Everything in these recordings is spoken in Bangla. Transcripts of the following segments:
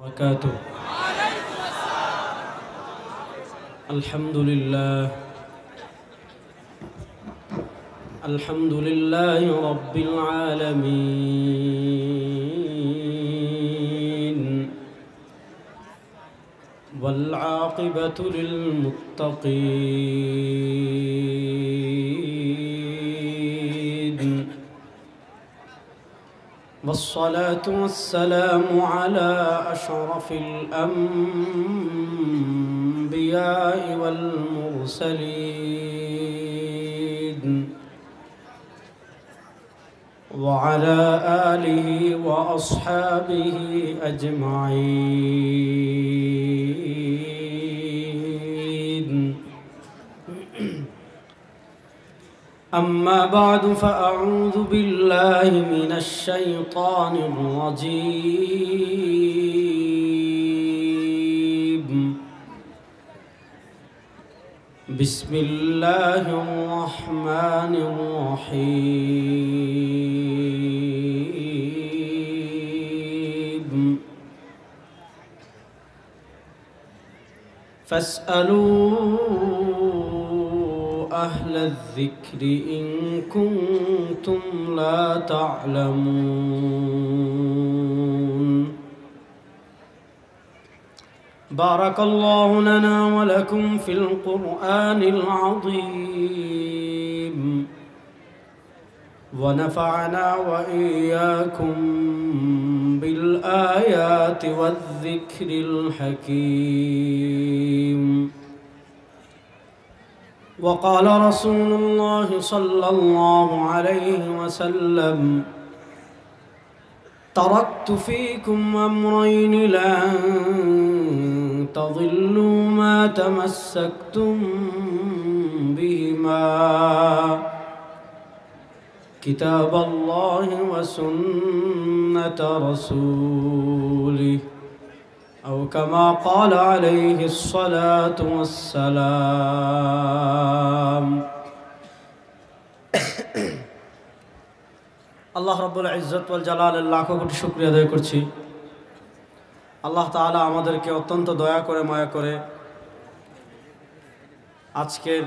وبركاته. الحمد لله رب العالمين والعاقبة للمتقين والصلاة والسلام على أشرف الأنبياء والمرسلين وعلى آله وأصحابه أجمعين. أما بعد فأعوذ بالله من الشيطان الرجيم. بسم الله الرحمن الرحيم. فاسألوا أهل الذكر إن كنتم لا تعلمون. بارك الله لنا ولكم في القرآن العظيم ونفعنا وإياكم بالآيات والذكر الحكيم. وقال رسول الله صلى الله عليه وسلم: تركت فيكم أمرين لن تضلوا ما تمسكتم بهما كتاب الله وسنة رسوله أو كما قال عليه الصلاة والسلام. আল্লাহ রাব্বুল ইজ্জত ওয়াল জালালের লাখো কোটি শুকরিয়া আদায় করছি। আল্লাহ তাআলা আমাদেরকে অত্যন্ত দয়া করে মায়া করে আজকের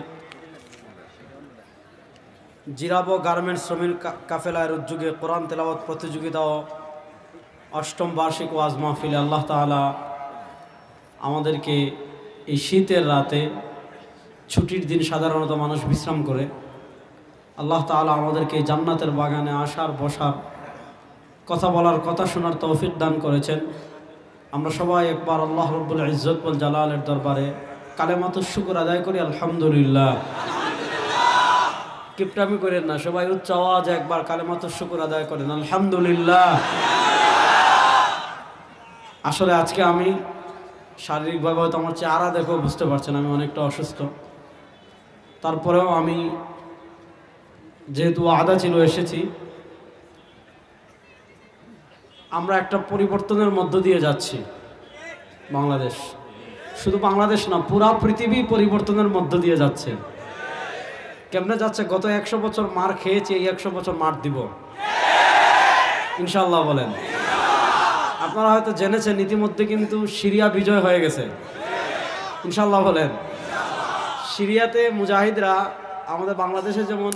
জিরাবো গার্মেন্টস শ্রমিক কাফেলার উদ্যোগে কোরআন তেলাওয়াত প্রতিযোগিতা ও অষ্টম বার্ষিক ওয়াজ মাহফিলে আল্লাহ তাআলা আমাদেরকে এই শীতের রাতে, ছুটির দিন সাধারণত মানুষ বিশ্রাম করে, আল্লাহ তাআলা আমাদেরকে জান্নাতের বাগানে আসার, বসার, কথা বলার, কথা শোনার তৌফিক দান করেছেন। আমরা সবাই একবার আল্লাহ রাব্বুল ইজ্জত ওয়াল জালালের দরবারে কালেমাতুশ শুকর আদায় করি আলহামদুলিল্লাহ। কিপটামি করেন না, সবাই উচ্চ আওয়াজে একবার কালেমাতুশ শুকর আদায় করেন আলহামদুলিল্লাহ। আসলে আজকে আমি শারীরিকভাবে হয়তো আমার চেহারা দেখেও বুঝতে পারছেন আমি অনেকটা অসুস্থ। তারপরেও আমি যেহেতু আদা ছিল এসেছি। আমরা একটা পরিবর্তনের মধ্য দিয়ে যাচ্ছি। বাংলাদেশ, শুধু বাংলাদেশ না, পুরা পৃথিবী পরিবর্তনের মধ্য দিয়ে যাচ্ছে। কেমনে যাচ্ছে? গত 100 বছর মার খেয়েছি, এই 100 বছর মার দিব ইনশাআল্লাহ। বলেন, আপনারা হয়তো জেনেছেন ইতিমধ্যে কিন্তু সিরিয়া বিজয় হয়ে গেছে ইনশাআল্লাহ। বলেন, সিরিয়াতে মুজাহিদরা আমাদের বাংলাদেশে যেমন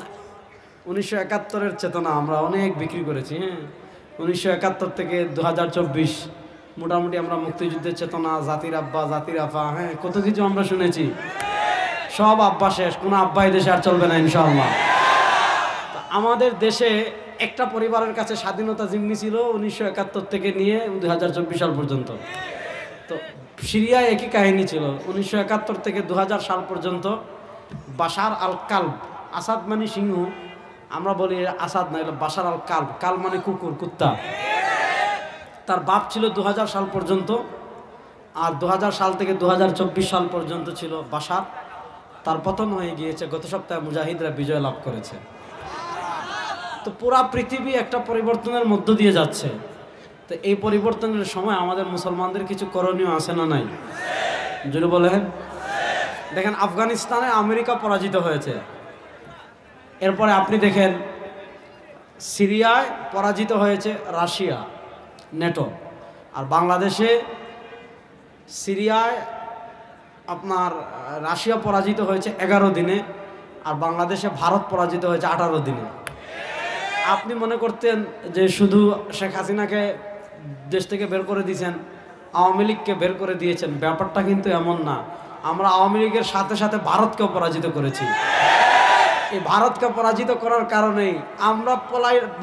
1971-এর চেতনা আমরা অনেক বিক্রি করেছি। 1971 থেকে 2024 মোটামুটি আমরা মুক্তিযুদ্ধের চেতনা, জাতির আব্বা, জাতির আফা, কত কিছু আমরা শুনেছি। সব আব্বা শেষ, কোনো আব্বাই দেশে আর চলবে না ইনশাআল্লাহ। আমাদের দেশে একটা পরিবারের কাছে স্বাধীনতা জিম্মি ছিল 1971 থেকে নিয়ে 2024 সাল পর্যন্ত। তো সিরিয়ায় একই কাহিনী ছিল। 1971 থেকে 2000 সাল পর্যন্ত বাশার আল কালব, আসাদ মানে সিংহ, আমরা বলি আসাদ না, এটা বাশার আল কালব, কাল মানে কুকুর, কুত্তা। তার বাপ ছিল 2000 সাল পর্যন্ত, আর 2000 সাল থেকে 2024 সাল পর্যন্ত ছিল বাশার। তার পতন হয়ে গিয়েছে। গত সপ্তাহে মুজাহিদরা বিজয় লাভ করেছে। তো পুরা পৃথিবী একটা পরিবর্তনের মধ্য দিয়ে যাচ্ছে। তো এই পরিবর্তনের সময় আমাদের মুসলমানদের কিছু করণীয় আছে না নাই? জোরে বলেন। দেখেন, আফগানিস্তানে আমেরিকা পরাজিত হয়েছে, এরপরে আপনি দেখেন সিরিয়ায় পরাজিত হয়েছে রাশিয়া, নেটো। আর বাংলাদেশে সিরিয়ায় আপনার রাশিয়া পরাজিত হয়েছে 11 দিনে, আর বাংলাদেশে ভারত পরাজিত হয়েছে 18 দিনে। আপনি মনে করতেন যে শুধু শেখ হাসিনাকে দেশ থেকে বের করে দিয়েছেন, আওয়ামী লীগকে বের করে দিয়েছেন, ব্যাপারটা কিন্তু এমন না। আমরা আওয়ামী লীগের সাথে সাথে ভারতকেও পরাজিত করেছি। এই ভারতকে পরাজিত করার কারণেই আমরা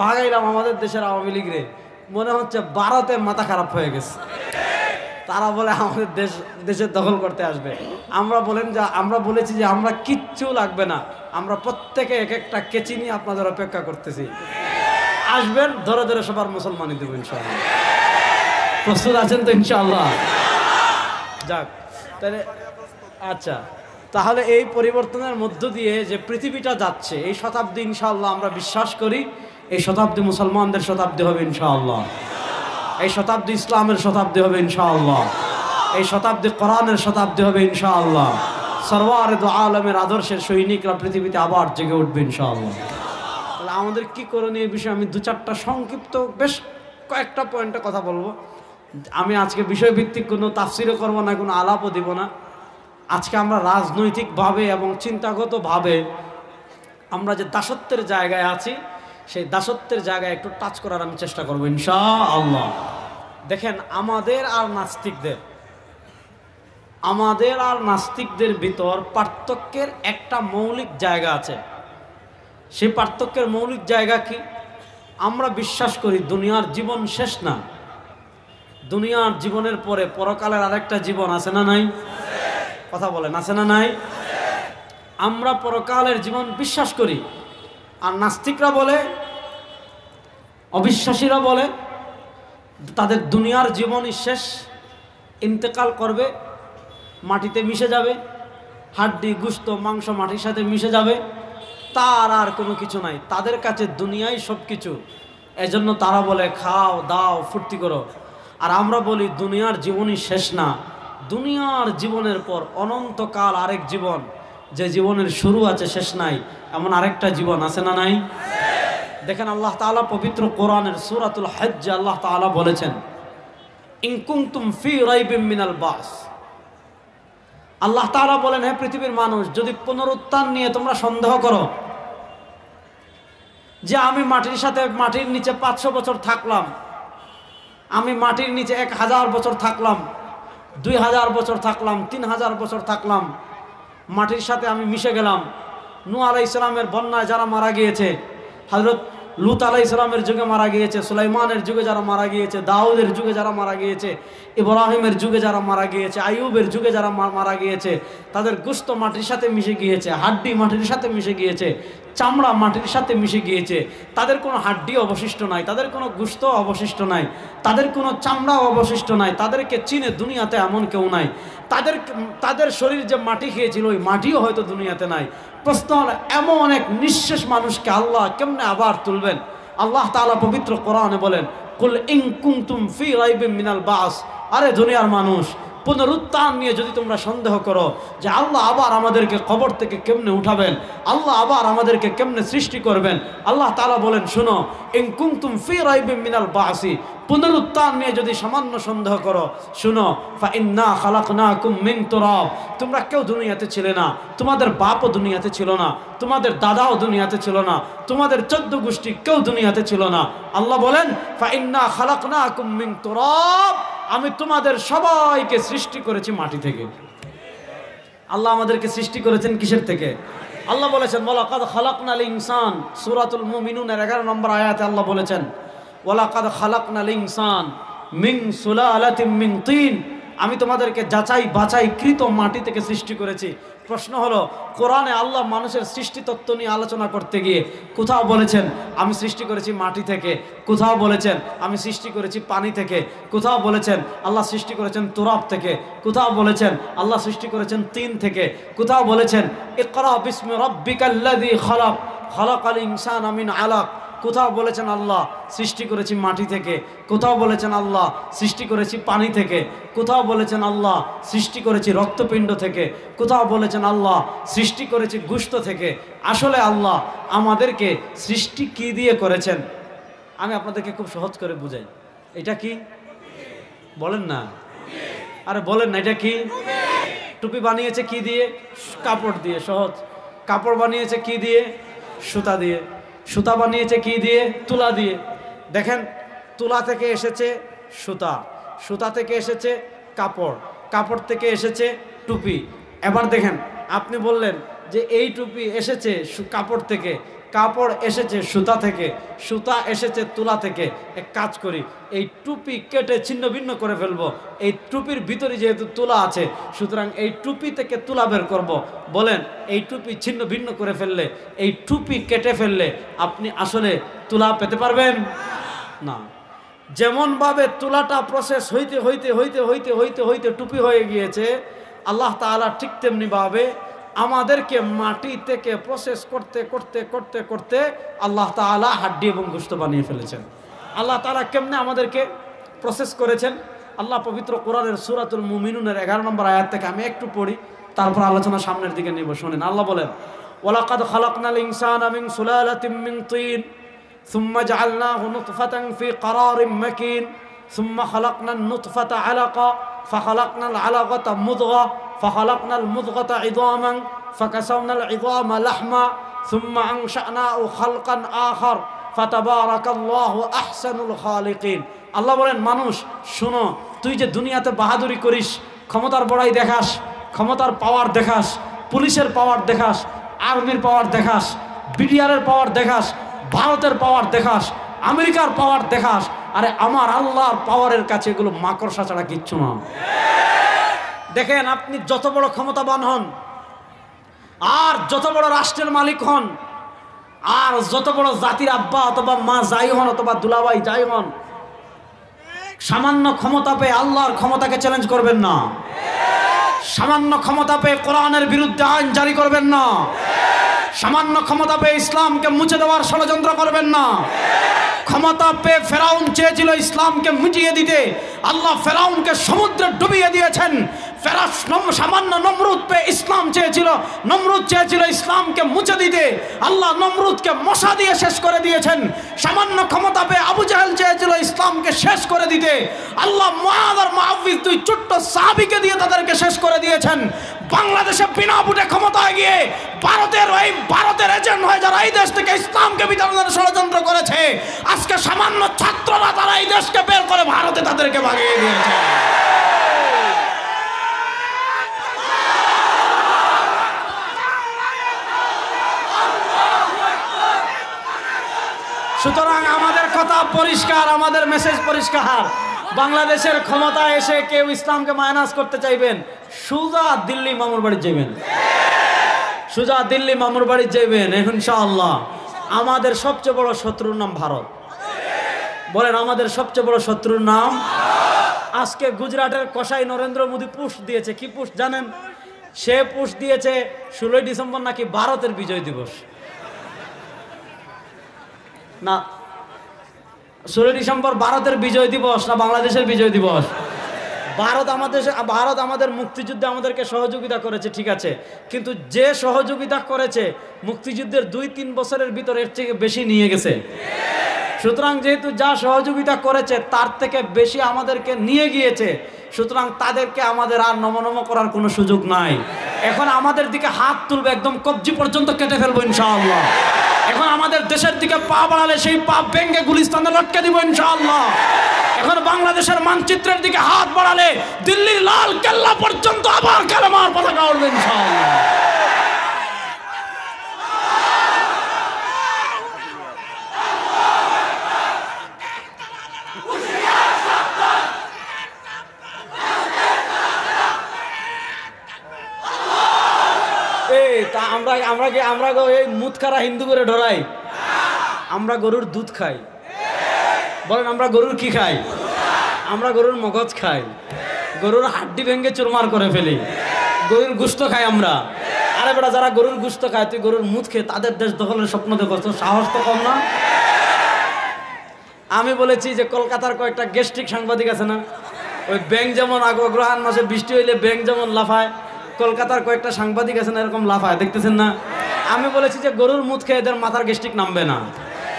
ভাগাইলাম আমাদের দেশের আওয়ামী লীগরে। মনে হচ্ছে ভারতের মাথা খারাপ হয়ে গেছে, তারা বলে আমাদের দেশের দখল করতে আসবে। আমরা বলেছি যে আমরা কিচ্ছু লাগবে না, আমরা প্রত্যেকে এক একটা কেচি নিয়ে আপনাদের অপেক্ষা করতেছি, আসবেন, ধরে ধরে সবার মুসলমানি দেবো ইনশাআল্লাহ। প্রস্তুত আছেন তো ইনশাআল্লাহ? যাক তাহলে আচ্ছা, তাহলে এই পরিবর্তনের মধ্য দিয়ে যে পৃথিবীটা যাচ্ছে, এই শতাব্দী ইনশাআল্লাহ আমরা বিশ্বাস করি এই শতাব্দী মুসলমানদের শতাব্দী হবে ইনশাআল্লাহ। এই শতাব্দী ইসলামের শতাব্দী হবে ইনশাআল্লাহ। এই শতাব্দী কোরআনের শতাব্দী হবে ইনশাআল্লাহ। সরওয়ার দু আলমের আদর্শের সৈনিকরা পৃথিবীতে আবার জেগে উঠবে ইনশাআল্লাহ। তাহলে আমাদের কি করণীয় এই বিষয়ে আমি 2-4টা সংক্ষিপ্ত বেশ কয়েকটা পয়েন্টে কথা বলবো। আমি আজকে বিষয়ভিত্তিক কোনো তাফসিরও করবো না, কোনো আলাপও দিব না। আজকে আমরা রাজনৈতিকভাবে এবং চিন্তাগতভাবে আমরা যে দাসত্বের জায়গায় আছি, সেই দাসত্বের জায়গায় একটু টাচ করার আমি চেষ্টা করবো ইনশাআল্লাহ। দেখেন, আমাদের আর নাস্তিকদের ভিতর পার্থক্যের একটা মৌলিক জায়গা আছে। সেই পার্থক্যের মৌলিক জায়গা কি? আমরা বিশ্বাস করি দুনিয়ার জীবন শেষ না, দুনিয়ার জীবনের পরে পরকালের আরেকটা জীবন আছে না নাই? কথা বলেন, আছে না নাই? আমরা পরকালের জীবন বিশ্বাস করি। আর নাস্তিকরা বলে, অবিশ্বাসীরা বলে তাদের দুনিয়ার জীবনই শেষ, ইন্তেকাল করবে, মাটিতে মিশে যাবে, হাড্ডি গোশত মাংস মাটির সাথে মিশে যাবে, তার আর কোনো কিছু নাই, তাদের কাছে দুনিয়াই সব কিছু। এজন্য তারা বলে খাও দাও ফুর্তি করো। আর আমরা বলি দুনিয়ার জীবনই শেষ না, দুনিয়ার জীবনের পর অনন্তকাল আরেক জীবন, যে জীবনের শুরু আছে শেষ নাই, এমন আরেকটা জীবন আছে না নাই? দেখেন, আল্লাহ তাআলা পবিত্র কোরআনের সূরাতুল হজ্জে আল্লাহ তাআলা বলেছেন, ইন কুনতুম ফি রাইবিম মিনাল বাস। আল্লাহ তাআলা বলেন, হে পৃথিবীর মানুষ, যদি পুনরুত্থান নিয়ে তোমরা সন্দেহ করো যে আমি মাটির নিচে 500 বছর থাকলাম, আমি মাটির নিচে 1000 বছর থাকলাম, 2000 বছর থাকলাম, 3000 বছর থাকলাম, মাটির সাথে আমি মিশে গেলাম। নূহ আলাইহিস সালামের বন্যায় যারা মারা গিয়েছে, হযরত লূত আলাইহিস সালামের যুগে মারা গিয়েছে, সুলাইমানের যুগে যারা মারা গিয়েছে, দাউদের যুগে যারা মারা গিয়েছে, ইব্রাহিমের যুগে যারা মারা গিয়েছে, আইয়ুবের যুগে যারা মারা গিয়েছে, তাদের গোশত মাটির সাথে মিশে গিয়েছে, হাড্ডি মাটির সাথে মিশে গিয়েছে, চামড়া মাটির সাথে মিশে গিয়েছে, তাদের কোনো হাড্ডি অবশিষ্ট নাই, তাদের কোনো গোশত অবশিষ্ট নাই, তাদের কোনো চামড়াও অবশিষ্ট নাই, তাদেরকে চিনে দুনিয়াতে এমন কেউ নাই, তাদের শরীর যে মাটি খেয়েছিল ওই মাটিও হয়তো দুনিয়াতে নাই। প্রশ্ন হলো, এমন এক নিঃশেষ মানুষকে আল্লাহ কেমনে আবার তুলবেন? আল্লাহ তাআলা পবিত্র কোরআনে বলেন, কুল ইন কুনতুম ফি রাইবিম মিনাল বাস। আরে দুনিয়ার মানুষ, পুনরুত্থান নিয়ে যদি তোমরা সন্দেহ করো যে আল্লাহ আবার আমাদেরকে কবর থেকে কেমনে উঠাবেন, আল্লাহ আবার আমাদেরকে কেমনে সৃষ্টি করবেন, আল্লাহ তাআলা বলেন, শুনো, ইন কুনতুম ফি রাইবিম মিনাল বাসি, পুনরুত্থান নিয়ে যদি সামান্য সন্দেহ করো, শুনো, ফা ইন্না খালাকনাকুম মিন তুরাব, তোমরা কেউ দুনিয়াতে ছিলে না, তোমাদের বাপও দুনিয়াতে ছিল না, তোমাদের দাদাও দুনিয়াতে ছিল না, তোমাদের 14 গোষ্ঠী কেউ দুনিয়াতে ছিল না। আল্লাহ বলেন, ফা ইন্না খালাকনাকুম মিন তুরাব, আমি তোমাদের সবাইকে সৃষ্টি করেছি মাটি থেকে। আল্লাহ আমাদেরকে সৃষ্টি করেছেন কিসের থেকে? আল্লাহ বলেছেন, ওয়ালাকাদ খালাকনাল ইনসান, সূরাতুল মুমিনুনের 11 নম্বর আয়াতে আল্লাহ বলেছেন, ওয়ালাকাদ খালাকনাল ইনসান মিন সুলালাতিন মিন তিন, আমি তোমাদেরকে যাচাই বাছাই কৃত মাটি থেকে সৃষ্টি করেছি। প্রশ্ন হলো, কোরআনে আল্লাহ মানুষের সৃষ্টি তত্ত্ব নিয়ে আলোচনা করতে গিয়ে কোথাও বলেছেন আমি সৃষ্টি করেছি মাটি থেকে, কোথাও বলেছেন আমি সৃষ্টি করেছি পানি থেকে, কোথাও বলেছেন আল্লাহ সৃষ্টি করেছেন তুরাব থেকে, কোথাও বলেছেন আল্লাহ সৃষ্টি করেছেন তিন থেকে, কোথাও বলেছেন ইকরা বিসমি রাব্বিকাল্লাযী খালাক খালাকাল ইনসানা মিন আলাক, কোথাও বলেছেন আল্লাহ সৃষ্টি করেছি মাটি থেকে, কোথাও বলেছেন আল্লাহ সৃষ্টি করেছি পানি থেকে, কোথাও বলেছেন আল্লাহ সৃষ্টি করেছি রক্তপিণ্ড থেকে, কোথাও বলেছেন আল্লাহ সৃষ্টি করেছি গোশত থেকে। আসলে আল্লাহ আমাদেরকে সৃষ্টি কি দিয়ে করেছেন? আমি আপনাদেরকে খুব সহজ করে বুঝাই। এটা কি বলেন না? আরে বলেন না, এটা কি? টুপি বানিয়েছে কি দিয়ে? কাপড় দিয়ে। সহজ। কাপড় বানিয়েছে কি দিয়ে? সুতা দিয়ে। সুতা বানিয়েছে কি দিয়ে? তুলা দিয়ে। দেখেন, তুলা থেকে এসেছে সুতা, সুতা থেকে এসেছে কাপড়, কাপড় থেকে এসেছে টুপি। এবার দেখেন, আপনি বললেন যে এই টুপি এসেছে কাপড় থেকে, কাপড় এসেছে সুতা থেকে, সুতা এসেছে তুলা থেকে। এক কাজ করি, এই টুপি কেটে ছিন্ন ভিন্ন করে ফেলবো। এই টুপির ভিতরে যেহেতু তুলা আছে, সুতরাং এই টুপি থেকে তুলা বের করব। বলেন, এই টুপি ছিন্ন ভিন্ন করে ফেললে, এই টুপি কেটে ফেললে আপনি আসলে তুলা পেতে পারবেন না। যেমনভাবে তুলাটা প্রসেস হইতে হইতে হইতে হইতে হইতে হইতে টুপি হয়ে গিয়েছে, আল্লাহ তাআলা ঠিক তেমনিভাবে আমাদেরকে মাটি থেকে প্রসেস করতে করতে করতে করতে আল্লাহ তাআলা হাড্ডি এবং গোশত বানিয়ে ফেলেছেন। আল্লাহ তাআলা কেমনে আমাদেরকে প্রসেস করেছেন? আল্লাহ পবিত্র কোরআনের সূরাতুল মুমিনুনের 11 নম্বর আয়াত থেকে আমি একটু পড়ি, তারপর আলোচনা সামনের দিকে নেব। শুনেন, আল্লাহ বলেন, ওয়ালাকাদ খালাকনাল ইনসানা মিন সুলালাতিন মিন তিন সুম্মা জাআলনাহু নুতফাতান ফি ক্বারারিন মাকিন সুম্মা খালাকনান নুতফাতা আলাকা ফাখালাকনাল আলাকাতা মুদগা ফাখালাকনাল মুদগাতা ইযামান ফাকাসাওনাল ইযামা লাহমা সুম্মা আনশানাহু খালকান আখার ফাতাবারাকাল্লাহু আহসানুল খালিকিন। আল্লাহ বলেন, মানুষ শোনো, তুই যে দুনিয়াতে বাহাদুরি করিস, ক্ষমতার বড়াই দেখাস, ক্ষমতার পাওয়ার দেখাস, পুলিশের পাওয়ার দেখাস, আর্মির পাওয়ার দেখাস, বিডিআরের পাওয়ার দেখাস, ভারতের পাওয়ার দেখাস, আমেরিকার পাওয়ার দেখাস, আরে আমার আল্লাহর পাওয়ারের কাছে এগুলো মাকড়সা ছাড়া কিচ্ছু না। দেখেন, আপনি যত বড় ক্ষমতাবান হন, আর যত বড় রাষ্ট্রের মালিক হন, আর যত বড় জাতির আব্বা অথবা মা যাই হন অথবা দুলাভাই যাই হন, সামান্য ক্ষমতা পেয়ে আল্লাহর ক্ষমতাকে চ্যালেঞ্জ করবেন না। সামান্য ক্ষমতা পেয়ে কোরআনের বিরুদ্ধে আইন জারি করবেন না। সামান্য ক্ষমতা পেয়ে ইসলামকে মুছে দেওয়ার ষড়যন্ত্র করবেন না। ক্ষমতা পেয়ে ফেরাউন চেয়েছিল ইসলামকে মিটিয়ে দিতে, আল্লাহ ফেরাউনকে সমুদ্রে ডুবিয়ে দিয়েছেন। সামান্য নমরুদ পেয়ে ইসলাম চেয়েছিল, নমরুদ চেয়েছিল ইসলামকে মুছে দিতে, আল্লাহ নমরুদকে মশা দিয়ে শেষ করে দিয়েছেন। সামান্য ক্ষমতা পেয়ে আবু জাহেল চেয়েছিল ইসলামকে শেষ করে দিতে, আল্লাহ মুআয আর মুআউযিজ দুই ছোট্ট সাহাবীকে দিয়ে তাদেরকে শেষ করে দিয়েছেন। বাংলাদেশে বিনা ভোটে ক্ষমতায় গিয়ে ভারতের এজেন্ট হয়ে যারা এই দেশ থেকে ইসলামকে বিতাড়নের ষড়যন্ত্র করেছে, আজকে সামান্য ছাত্ররা তারা এই দেশকে বের করে ভারতে তাদেরকে ভাগিয়ে দিয়েছে। সুতরাং আমাদের কথা পরিষ্কার, আমাদের মেসেজ পরিষ্কার। বাংলাদেশের ক্ষমতায় এসে কেউ ইসলামকে মাইনাস করতে চাইবেন, সোজা দিল্লি মামুর বাড়ি যাবেন, সোজা দিল্লি মামুর বাড়ি যাবেন ইনশাআল্লাহ। আমাদের সবচেয়ে বড় শত্রুর নাম ভারত। বলেন, আমাদের সবচেয়ে বড় শত্রুর নাম। আজকে গুজরাটের কসাই নরেন্দ্র মোদী পোস্ট দিয়েছে, কি পোস্ট জানেন? সে পোস্ট দিয়েছে 16 ডিসেম্বর নাকি ভারতের বিজয় দিবস। না, 16 ডিসেম্বর ভারতের বিজয় দিবস না বাংলাদেশের বিজয় দিবস? ভারত আমাদের মুক্তিযুদ্ধে আমাদেরকে সহযোগিতা করেছে, ঠিক আছে, কিন্তু যে সহযোগিতা করেছে মুক্তিযুদ্ধের 2-3 বছরের ভিতরে এর থেকে বেশি নিয়ে গেছে। সুতরাং যেহেতু যা সহযোগিতা করেছে তার থেকে বেশি আমাদেরকে নিয়ে গিয়েছে, সুতরাং তাদেরকে আমাদের আর নমনম করার কোনো সুযোগ নাই। এখন আমাদের দিকে হাত তুলবে, একদম কবজি পর্যন্ত কেটে ফেলবো ইনশাআল্লাহ। এখন আমাদের দেশের দিকে পা বাড়ালে সেই পা ভেঙে গুলিস্তানে লটকে দিব ইনশাআল্লাহ। এখন বাংলাদেশের মানচিত্রের দিকে হাত বাড়ালে দিল্লির লাল কেল্লা পর্যন্ত আবার কালেমার পতাকা উঠবে ইনশাআল্লাহ। আমরা এই মুদ খারা হিন্দু করে ডরাই, আমরা গরুর দুধ খাই। বলেন, আমরা গরুর কি খাই? আমরা গরুর মগজ খাই, গরুর হাড্ডি ভেঙে চুরমার করে ফেলি, গরুর গোশত খাই আমরা। আরে বেটা, যারা গরুর গোশত খায় তুই গরুর মুদ খেয়ে তাদের দেশ দখলের স্বপ্ন দেখো, তোর সাহস তো কম না। আমি বলেছি যে কলকাতার কয়েকটা গেস্ট্রিক সাংবাদিক আছে না, ওই ব্যাংক যেমন অগ্রহায়ণ মাসে বৃষ্টি হইলে ব্যাংক যেমন লাফায়, কলকাতার কয়েকটা সাংবাদিক আছে না এরকম লাফায়, দেখতেছেন না? আমি বলেছি যে গরুর মুদ খেয়ে এদের মাথার গেস্ট্রিক নামবে না।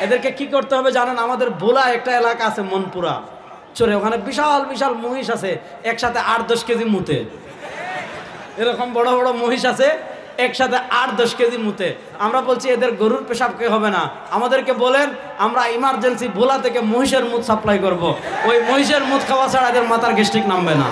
এদেরকে কি করতে হবে জানেন? আমাদের ভোলা একটা এলাকা আছে মনপুরা, চড়ে, ওখানে বিশাল বিশাল মহিষ আছে, একসাথে 8-10 কেজি মুতে। এরকম বড় বড় মহিষ আছে, একসাথে 8-10 কেজি মুতে। আমরা বলছি এদের গরুর পেশাব কে হবে না, আমাদেরকে বলেন, আমরা ইমার্জেন্সি ভোলা থেকে মহিষের মুত সাপ্লাই করব। ওই মহিষের মুত খাওয়া ছাড়া এদের মাথার গ্যাস্ট্রিক নামবে না।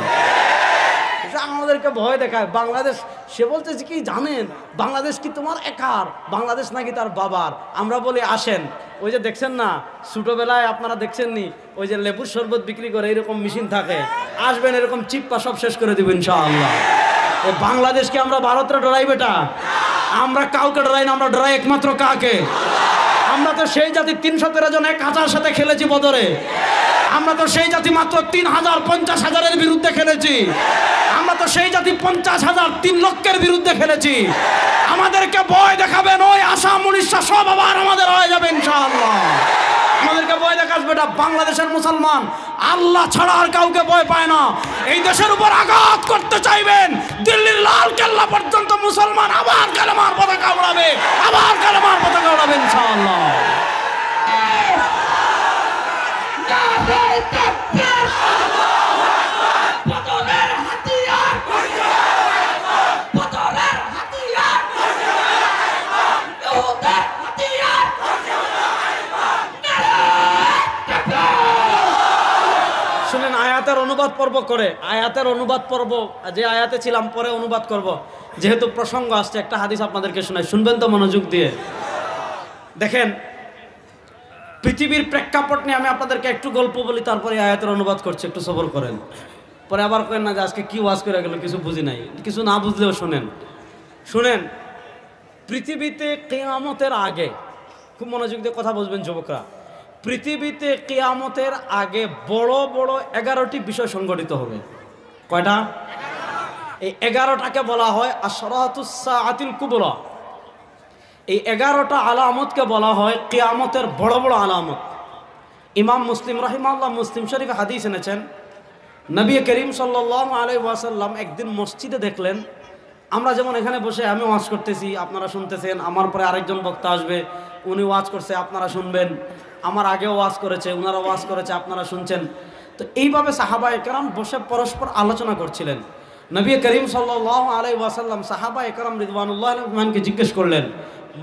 আমাদেরকে ভয় দেখায় বাংলাদেশ। সে বলতেছে কি জানেন, বাংলাদেশ কি তোমার একার, বাংলাদেশ নাকি তার বাবার। আমরা বলি আসেন, ওই যে দেখছেন না ছোটবেলায় আপনারা দেখছেননি, ওই যে লেবুর শরবত বিক্রি করে এরকম মেশিন থাকে, আসবেন এরকম চিপ্পা সব শেষ করে দিব ইনশাআল্লাহ। ও বাংলাদেশকে আমরা ভারতের ডরাই বেটা, আমরা কাউকে ডরাই না, আমরা ডরাই একমাত্র কাকে? আমরা তো সেই জাতি 313 জন এক হাজার সাথে খেলেছি বদরে। আমরা তো সেই জাতি মাত্র 3000-50,000-এর বিরুদ্ধে খেলেছি। আমরা তো সেই জাতি 50,000 3 লক্ষের বিরুদ্ধে খেলেছি। আমাদেরকে ভয় দেখাবেন, ওই আসাম উড়িষ্যা সব আবার আমাদের হয়ে যাবে ইনশাআল্লাহ। আমাদেরকে ভয় দেখাস বেটা। বাংলাদেশের মুসলমান আল্লাহ ছাড়া আর কাউকে ভয় পায় না। এই দেশের উপর আঘাত করতে চাইবেন, দিল্লির লাল কেল্লা পর্যন্ত মুসলমান আবার কালেমার পতাকা উড়াবে, আবার কালেমার পতাকা উড়াবে ইনশাআল্লাহ। শুনেন, আয়াতের অনুবাদ পর্ব করে, আয়াতের অনুবাদ পর্ব যে আয়াতে ছিলাম পরে অনুবাদ করব, যেহেতু প্রসঙ্গ আসছে। একটা হাদিস আপনাদেরকে শোনাই, শুনবেন তো মনোযোগ দিয়ে। দেখেন, পৃথিবীর প্রেক্ষাপট নিয়ে আমি আপনাদেরকে একটু গল্প বলি, তারপরে আয়াতের অনুবাদ করছি, একটু সবর করেন। পরে আবার করেন না যে আজকে কি ওয়াজ করে গেল, কিছু বুঝি নাই। কিছু না বুঝলেও শুনেন। শুনেন, পৃথিবীতে কিয়ামতের আগে, খুব মনোযোগ দিয়ে কথা বুঝবেন যুবকরা, পৃথিবীতে কিয়ামতের আগে বড় বড় 11টি বিষয় সংঘটিত হবে। কয়টা? এই 11টাকে বলা হয় আশরাতুস সাআতিল কুবরা। এই 11টা আলামতকে বলা হয় কিয়ামতের বড় বড় আলামত। ইমাম মুসলিম রাহিমাহুল্লাহ মুসলিম শরীফে হাদিস এনেছেন, নবী করিম সাল্লাল্লাহু আলাইহি ওয়াসাল্লাম একদিন মসজিদে দেখলেন, আমরা যেমন এখানে বসে আমি ওয়াজ করতেছি, আপনারা শুনতেছেন, আমার পরে আরেকজন বক্তা আসবে, উনি ওয়াজ করছে, আপনারা শুনবেন, আমার আগেও ওয়াজ করেছে, উনারা ওয়াজ করেছে, আপনারা শুনছেন। তো এইভাবে সাহাবায়ে কেরাম বসে পরস্পর আলোচনা করছিলেন। নবী করিম সাল্লাল্লাহু আলাইহি ওয়াসাল্লাম সাহাবায়ে কেরাম রিদওয়ানুল্লাহি আলাইহিমকে জিজ্ঞেস করলেন,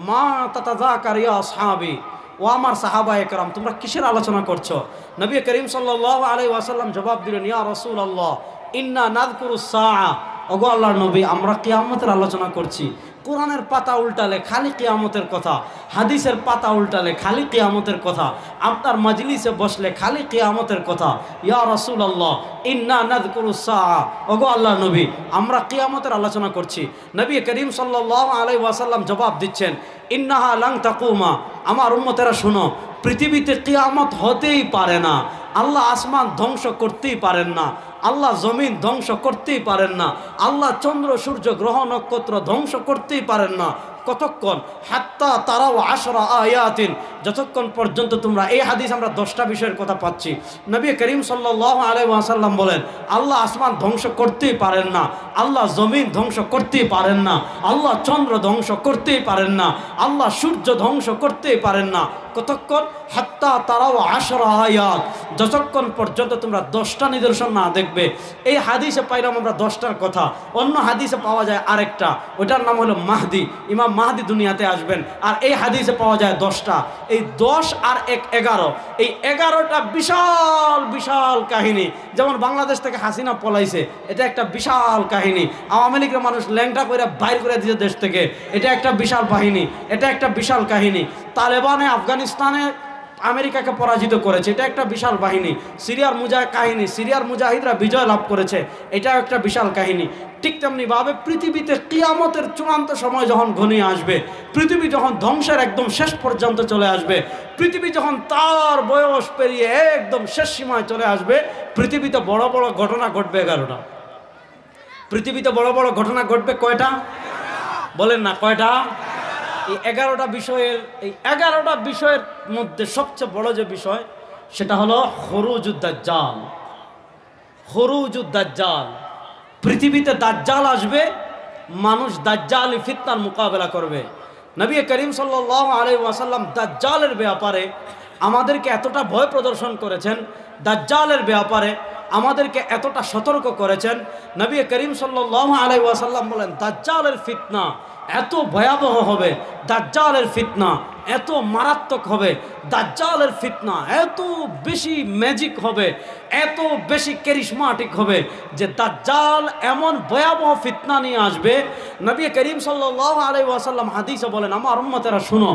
মা তাতাযাকার ইয়া আসহাবি, ও আমার সাহাবায়ে কেরাম তোমরা কিসের আলোচনা করছো? নবী করিম সাল্লাল্লাহু আলাইহি ওয়াসাল্লাম জবাব দিলেন, ইয়া রাসূলুল্লাহ ইন্না নাযকুরুস সাআ, ওগো আল্লাহর নবী আমরা কিয়ামতের আলোচনা করছি। কোরআনের পাতা উল্টালে খালি কিয়ামতের কথা, হাদিসের পাতা উল্টালে খালি কিয়ামতের কথা, আপনার মাজলিসে বসলে খালি কিয়ামতের কথা। ইয়া রাসূলুল্লাহ ইন্না নাযকুরুস সাআ, ওগো আল্লাহর নবী আমরা কিয়ামতের আলোচনা করছি। নবী করিম সাল্লাল্লাহু আলাইহি ওয়াসাল্লাম জবাব দিচ্ছেন, ইন্নাহা লান তাকুমা, আমার উম্মতেরা শোনো, পৃথিবীতে কিয়ামত হতেই পারে না। আল্লাহ আসমান ধ্বংস করতেই পারেন না, আল্লাহ জমিন ধ্বংস করতেই পারেন না, আল্লাহ চন্দ্র সূর্য গ্রহ নক্ষত্র ধ্বংস করতেই পারেন না। কতক্ষণ? হাত্তা তারাও আশরা আয়াতিন, যতক্ষণ পর্যন্ত তোমরা, এই হাদিস আমরা 10টা বিষয়ের কথা পাচ্ছি। নবী করিম সাল্লাল্লাহু আলাইহি ওয়াসাল্লাম বলেন, আল্লাহ আসমান ধ্বংস করতেই পারেন না, আল্লাহ জমিন ধ্বংস করতেই পারেন না, আল্লাহ চন্দ্র ধ্বংস করতেই পারেন না, আল্লাহ সূর্য ধ্বংস করতেই পারেন না। কতক্ষণ? হাত্তা তারাও আশরা আয়াত, যতক্ষণ পর্যন্ত তোমরা 10টা নিদর্শন না দেখবে। এই হাদিসে পাইলাম আমরা 10টার কথা, অন্য হাদিসে পাওয়া যায় আরেকটা, ওটার নাম হলো মাহদি। ইমাম মাহদি দুনিয়াতে আসবেন, আর এই হাদিসে পাওয়া যায় 10টা। এই 10 আর 1 11, এই 11টা বিশাল বিশাল কাহিনী। যেমন বাংলাদেশ থেকে হাসিনা পলাইছে, এটা একটা বিশাল কাহিনী। আওয়ামী লীগের মানুষ ল্যাংটা করে বাইর করে দিয়েছে দেশ থেকে, এটা একটা বিশাল বাহিনী, এটা একটা বিশাল কাহিনী। তালেবানে আফগানিস্তানে আমেরিকাকে পরাজিত করেছে, এটা একটা বিশাল বাহিনী। সিরিয়ার মুজাহিদরা বিজয় লাভ করেছে, এটাও একটা বিশাল কাহিনী। ঠিক তেমনিভাবে পৃথিবীতে কিয়ামতের চূড়ান্ত সময় যখন ঘনিয়ে আসবে, পৃথিবী যখন ধ্বংসের একদম শেষ পর্যন্ত চলে আসবে, পৃথিবী যখন তার বয়স পেরিয়ে একদম শেষ সীমায় চলে আসবে, পৃথিবীতে বড় বড় ঘটনা ঘটবে 11টা। পৃথিবীতে বড় বড় ঘটনা ঘটবে কয়টা? বলেন না কয়টা? এই 11টা বিষয়ের মধ্যে সবচেয়ে বড় যে বিষয়, সেটা হলো খুরুজুদ দাজ্জাল। খুরুজুদ দাজ্জাল, পৃথিবীতে দাজ্জাল আসবে, মানুষ দাজ্জালি ফিতনার মোকাবেলা করবে। নবী করিম সাল্লাল্লাহু আলাইহি ওয়াসাল্লাম দাজ্জালের ব্যাপারে আমাদেরকে এতটা ভয় প্রদর্শন করেছেন দাজ্জালের ব্যাপারে, আমাদেরকে এতটা সতর্ক করেছেন। নবী করিম সাল্লাল্লাহু আলাইহি ওয়াসাল্লাম বলেন দাজ্জালের ফিতনা এত ভয়াবহ হবে, দাজ্জালের ফিতনা এত মারাত্মক হবে, দাজ্জালের ফিতনা এত বেশি ম্যাজিক হবে, এত বেশি ক্যারিশমাটিক হবে যে দাজ্জাল এমন ভয়াবহ ফিতনা নিয়ে আসবে। নবী করিম সাল্লাল্লাহু আলাইহি ওয়াসাল্লাম হাদিসে বলেন, আমার উম্মতেরা শুনো,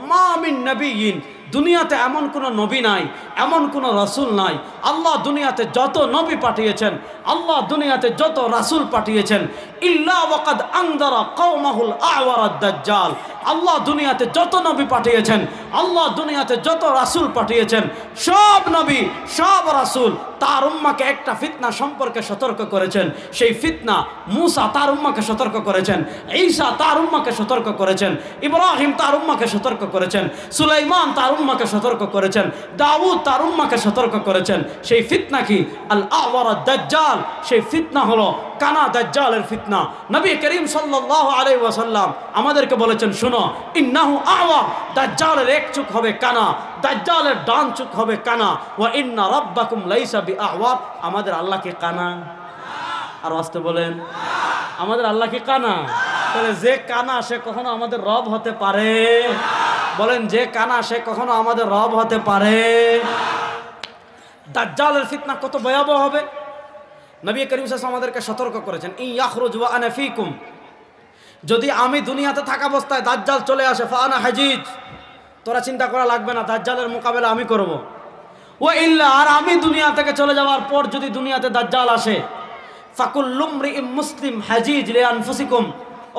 মা মিন নবিয়িন, দুনিয়াতে এমন কোনো নবী নাই, এমন কোনো রাসূল নাই। আল্লাহ দুনিয়াতে যত নবী পাঠিয়েছেন, আল্লাহ দুনিয়াতে যত রাসূল পাঠিয়েছেন, ইল্লা ওয়াকাদ আনযারা কওমাহুল আওয়ারাদ দাজ্জাল, আল্লাহ দুনিয়াতে যত নবী পাঠিয়েছেন, আল্লাহ দুনিয়াতে যত রাসূল পাঠিয়েছেন, সব নবী সব রাসূল তার উম্মাকে একটা ফিতনা সম্পর্কে সতর্ক করেছেন। সেই ফিতনা মূসা তার উম্মাকে সতর্ক করেছেন, ঈসা তার উম্মাকে সতর্ক করেছেন, ইব্রাহিম তার উম্মাকে সতর্ক করেছেন, সুলাইমান তার উম্মাকে সতর্ক করেছেন, দাউদ তার উম্মাকে সতর্ক করেছেন। সেই ফিতনা কি? আল আওয়ারাদ দাজ্জাল। সেই ফিতনা হলো কানা দাজ্জালের ফিতনা। নবী করিম সাল্লাল্লাহু আলাইহি ওয়াসাল্লাম আমাদেরকে বলেছেন, শুনো, ইন্নাহু আওয়া, দাজ্জালের এক চোখ হবে কানা, দাজ্জালের ডান চোখ হবে কানা, ওয়া ইন্না রাব্বাকুম লাইসা বিআওয়া, আমাদের আল্লাহ কি কানা? আর আসতে বলেন, আমাদের আল্লাহ কি কানা? তাহলে যে কানা সে কখনো আমাদের রব হতে পারে? বলেন, যে কানা সে কখনো আমাদের রব হতে পারে? দাজ্জালের ফিতনা কত ভয়াবহ হবে। নবী করিম সাল্লাল্লাহু আলাইহি ওয়াসাল্লাম আমাদেরকে সতর্ক করেছেন, ই ইয়াখরুজ ওয়া আনা ফীকুম, যদি আমি দুনিয়াতে থাকা অবস্থায় দাজ্জাল চলে আসে, ফা আনা হাজিজ, তোরা চিন্তা করা লাগবে না, দাজ্জালের মোকাবেলা আমি করব। ও ইল্লা, আর আমি দুনিয়া থেকে চলে যাওয়ার পর যদি দুনিয়াতে দাজ্জাল আসে, ফাকুল্লু মরিইম মুসলিম হাজিজ লি আনফুসিকুম,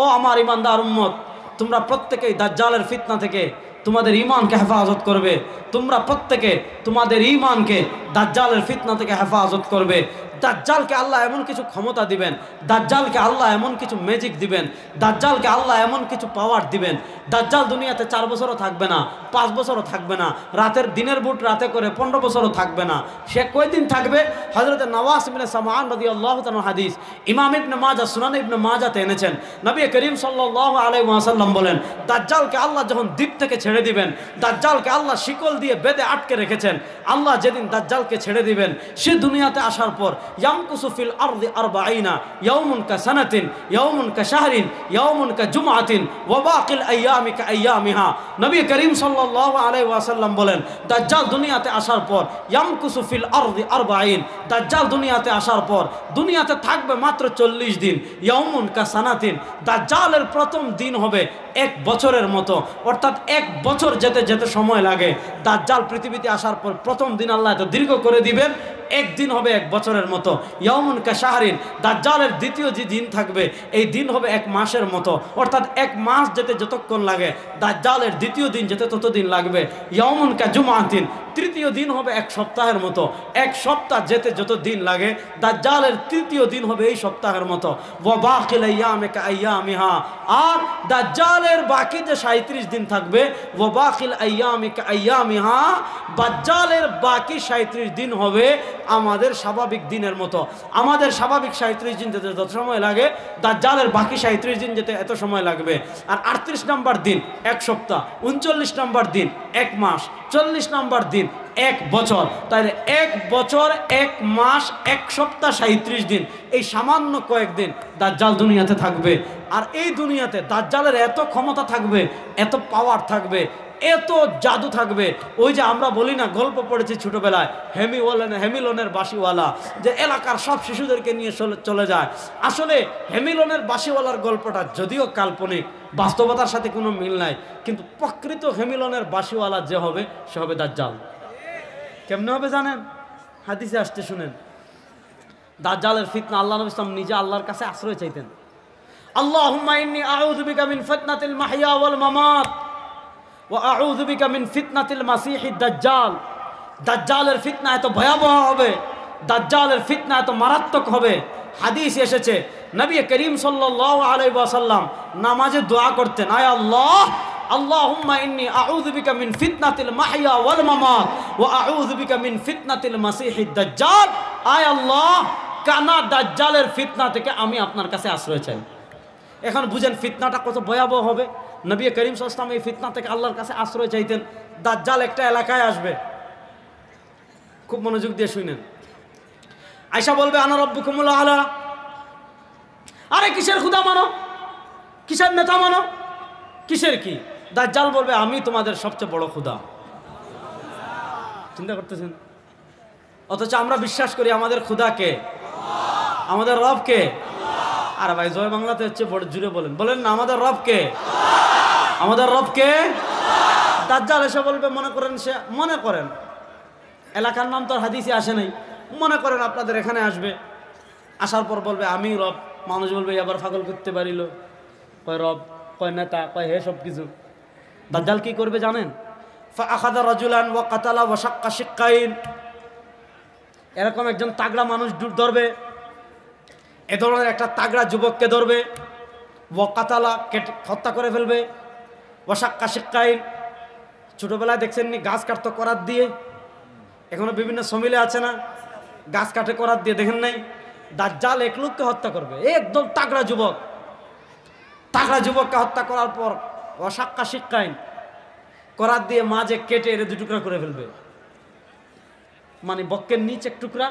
ও আমার ইমানদার উম্মত, তোমরা প্রত্যেকেই দাজ্জালের ফিতনা থেকে তোমাদের ঈমানকে হেফাজত করবে। তোমরা প্রত্যেকে তোমাদের ঈমানকে দাজ্জালের ফিতনা থেকে হেফাজত করবে। দাজ্জালকে আল্লাহ এমন কিছু ক্ষমতা দিবেন, দাজ্জালকে আল্লাহ এমন কিছু ম্যাজিক দিবেন, দাজ্জালকে আল্লাহ এমন কিছু পাওয়ার দিবেন। দাজ্জাল দুনিয়াতে 4 বছরও থাকবে না, 5 বছরও থাকবে না, রাতের দিনের বুট রাতে করে 15 বছরও থাকবে না। সে কয়দিন থাকবে? হযরত নওয়াস ইবনে সামআন রাদিয়াল্লাহু তাআলা হাদিস ইমাম ইবনে মাজাহ সুনান ইবনে মাজাহতে এনেছেন। নবী করিম সাল্লাল্লাহু আলাইহি ওয়াসাল্লাম বলেন, দাজ্জালকে আল্লাহ যখন দ্বীপ থেকে ছেড়ে দিবেন, দাজ্জালকে আল্লাহ শিকল দিয়ে বেঁধে আটকে রেখেছেন, আল্লাহ যেদিন দাজ্জালকে ছেড়ে দিবেন, সে দুনিয়াতে আসার পর ইয়ামকুসু ফিল আরদি 40 ইয়াওমুন কাসানাতিন ইয়াওমুন কাশাহরিন ইয়াওমুন কাজুমআতিন ওয়া বাকিল আইয়ামি কাআইয়ামিহা। নবী করিম সাল্লাল্লাহু আলাইহি ওয়াসাল্লাম বলেন, দাজ্জাল দুনিয়াতে আসার পর ইয়ামকুসু ফিল আরদি 40, দাজ্জাল দুনিয়াতে আসার পর দুনিয়াতে থাকবে মাত্র 40 দিন। ইয়াওমুন কাসানাতিন, দাজ্জালের প্রথম দিন হবে 1 বছরের মতো, অর্থাৎ 1 বছর যেতে যেতে সময় লাগে। দাজ্জাল পৃথিবীতে আসার পর প্রথম দিন আল্লাহ এত দীর্ঘ করে দিবেন, 1 দিন হবে 1 বছরের মতো। ইয়াউমুন কাশাহরিন, দাজ্জালের দ্বিতীয় যে দিন থাকবে এই দিন হবে 1 মাসের মতো, অর্থাৎ 1 মাস যেতে যতক্ষণ লাগে দাজ্জালের দ্বিতীয় দিন যেতে ততদিন লাগবে। ইয়াউমুন কাজুমআতিন, তৃতীয় দিন হবে 1 সপ্তাহের মতো, 1 সপ্তাহ যেতে যত দিন লাগে দাজ্জালের তৃতীয় দিন হবে এই সপ্তাহের মতো। ওয়া বাকিল আইয়ামি কাআইয়ামিহা, আর দাজ্জালের বাকি যে 37 দিন থাকবে, ওয়া বাকিল আইয়ামি কাআইয়ামিহা, দাজ্জালের বাকি 37 দিন হবে আমাদের স্বাভাবিক দিনের মতো। আমাদের স্বাভাবিক 37 দিন যেতে যত সময় লাগে দাজ্জালের বাকি 37 দিন যেতে এত সময় লাগবে। আর 38 নম্বর দিন 1 সপ্তাহ, 39 নম্বর দিন 1 মাস, 40 নম্বর দিন 1 বছর। তাহলে 1 বছর 1 মাস 1 সপ্তাহ 37 দিন, এই সামান্য কয়েকদিন দাজ্জাল দুনিয়াতে থাকবে। আর এই দুনিয়াতে দাজ্জালের এত ক্ষমতা থাকবে, এত পাওয়ার থাকবে, এত জাদু থাকবে। ওই যে আমরা বলি না, গল্প পড়েছি ছোটবেলায়, হেমিলনের বাঁশিওয়ালা, যে এলাকার সব শিশুদেরকে নিয়ে চলে যায়। আসলে হেমিলনের বাঁশিওয়ালার গল্পটা যদিও কাল্পনিক, বাস্তবতার সাথে কোনো মিল নাই, কিন্তু প্রকৃত হেমিলনের বাঁশিওয়ালা যে হবে সে হবে দাজ্জাল। কেমনে হবে জানেন? হাদিসে আসতে শুনেন, দাজ্জালের ফিতনা আল্লাহ নবী সাল্লাল্লাহু আলাইহি ওয়াসাল্লাম নিজে আল্লাহর কাছে আশ্রয় চাইতেন। আল্লাহুম্মা ইন্নী আউযু বিকা মিন ফিতনাতিল মাহইয়া ওয়াল মামাত ওয়া আউযু বিকা মিন ফিতনাতিল মাসিহিদ দাজ্জাল। দাজ্জালের ফিতনা এত ভয়াবহ হবে, দাজ্জালের ফিতনা এত মারাত্মক হবে। হাদিস এসেছে নবী করিম সাল্লাল্লাহু আলাইহি ওয়াসাল্লাম নামাজে দোয়া করতেন, আয় আল্লাহ, আল্লাহুম্মা ইন্নী আউযু বিকা মিন ফিতনাতিল মাহইয়া ওয়াল মামাত ওয়া আউযু বিকা মিন ফিতনাতিল মাসিহিদ দাজ্জাল। আয় আল্লাহ, কানা দাজ্জালের ফিতনা থেকে আমি আপনার কাছে আশ্রয় চাই। এখন বুঝেন ফিতনাটা কত ভয়াবহ হবে। নবী করিম সাল্লাল্লাহু আলাইহি ওয়াসাল্লাম এই ফিতনা থেকে আল্লাহর কাছে আশ্রয় চাইতেন। দাজ্জাল একটা এলাকায় আসবে, খুব মনোযোগ দিয়ে শুনেন। আয়েশা বলবে আনা রাব্বুকুমুল আলা, আরে কিসের খোদা মানো, কিসের নেতা মানো, কিসের কি? দাজ্জাল বলবে আমি তোমাদের সবচেয়ে বড় খোদা। চিন্তা করতেছেন? অথচ আমরা বিশ্বাস করি আমাদের খোদাকে, আমাদের রবকে। আর ভাই জয় বাংলাতে হচ্ছে বড় জুড়ে বলেন, বলেন না আমাদের রবকে, আমাদের রবকে। দাজ্জাল এসে বলবে মনে করেন, সে মনে করেন এলাকার নাম তো আর হাদিসে আসে নাই, মনে করেন আপনাদের এখানে আসবে, আসার পর বলবে আমি রব। মানুষ বলবে এবার পাগল করতে পারিল, কয় রব, কয় নেতা, কয় হে সব কিছু। দাজ্জাল কি করবে জানেন? ফাআখাযা রাজুলান ওয়া কাতালা ওয়া শাক্কা শিক্কাইন, এরকম একজন তাগড়া মানুষ ধরবে, এ ধরনের একটা তাগড়া যুবককে ধরবে, ওয়া কাতালা হত্যা করে ফেলবে, ওয়া শাক্কা শিক্কাইন, ছোটবেলায় দেখছেন নি গাছ কাটতো করাত দিয়ে, এখনো বিভিন্ন সমিলে আছে না, গাছ কাটে করাত দিয়ে, দেখেন নাই? দাজ্জাল এক লোককে হত্যা করবে, একদম তাগড়া যুবক, তাগড়া যুবককে হত্যা করার পর ওয়া শাক্কা শিক্কাইন, করাত দিয়ে মাঝে কেটে এর দুই টুকরা করে ফেলবে। মানে বক্কের নিচ এক টুকরা,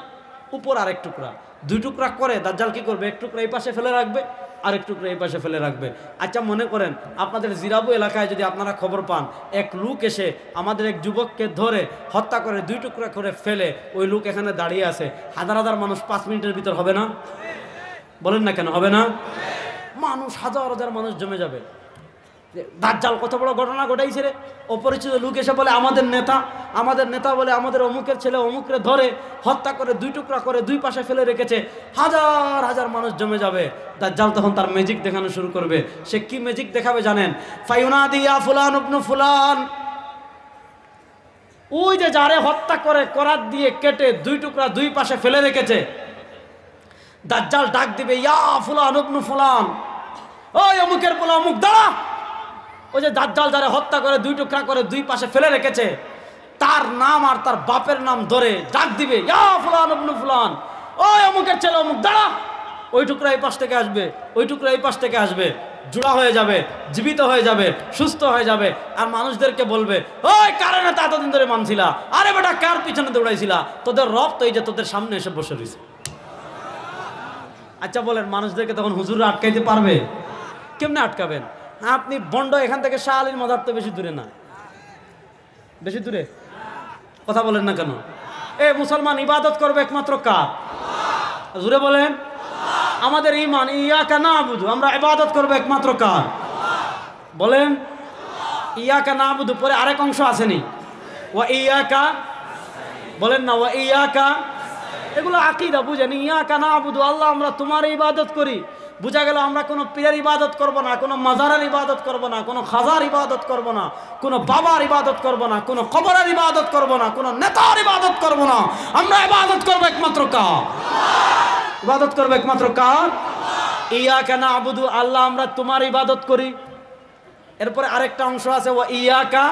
উপর আরেক টুকরা, দুই টুকরা করে দাজ্জাল কি করবে? এক টুকরা এই পাশে ফেলে রাখবে, আরেক টুকরা এই পাশে ফেলে রাখবে। আচ্ছা মনে করেন আপনাদের জিরাবু এলাকায় যদি আপনারা খবর পান এক লোক এসে আমাদের এক যুবককে ধরে হত্যা করে দুই টুকরা করে ফেলে, ওই লোক এখানে দাঁড়িয়ে আছে, হাজার হাজার মানুষ 5 মিনিটের ভিতর হবে না? বলেন না কেন হবে না? মানুষ হাজার হাজার মানুষ জমে যাবে। দাজ্জাল কত বড় ঘটনা ঘটাইছে রে। অপরিচিত লোক এসে বলে আমাদের নেতা বলে আমাদের অমুকের ছেলে অমুকরে ধরে হত্যা করে দুই টুকরা করে দুই পাশে ফেলে রেখেছে, হাজার হাজার মানুষ জমে যাবে। দাজ্জাল তখন তার ম্যাজিক দেখানো শুরু করবে। সে কি ম্যাজিক দেখাবে জানেন? ফায়ুনাদি ইয়া ফুলান ইবনু ফুলান, ওই যে যারে হত্যা করে করাত দিয়ে কেটে দুই টুকরা দুই পাশে ফেলে রেখেছে, দাজ্জাল ডাক দিবে ইয়া ফুলান ইবনু ফুলান, ওই অমুকের পোলা অমুক দাঁড়া। ওই যে দাজ্জাল যারা হত্যা করে দুই টুকরা করে দুই পাশে ফেলে রেখেছে, তার নাম আর তার বাপের নাম ধরে ডাক দিবে ইয়া ফুলান ইবনু ফুলান, ওই অমুকের ছেলে অমুক দাঁড়া। ওই টুকরা এই পাশ থেকে আসবে, ওই টুকরা এই পাশ থেকে আসবে, জোড়া হয়ে যাবে, জীবিত হয়ে যাবে, সুস্থ হয়ে যাবে। আর মানুষদেরকে বলবে ওই কারণে তা এতদিন ধরে মানছিলা, আরে বেটা কার পিছনে দৌড়াইছিলা, তোদের রব তো এই যে তোদের সামনে এসে বসে রয়েছে। আচ্ছা বলেন মানুষদেরকে তখন হুজুররা আটকাইতে পারবে? কেমনে আটকাবেন? আপনি বন্ড এখান থেকে শাহ আলীর মাজার তো বেশি দূরে না, বেশি দূরে? কথা বলেন না কেন? এ মুসলমান ইবাদত করবে একমাত্র কার? জুড়ে বলেন। আমাদের ঈমান ইয়াকা নাবুদু, আমরা ইবাদত করব একমাত্র কার? বলেন। ইয়াকা নাবুদু পরে আরেক অংশ আসেনি, ওয়া ইয়াকা, বলেন না ওয়া ইয়াকা। এগুলো আকীদা বুঝেন। ইয়াকা নাবুদু, আল্লাহ আমরা তোমার ইবাদত করি, বুঝা গেল আমরা কোনো পীরের ইবাদত করব না, কোনো মাজারের ইবাদত করব না, কোনো খাজার ইবাদত করব না, কোনো বাবার ইবাদত করব না, কোনো কবরের ইবাদত করব না, কোনো নেতার ইবাদত করব না। আমরা ইবাদত করব একমাত্র কার? ইবাদত করব একমাত্র কার? ইয়াকা নাবুদু, আল্লাহ আমরা তোমার ইবাদত করি। এরপরে আরেকটা অংশ আছে ওয়া ইয়াকা,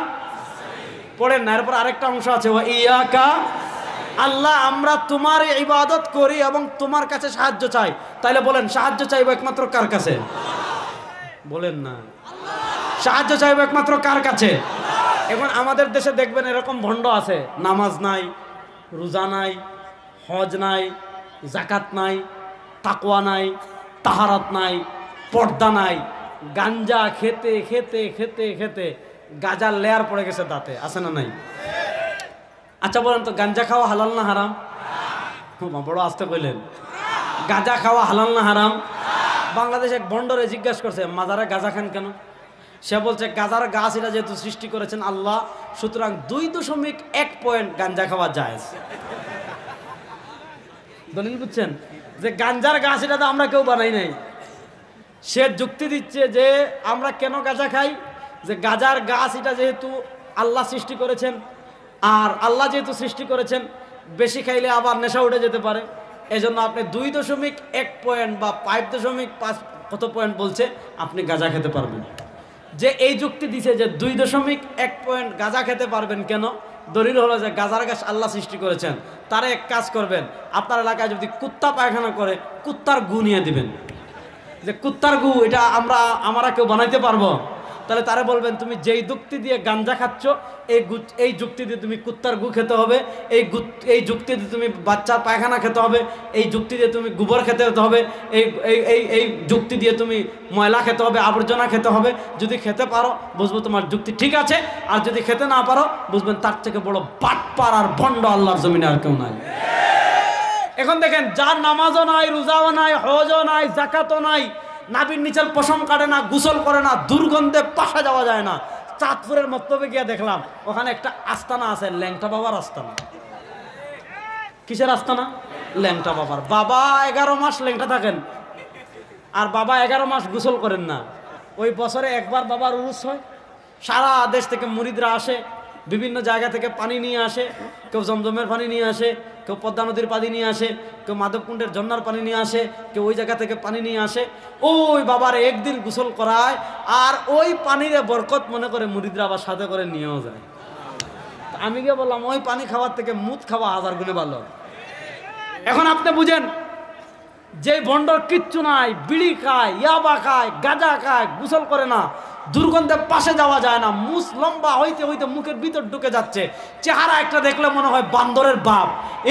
পড়েন না, এরপর আরেকটা অংশ আছে ওয়া ইয়াকা, আল্লাহ আমরা তোমার ইবাদত করি এবং তোমার কাছে সাহায্য চাই। তাইলে বলেন সাহায্য চাইবো একমাত্র কার কাছে? বলেন না। সাহায্য চাইবো একমাত্র কার কাছে? এখন আমাদের দেশে দেখবেন এরকম ভণ্ড আছে, নামাজ নাই, রোজা নাই, হজ নাই, জাকাত নাই, তাকওয়া নাই, তাহারাত নাই, পর্দা নাই, গাঞ্জা খেতে খেতে খেতে খেতে গাজার লেয়ার পড়ে গেছে দাঁতে, আছে না নাই? আচ্ছা বলেন তো গাঞ্জা খাওয়া হালাল না হারাম? বড় আস্তে কইলেন। গাঁজা খাওয়া হালাল না হারাম? বাংলাদেশ এক বন্ডরে জিজ্ঞাসা করছে মাজারে গাঁজা খান কেন? সে বলছে গাঁজার গাছ এটা যেহেতু সৃষ্টি করেছেন আল্লাহ, সুতরাং 2.1 পয়েন্ট গাঞ্জা খাওয়া জায়েজ। দলিল বুঝছেন? যে গাঞ্জার গাছ এটা তো আমরা কেউ বানাই নাই। সে যুক্তি দিচ্ছে যে আমরা কেন গাঁজা খাই, যে গাঁজার গাছ এটা যেহেতু আল্লাহ সৃষ্টি করেছেন, আর আল্লাহ যেহেতু সৃষ্টি করেছেন বেশি খাইলে আবার নেশা উঠে যেতে পারে, এজন্য আপনি 2.1 পয়েন্ট বা 5.5 কত পয়েন্ট বলছে আপনি গাঁজা খেতে পারবেন। যে এই যুক্তি দিছে যে 2.1 পয়েন্ট গাঁজা খেতে পারবেন কেন, দলিল হলো যে গাঁজার গাছ আল্লাহ সৃষ্টি করেছেন। তারা এক কাজ করবেন, আপনার এলাকায় যদি কুত্তা পায়খানা করে কুত্তার গু নিয়ে দিবেন, যে কুত্তার গু এটা আমরা কেউ বানাইতে পারবো? তাহলে তারা বলবেন তুমি যেই যুক্তি দিয়ে গাঞ্জা খাচ্ছ এই যুক্তি দিয়ে তুমি কুত্তার গু খেতে হবে, এই যুক্তি দিয়ে তুমি বাচ্চার পায়খানা খেতে হবে, এই যুক্তি দিয়ে তুমি গোবর খেতে হবে, এই যুক্তি দিয়ে তুমি ময়লা খেতে হবে, আবর্জনা খেতে হবে। যদি খেতে পারো বুঝবো তোমার যুক্তি ঠিক আছে, আর যদি খেতে না পারো বুঝবেন তার থেকে বড় বাটপার আর ভণ্ড আল্লাহর জমিনে আর কেউ নাই। এখন দেখেন, যার নামাজও নাই, রোজাও নাই, হজও নাই, যাকাতও নাই, নাবির নিচের পশম কাটে না, গোসল করে না, দুর্গন্ধে পাশা যাওয়া যায় না। চাঁদপুরের মক্তবে গিয়ে দেখলাম ওখানে একটা আস্তানা আছে, ল্যাংটা বাবার আস্তানা। কিসের আস্তানা? ল্যাংটা বাবার। বাবা 11 মাস ল্যাংটা থাকেন, আর বাবা 11 মাস গোসল করেন না। ওই বছরে একবার বাবার উরুস হয়, সারা দেশ থেকে মুরিদরা আসে, বিভিন্ন জায়গা থেকে পানি নিয়ে আসে, কেউ জমজমের পানি নিয়ে আসে, কেউ পদ্মা নদীর পানি নিয়ে আসে, কেউ মাধবকুণ্ডের ঝর্ণার পানি নিয়ে আসে, কেউ ওই জায়গা থেকে পানি নিয়ে আসে। ওই বাবার একদিন গোসল করায়, আর ওই পানিরে বরকত মনে করে মুরিদরা আবার সাথে করে নিয়েও যায়। আমি গিয়ে বললাম ওই পানি খাওয়ার থেকে মুদ খাওয়া 1000 গুণে ভালো। এখন আপনি বুঝেন, যে ভণ্ডর কিচ্ছু নাই, বিড়ি খায়, ইয়াবা খায়, গাঁজা খায়, গোসল করে না, দুর্গন্ধে পাশে যাওয়া যায় না, মুস লম্বা হইতে হইতে মুখের ভিতর ঢুকে যাচ্ছে, চেহারা একটা দেখলে মনে হয় বান্দরের বাপ।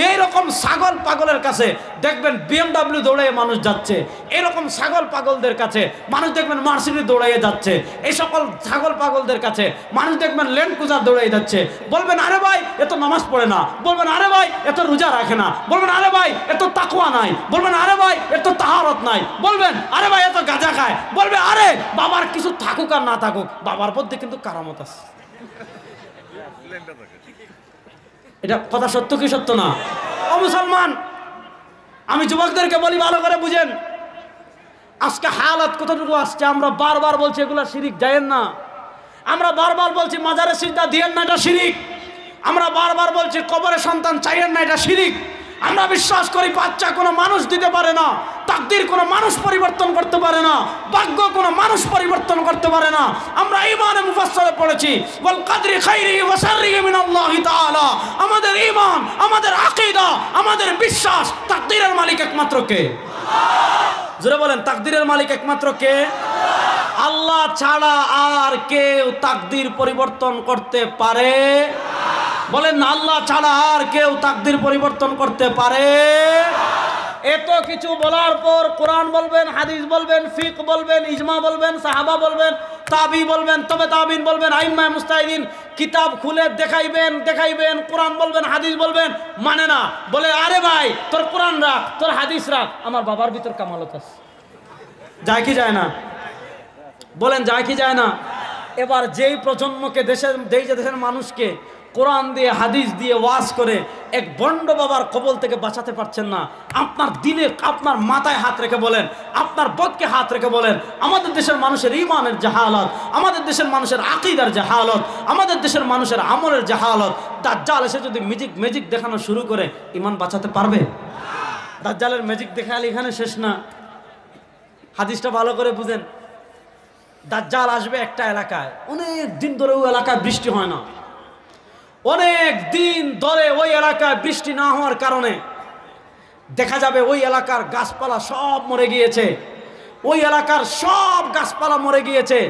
এইরকম ছাগল পাগলের কাছে দেখবেন BMW দৌড়াইয়ে মানুষ যাচ্ছে, এরকম ছাগল পাগলদের কাছে মানুষ দেখবেন মার্সিডিজ দৌড়াইয়ে যাচ্ছে, এই সকল ছাগল পাগলদের কাছে মানুষ দেখবেন ল্যান্ড ক্রুজার দৌড়াইয়ে যাচ্ছে। বলবেন আরে ভাই এত নামাজ পড়ে না, বলবেন আরে ভাই এত রোজা রাখে না, বলবেন আরে ভাই এত তাকওয়া নাই, বলবেন আরে ভাই এত তাহারত নাই, বলবেন আরে ভাই এত গাঁজা খায়, বলবে আরে বাবার কিছু থাকুক আর না থাকুক, বাবার মধ্যে কিন্তু কারামত আছে। এটা কথা সত্য কি সত্য না? ও মুসলমান, আমি যুবকদেরকে বলি ভালো করে বুঝেন, আজকে হালাত কতটুকু আসছে। আমরা বারবার বলছি এগুলা শিরিক, যায়েন না। আমরা বারবার বলছি মাজারে সিজদা দিয়েন না, এটা শিরিক। আমরা বারবার বলছি কবরে সন্তান চাইয়েন না, এটা শিরিক। আমরা বিশ্বাস করি বাচ্চা কোনো মানুষ দিতে পারে না, তাকদীর কোনো মানুষ পরিবর্তন করতে পারে না, ভাগ্য কোনো মানুষ পরিবর্তন করতে পারে না। আমরা ঈমানে মুফাসসালে পড়েছি ওয়াল কদরি খাইরিহি ওয়া শাররিহি মিনাল্লাহি তাআলা। আমাদের ঈমান, আমাদের আকীদা, আমাদের বিশ্বাস তাকদীরের মালিক একমাত্র কে? আল্লাহ। জোরে বলেন, তাকদীরের মালিক একমাত্র কে? আল্লাহ ছাড়া আর কেউ তাকদীর পরিবর্তন করতে পারে? বলেন না, আল্লাহ ছাড়া আর কেউ তাকদীর পরিবর্তন করতে পারে? এত কিছু বলার পর কোরআন বলবেন, হাদিস বলবেন, ফিক বলবেন, ইজমা বলবেন, সাহাবা বলবেন, তাবি বলবেন, তবে তাবিন বলবেন, আইম্মা মুস্তাহিদিন কিতাব খুলে দেখাইবেন, কোরআন বলবেন, হাদিস বলবেন, মানে না। বলে আরে ভাই তোর কোরআন রাখ, তোর হাদিস রাখ, আমার বাবার ভিতর কামালত আছে। যায় কি যায় না? বলেন যায় কি যায় না? এবার যেই প্রজন্মকে দেশের মানুষকে কোরআন দিয়ে হাদিস দিয়ে ওয়াজ করে এক বন্ড বাবার কবল থেকে বাঁচাতে পারছেন না, আপনার দিলে আপনার মাথায় হাত রেখে বলেন, আপনার বদকে হাত রেখে বলেন, আমাদের দেশের মানুষের ঈমানের যে হালত, আমাদের দেশের মানুষের আকীদার যে হালত, আমাদের দেশের মানুষের আমলের যে হালত, দাজ্জাল এসে যদি ম্যাজিক দেখানো শুরু করে ঈমান বাঁচাতে পারবে? দাজ্জালের ম্যাজিক দেখালে এখানে শেষ না। হাদিসটা ভালো করে বুঝেন। দাজ্জাল আসবে একটা এলাকায়, অনেক দিন ধরে ওই এলাকায় বৃষ্টি হয় না, অনেক দিন ধরে ওই এলাকায় বৃষ্টি না হওয়ার কারণে দেখা যাবে ওই এলাকার গাছপালা সব মরে গিয়েছে, ওই এলাকার সব গাছপালা মরে গিয়েছে,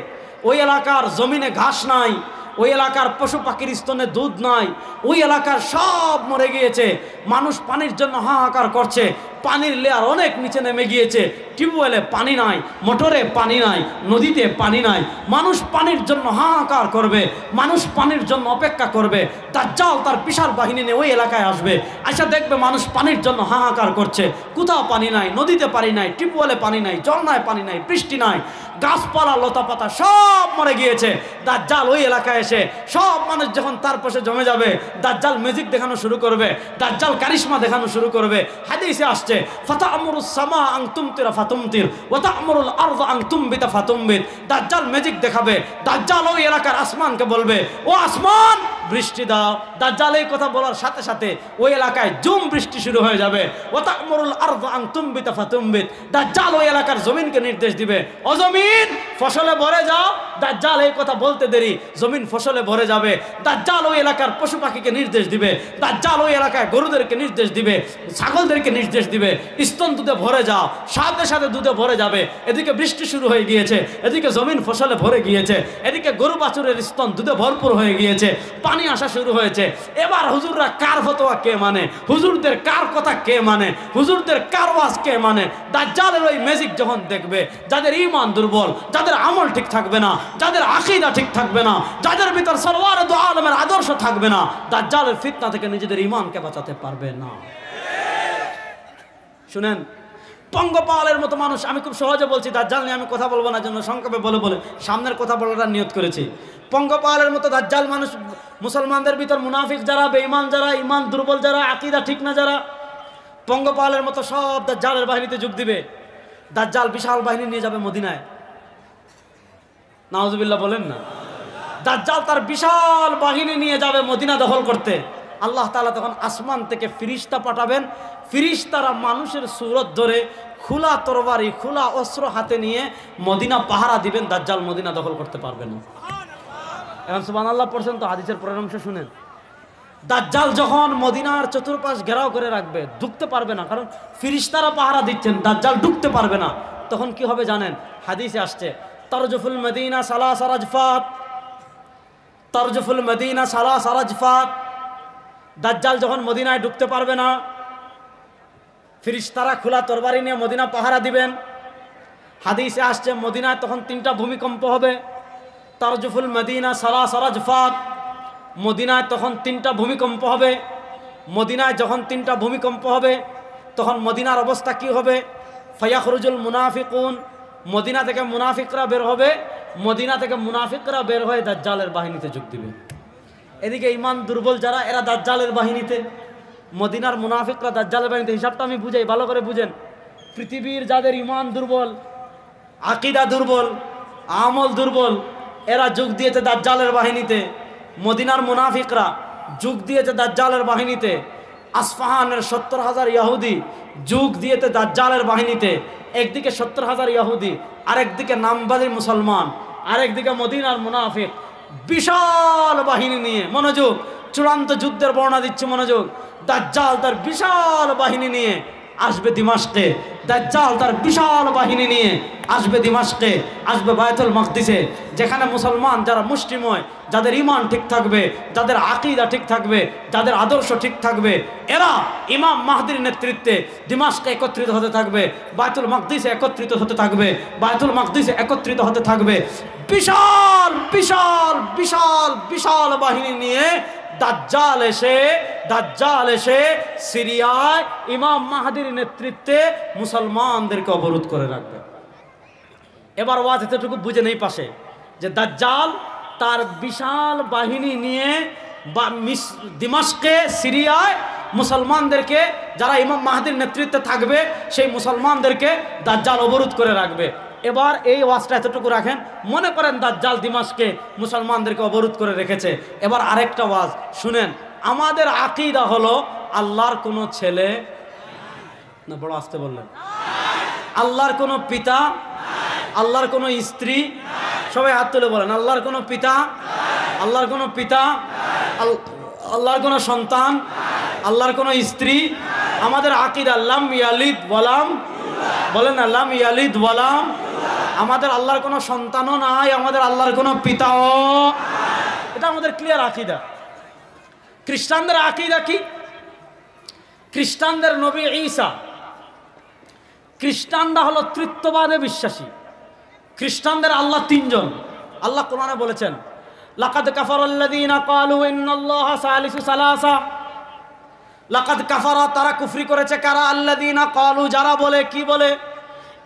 ওই এলাকার জমিনে ঘাস নাই, ওই এলাকার পশু পাখির স্তনে দুধ নাই, ওই এলাকার সব মরে গিয়েছে। মানুষ পানির জন্য হাহাকার করছে, পানির লেয়ার অনেক নিচে নেমে গিয়েছে, টিউবওয়েলে পানি নাই, মোটরে পানি নাই, নদীতে পানি নাই। মানুষ পানির জন্য হাহাকার করবে, মানুষ পানির জন্য অপেক্ষা করবে। দাজ্জাল তার বিশাল বাহিনী নিয়ে ওই এলাকায় আসবে, আচ্ছা দেখবে মানুষ পানির জন্য হাহাকার করছে, কোথাও পানি নাই, নদীতে পানি নাই, টিউবওয়েলে পানি নাই, ঝর্ণায় পানি নাই, বৃষ্টি নাই, গাছপালা লতাপাতা সব মরে গিয়েছে। দাজ্জাল ওই এলাকায় এসে সব মানুষ যখন তার পাশে জমে যাবে, দাজ্জাল ম্যাজিক দেখানো শুরু করবে, দাজ্জাল কারিশমা দেখানো শুরু করবে। হাদিসে আসছে ফাতা'মুরুস সামা আন তুমতিরা ফাতুমতির ওয়া তা'মুরুল আরদা আন তুমবিতা ফাতুমবিত। দাজ্জাল ম্যাজিক দেখাবে, দাজ্জাল ওই এলাকার আসমানকে বলবে, ও আসমান বৃষ্টি দাও। দাজ্জাল এই কথা বলার সাথে সাথে ওই এলাকায় জুম বৃষ্টি শুরু হয়ে যাবে। ওয়া তা'মুরুল আরদু আন তুমবিতা ফাতুমবিত, দাজ্জাল ওই এলাকার জমিনকে নির্দেশ দিবে, ও জমিন ফসলে ভরে যাও। দাজ্জাল এই কথা বলতে দেরি জমিন ফসলে ভরে যাবে। দাজ্জাল ওই এলাকার পশু পাখিকে নির্দেশ দিবে, দাজ্জাল ওই এলাকায় গরুদেরকে নির্দেশ দিবে, ছাগলদেরকে নির্দেশ দিবে, স্তন দুধে ভরে যাও। সাথে সাথে দুধে ভরে যাবে। এদিকে বৃষ্টি শুরু হয়ে গিয়েছে, এদিকে জমিন ফসলে ভরে গিয়েছে, এদিকে গরু বাছুরের স্তন দুধে ভরপুর হয়ে গিয়েছে, পানি আসা শুরু হয়েছে। এবার হুজুররা কার ফতোয়া কে মানে, হুজুরদের কার কথা কে মানে, হুজুরদের কার ওয়াজ কে মানে? দাজ্জালের ওই ম্যাজিক যখন দেখবে, যাদের ঈমান দুর্বল, যাদের আমল ঠিক থাকবে না, যাদের আকীদা ঠিক থাকবে না, যাদের ভিতর সরওয়ারে দু আলমের আদর্শ থাকবে না, দাজ্জালের ফিতনা থেকে নিজেদের ঈমানকে বাঁচাতে পারবে না। শুনেন, পঙ্গপালের মতো মানুষ, আমি খুব সহজে বলছি, দাজ্জাল নিয়ে আমি কথা বলবো না, জন্য সংক্ষেপে বলে বলে সামনের কথা বলাটা নিয়ত করেছি। পঙ্গপালের মতো দাজ্জাল মানুষ, মুসলমানদের ভিতর মুনাফিক যারা, বেঈমান যারা, ঈমান দুর্বল যারা, আকীদা ঠিক না যারা, পঙ্গপালের মতো সব দাজ্জালের বাহিনীতে যোগ দিবে। দাজ্জাল বিশাল বাহিনী নিয়ে যাবে মদিনায়। নাউজুবিল্লাহ বলেন না। দাজ্জাল তার বিশাল বাহিনী নিয়ে যাবে মদিনা দখল করতে। আল্লাহ তাআলা তখন আসমান থেকে ফিরিস্তা পাঠাবেন। ফিরিস্তারা মানুষের সুরত ধরে খোলা তরবারি, খোলা অস্ত্র হাতে নিয়ে মদিনা পাহারা দিবেন। দাজ্জাল মদিনা দখল করতে পারবে না। এখন সুবহানাল্লাহ পড়ছেন তো, হাদিসের পরের অংশ শুনেন। দাজ্জাল যখন মদিনার চতুর্পাশ ঘেরাও করে রাখবে, ঢুকতে পারবে না, কারণ ফিরিস্তারা পাহারা দিচ্ছেন, দাজ্জাল ঢুকতে পারবে না। তখন কি হবে জানেন? হাদিসে আসছে, তারজুফুল মদিনা সালাসা রাজফাত, তারজুফুল মদিনা সালাসা রাজফাত। দাজ্জাল যখন মদিনায় ঢুকতে পারবে না, ফিরিস্তারা খোলা তরবারি নিয়ে মদিনা পাহারা দিবেন। হাদিসে আসছে মদিনায় তখন 3টা ভূমিকম্প হবে। তারজুফুল মদিনা সালাসা রাজফাত, মদিনায় তখন 3টা ভূমিকম্প হবে। মদিনায় যখন 3টা ভূমিকম্প হবে, তখন মদিনার অবস্থা কি হবে? ফায়াখরুজুল মুনাফিকুন, মদিনা থেকে মুনাফিকরা বের হবে। মদিনা থেকে মুনাফিকরা বের হয়ে দাজ্জালের বাহিনীতে যোগ দিবে। এদিকে ঈমান দুর্বল যারা, এরা দাজ্জালের বাহিনীতে, মদিনার মুনাফিকরা দাজ্জালের বাহিনীতে। হিসাবটা আমি বুঝাই, ভালো করে বুঝেন। পৃথিবীর যাদের ঈমান দুর্বল, আকীদা দুর্বল, আমল দুর্বল, এরা যোগ দিয়েছে দাজ্জালের বাহিনীতে। মদিনার মুনাফিকরা যোগ দিয়েছে দাজ্জালের বাহিনীতে। আসফাহানের 70,000 ইহুদি যোগ দিয়েছে দাজ্জালের বাহিনীতে। একদিকে 70,000 ইহুদি, আরেকদিকে নামবাজি মুসলমান, আরেকদিকে মদিনার মুনাফিক, বিশাল বাহিনী নিয়ে। মনোযোগ, চূড়ান্ত যুদ্ধের বর্ণনা দিচ্ছে, মনোযোগ। দাজ্জাল তার বিশাল বাহিনী নিয়ে আসবে দিমাশকে। দাজ্জাল তার বিশাল বাহিনী নিয়ে আসবে দিমাশকে, আসবে বায়তুল মাকদিসে, যেখানে মুসলমান যারা মুসলিময়, যাদের ঈমান ঠিক থাকবে, যাদের আকীদা ঠিক থাকবে, যাদের আদর্শ ঠিক থাকবে, এরা ইমাম মাহদির নেতৃত্বে দিমাশকে একত্রিত হতে থাকবে, বায়তুল মাকদিসে একত্রিত হতে থাকবে, বায়তুল মাকদিসে একত্রিত হতে থাকবে। বিশাল বিশাল বিশাল বিশাল বাহিনী নিয়ে দাজ্জাল এসে সিরিয়ায় ইমাম মাহদির নেতৃত্বে মুসলমানদেরকে অবরোধ করে রাখবে। এবার ওয়াজ এতটুকু বুঝে নেই পাশে, যে দাজ্জাল তার বিশাল বাহিনী নিয়ে দিমাশকে, সিরিয়ায় মুসলমানদেরকে, যারা ইমাম মাহদির নেতৃত্বে থাকবে, সেই মুসলমানদেরকে দাজ্জাল অবরোধ করে রাখবে। এবার এই ওয়াজটা এতটুকু রাখেন, মনে করেন দাজ্জাল দিমাশকে মুসলমানদেরকে অবরোধ করে রেখেছে। এবার আরেকটা ওয়াজ শুনেন। আমাদের আকীদা হলো আল্লাহর কোনো ছেলে না, বড় আসতে বললেন, আল্লাহর কোনো পিতা, আল্লাহর কোনো স্ত্রী, সবাই হাত তুলে বলেন, আল্লাহর কোনো পিতা, আল্লাহর কোনো পিতা, আল্লাহর কোনো সন্তান, আল্লাহর কোনো স্ত্রী। আমাদের আকীদা লাম ইয়ালিদ ওয়ালাম, বলেন না, লাম ইয়ালিদ ওয়ালাম। আমাদের আল্লাহর কোনো সন্তানও নাই, আমাদের আল্লাহর কোনো পিতাও, এটা আমাদের ক্লিয়ার আকীদা। খ্রিস্টানদের আকীদা কি? খ্রিস্টানদের নবী ঈসা, খ্রিস্টানরা হলো তৃত্ববাদে বিশ্বাসী। খ্রিস্টানদের আল্লাহ 3 জন। আল্লাহ কোরআনে বলেছেন, লাকাদ কাফারাল্লাযীনা ক্বালু ইন্নাল্লাহা সালিসু সালাসা। লাকাদ কাফারা, তারা কুফরি করেছে, কারা? আল্লাযীনা ক্বালু, যারা বলে, কি বলে?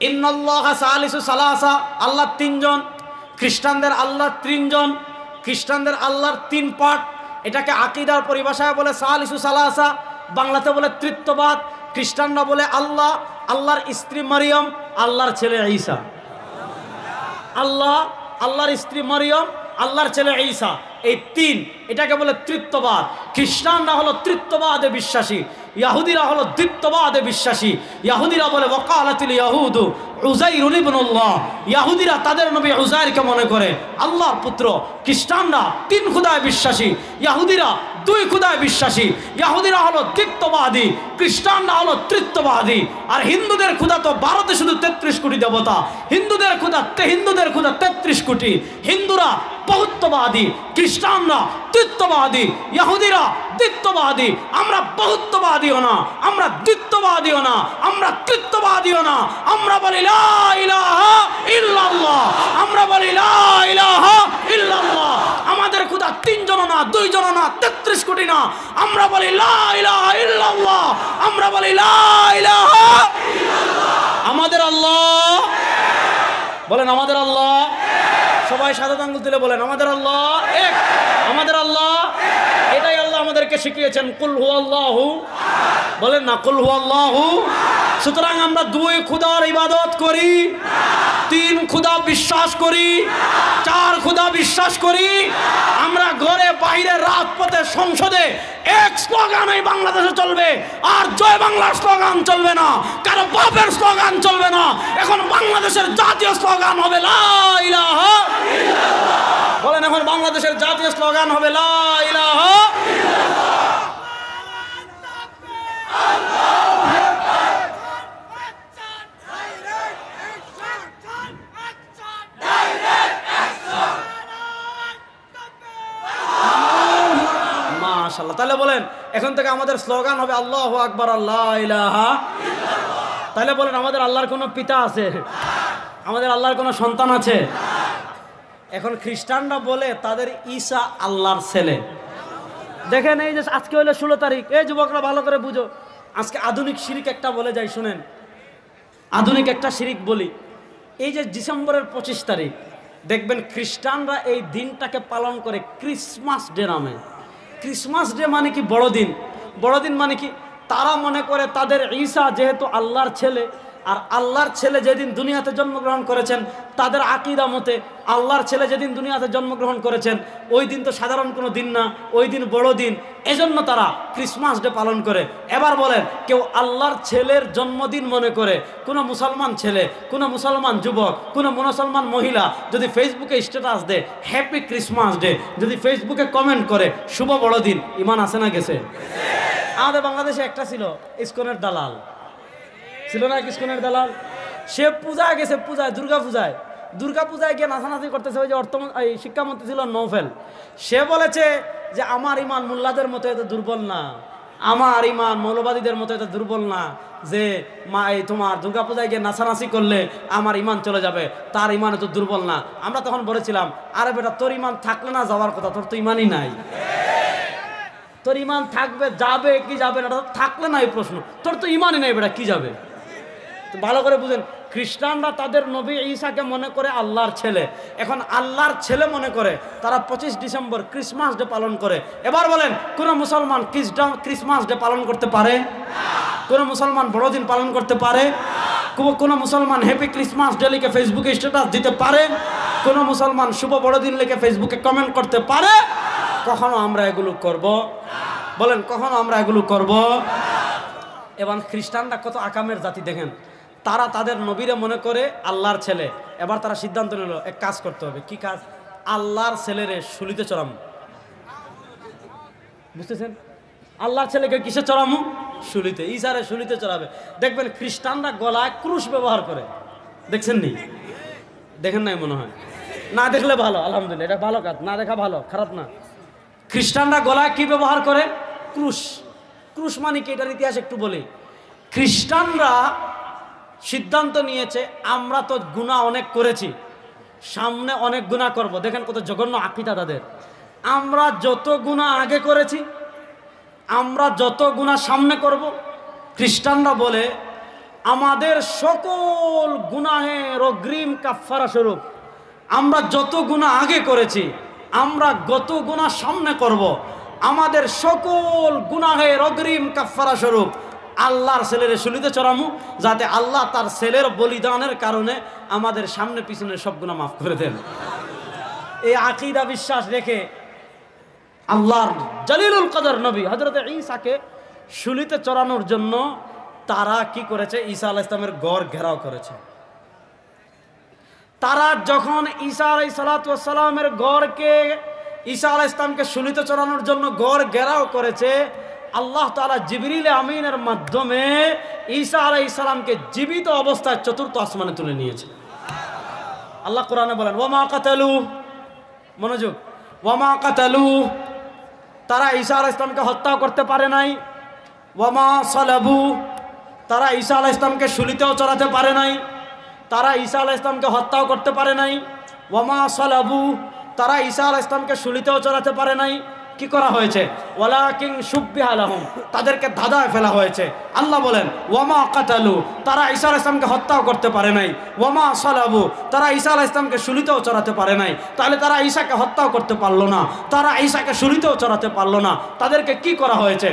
ইন্নাল্লাহা সালিসু সালাসা, আল্লাহ 3 জন। খ্রিস্টানদের আল্লাহ 3 জন। খ্রিস্টানদের আল্লাহর 3 পার্ট। এটাকে আকীদার পরিভাষায় বলে সালিসু সালাসা, বাংলাতে বলে তৃত্ববাদ। খ্রিস্টানরা বলে আল্লাহ, আল্লাহর স্ত্রী মারিয়াম, আল্লাহর ছেলে ঈসা। আল্লাহ, আল্লাহর স্ত্রী মারিয়াম, আল্লাহর ছেলে ঈসা। এই তিন, এটাকে বলে তৃত্ববাদ। খ্রিস্টানরা হলো তৃত্ববাদে বিশ্বাসী, ইহুদিরা হলো দ্বিত্ববাদে বিশ্বাসী। ইহুদিরা বলে ওয়াকালাতিল ইয়াহুদু উযাইরুন ইবনুল্লাহ, ইহুদিরা তাদের নবী উযাইরকে মনে করে আল্লাহর পুত্র। খ্রিস্টানরা তিন খোদায় বিশ্বাসী, ইহুদিরা দুই খোদায় বিশ্বাসী। ইহুদিরা হলো দ্বিত্ববাদী, খ্রিস্টানরা হলো তৃত্ববাদী। আর হিন্দুদের খোদা তো ভারতে শুধু 33 কোটি দেবতা, হিন্দুদের খোদা 33 কোটি। হিন্দুরা বহুত্ববাদী, খ্রিস্টানরা দ্বিত্ববাদী, ইহুদিরা দ্বিত্ববাদী। আমরা বহুত্ববাদীও না, আমরা দ্বিত্ববাদীও না, আমরা তৃত্ববাদীও না। আমরা বলি লা ইলাহা ইল্লাল্লাহ, আমরা বলি লা ইলাহা ইল্লাল্লাহ। আমাদের খোদা 3 জন না, 2 জন না, 33 কোটি না। আমরা বলি লা ইলাহা ইল্লাল্লাহ, আমরা বলি লা ইলাহা ইল্লাল্লাহ। আমাদের আল্লাহ বলেন, আমাদের আল্লাহ। সবাই সাদা আঙ্গুল তুলে বলেন আমাদের আল্লাহ এক, আমাদের আল্লাহ। এটাই আল্লাহ আমাদেরকে শিখিয়েছেন, কুল হুয়াল্লাহু, বলেন না কুল হুয়াল্লাহু। সুতরাং আমরা 2 খোদার ইবাদত করি, 3 খোদা বিশ্বাস করি, 4 খোদা বিশ্বাস করি। আমরা ঘরে বাইরে রাজপথে সংসদে এক স্লোগান এই বাংলাদেশে চলবে, আর জয় বাংলার স্লোগান চলবে না, কারো বাপের স্লোগান চলবে না। এখন বাংলাদেশের জাতীয় স্লোগান হবে লা ইলাহা ইল্লাল্লাহ। বলেন, এখন বাংলাদেশের জাতীয় স্লোগান হবে লা ইলাহা ইল্লাল্লাহ। মাশাআল্লাহ। তাহলে বলেন, এখন থেকে আমাদের স্লোগান হবে আল্লাহু আকবার, লা ইলাহা ইল্লাল্লাহ। তাহলে বলেন, আমাদের আল্লাহর কোনো পিতা আছে? আমাদের আল্লাহর কোনো সন্তান আছে? এখন খ্রিস্টানরা বলে তাদের ঈসা আল্লাহর ছেলে। দেখেন, এই যে আজকে হলো 16 তারিখ, এই যুবকরা ভালো করে বুঝো, আজকে আধুনিক শিরিক একটা বলে যাই, শুনেন, আধুনিক একটা শিরিক বলি। এই যে ডিসেম্বরের 25 তারিখ, দেখবেন খ্রিস্টানরা এই দিনটাকে পালন করে ক্রিসমাস ডে নামে। ক্রিসমাস ডে মানে কি? বড়দিন। বড়দিন মানে কি? তারা মনে করে তাদের ঈসা যেহেতু আল্লাহর ছেলে, আর আল্লাহর ছেলে যেদিন দুনিয়াতে জন্মগ্রহণ করেছেন, তাদের আকীদা মতে আল্লাহর ছেলে যেদিন দুনিয়াতে জন্মগ্রহণ করেছেন ওই দিন তো সাধারণ কোনো দিন না, ওই দিন বড় দিন। এজন্য তারা ক্রিসমাস ডে পালন করে। এবার বলেন, কেউ আল্লাহর ছেলের জন্মদিন মনে করে কোনো মুসলমান ছেলে, কোনো মুসলমান যুবক, কোনো মুসলমান মহিলা যদি ফেসবুকে স্ট্যাটাস দেয় হ্যাপি ক্রিসমাস ডে, যদি ফেসবুকে কমেন্ট করে শুভ বড়দিন, ইমান আছে না গেছে? আমাদের বাংলাদেশে একটা ছিল ইসকনের দালাল, ছিল না ইসকনের দালাল? সে পূজায় গেছে, পূজায়, দুর্গা পূজায় গিয়ে নাচানাচি করতেছে। ওই যে শিক্ষামন্ত্রী ছিল নৌফেল, সে বলেছে যে আমার ইমান মোল্লাদের মতো এত দুর্বল না, আমার ইমান মৌলবাদীদের মতো এত দুর্বল না যে তোমার দুর্গা পূজায় গিয়ে নাচানাচি করলে আমার ইমান চলে যাবে, তার ইমান এত দুর্বল না। আমরা তখন বলেছিলাম, আরে বেটা, তোর ইমান থাকলে না যাওয়ার কথা, তোর তো ইমানই নাই। তোর ইমান থাকবে, যাবে কি যাবে না থাকলে না এই প্রশ্ন, তোর তো ইমানই নাই বেটা, কি যাবে? ভালো করে বুঝেন, খ্রিস্টানরা তাদের নবী ঈসাকে মনে করে আল্লাহর ছেলে। এখন আল্লাহর ছেলে মনে করে তারা 25 ডিসেম্বর ক্রিসমাস ডে পালন করে। এবার বলেন, কোন মুসলমান ক্রিসমাস ডে পালন করতে পারে? কোন মুসলমান বড়দিন পালন করতে পারে? কোন মুসলমান হ্যাপি ক্রিসমাস ডে লিখে ফেসবুকে স্ট্যাটাস দিতে পারে? কোন মুসলমান শুভ বড়দিন লিখে ফেসবুকে কমেন্ট করতে পারে? কখনো আমরা এগুলো করব? বলেন, কখনো আমরা এগুলো করব? এবার খ্রিস্টানরা কত আকামের জাতি দেখেন, তারা তাদের নবীরে মনে করে আল্লাহর ছেলে। এবার তারা সিদ্ধান্ত নিল এক কাজ করতে হবে। কি কাজ? আল্লাহর ছেলেরে শুলিতে চড়ামু। বুঝতেছেন? আল্লাহর ছেলেকে কিসে চড়ামু? শুলিতে। ঈসারে শুলিতে চড়াবে। দেখবেন খ্রিস্টানরা গলায় ক্রুশ ব্যবহার করে, দেখছেন নি? দেখেন নাই মনে হয়? না দেখলে ভালো, আলহামদুলিল্লাহ, এটা ভালো কাজ, না দেখা ভালো, খারাপ না। খ্রিস্টানরা গলায় কি ব্যবহার করে? ক্রুশ। ক্রুশ মানে কি? এটার ইতিহাস একটু বলি। খ্রিস্টানরা সিদ্ধান্ত নিয়েছে, আমরা তো গুনাহ অনেক করেছি, সামনে অনেক গুনাহ করব। দেখেন কত জঘন্য আকীদা তাদের। আমরা যত গুনাহ আগে করেছি, আমরা যত গুনাহ সামনে করব। খ্রিস্টানরা বলে আমাদের সকল গুনাহের অগ্রিম কাফারা স্বরূপ আমরা যত গুনাহ আগে করেছি, আমরা গত গুনাহ সামনে করব। আমাদের সকল গুনাহের অগ্রিম কাফারা স্বরূপ আল্লাহর ছেলের শুলিতে চড়ামু, যাতে আল্লাহ তার ছেলের বলিদানের কারণে আমাদের সামনে পিছনে সব গুনাহ মাফ করে দেন। এই আকীদা বিশ্বাস রেখে আল্লাহর জলিলুল কদর নবী হযরত ঈসাকে শুলিতে চড়ানোর জন্য তারা কি করেছে? ঈসা আলাইহিস সালামের গড় ঘেরাও করেছে। তারা যখন ঈসা আলাইহিস সালামের গড়কে ঈসা আলাইহিস সালামকে শুলিতে চড়ানোর জন্য গড় ঘেরাও করেছে, আল্লাহ তাআলা জিবরিল আমিনের মাধ্যমে ঈসা আলাইহিস সালামকে জীবিত অবস্থায় চতুর্থ আসমানে তুলে নিয়েছে। আল্লাহ কোরআনে বলেন ওয়ামা কাতালু, মনোযোগ, ওয়ামা কাতালু, তারা ঈসা আলাইহিস সালামকে হত্যা করতে পারে নাই। ওয়ামা সালাবু, তারা ঈসা আলাইহিস সালামকে শুলিতেও চড়াতে পারে নাই, তারা ঈসা আলাইহিস সালামকে হত্যাও করতে পারে নাই। ওয়ামা সালাবু, তারা ঈসা আলাইহিস সালামকে শুলিতেও চড়াতে পারে নাই। কি করা হয়েছে? ওয়ালাকিন শুব্বিহা লাহুম, তাদেরকে ধাঁধায় ফেলা হয়েছে। আল্লাহ বলেন ওয়ামা কাতালু, তারা ঈসা আলাইহিস সালামকে হত্যাও করতে পারে নাই। ওয়ামা সালাবু, তারা ঈসা আলাইহিস সালামকে শুলিতেও চড়াতে পারে নাই। তাহলে তারা ঈসাকে হত্যাও করতে পারলো না, তারা ঈসাকে শুলিতেও চড়াতে পারলো না। তাদেরকে কি করা হয়েছে?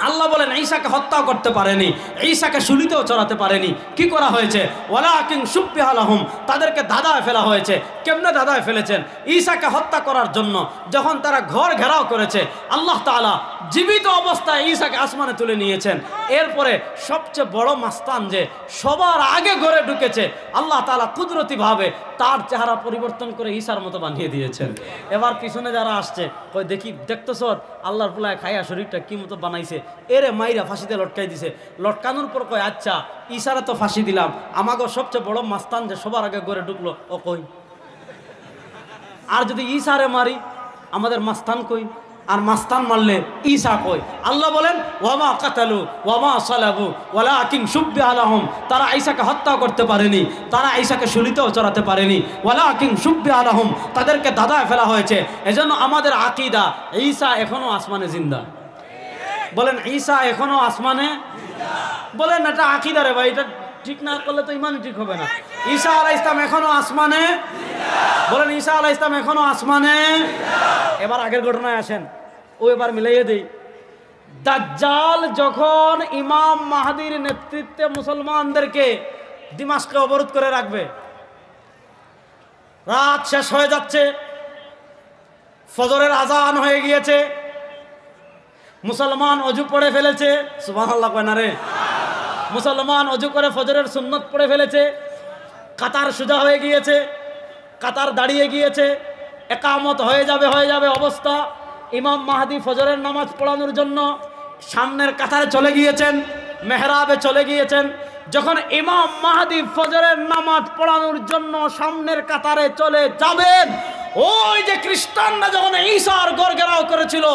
আল্লাহ বলেন ঈসাকে হত্যাও করতে পারেনি, ঈসাকে শুলিতেও চড়াতে পারেনি। কি করা হয়েছে? ওয়ালাকিন শুব্বিহা লাহুম, তাদেরকে ধাঁধায় ফেলা হয়েছে। কেমনে ধাঁধায় ফেলেছেন? ঈসাকে হত্যা করার জন্য যখন তারা ঘর ঘেরাও করেছে, আল্লাহ তাআলা জীবিত অবস্থায় ঈসাকে আসমানে তুলে নিয়েছেন। এরপরে সবচেয়ে বড় মাস্তান যে সবার আগে ঘরে ঢুকেছে, আল্লাহ তাআলা কুদরতিভাবে তার চেহারা পরিবর্তন করে ঈসার মতো বানিয়ে দিয়েছেন। এবার পিছনে যারা আসছে কই দেখি, দেখতেছ আল্লাহর পোলায় খাইয়া শরীরটা কি মতো বানাইছে, এরে মাইরা ফাঁসিতে লটকাই দিছে। লটকানোর পর কয় আচ্ছা ঈসারে তো ফাঁসি দিলাম, আমাকে সবচেয়ে বড় মাস্তান যে সবার আগে ঘরে ঢুকলো ও কই? আর যদি ঈসারে মারি আমাদের মাস্তান কই? আর মাস্তান মারলে ঈসা কই? আল্লাহ বলেন ওয়ামা কাতালু ওয়ামা সালাবু ওয়ালাকিন শুব্বিহা লাহুম, তারা ঈসাকে হত্যা করতে পারেনি, তারা ঈসাকে শুলিতেও চড়াতে পারেনি। ওয়ালাকিন শুব্বিহা লাহুম, তাদেরকে ধাঁধায় ফেলা হয়েছে। এজন্য আমাদের আকীদা ঈসা এখনো আসমানে জিন্দা। বলেন ঈসা এখনো আসমানে। বলেন এটা আকীদা রে ভাই, এটা ঠিক না করলে তো ইমান ঠিক হবে না। ঈসা আলাইহিস সালাম এখনো আসমানে। বলেন ঈসা আলাইহিস সালাম এখনো আসমানে। এবার আগের ঘটনায় আসেন, ও এবার মিলাইয়ে দেই। দাজ্জাল যখন ইমাম মাহদির নেতৃত্বে মুসলমানদেরকে দিমাশকে অবরোধ করে রাখবে, রাত শেষ হয়ে যাচ্ছে, ফজরের আজান হয়ে গিয়েছে, মুসলমান অজু পড়ে ফেলেছে, সুবহানাল্লাহ কয় না রে, মুসলমান অজু করে ফজরের সুন্নত পড়ে ফেলেছে, কাতার সোজা হয়ে গিয়েছে, কাতার দাঁড়িয়ে গিয়েছে, একামত হয়ে যাবে অবস্থা। ইমাম মাহদি ফজরের নামাজ পড়ানোর জন্য সামনের কাতারে চলে গিয়েছেন, মেহরাবে চলে গিয়েছেন। যখন ইমাম মাহদি ফজরের নামাজ পড়ানোর জন্য সামনের কাতারে চলে যাবেন, ওই যে খ্রিস্টানরা যখন ঈসার ঘর ঘেরাও করেছিল,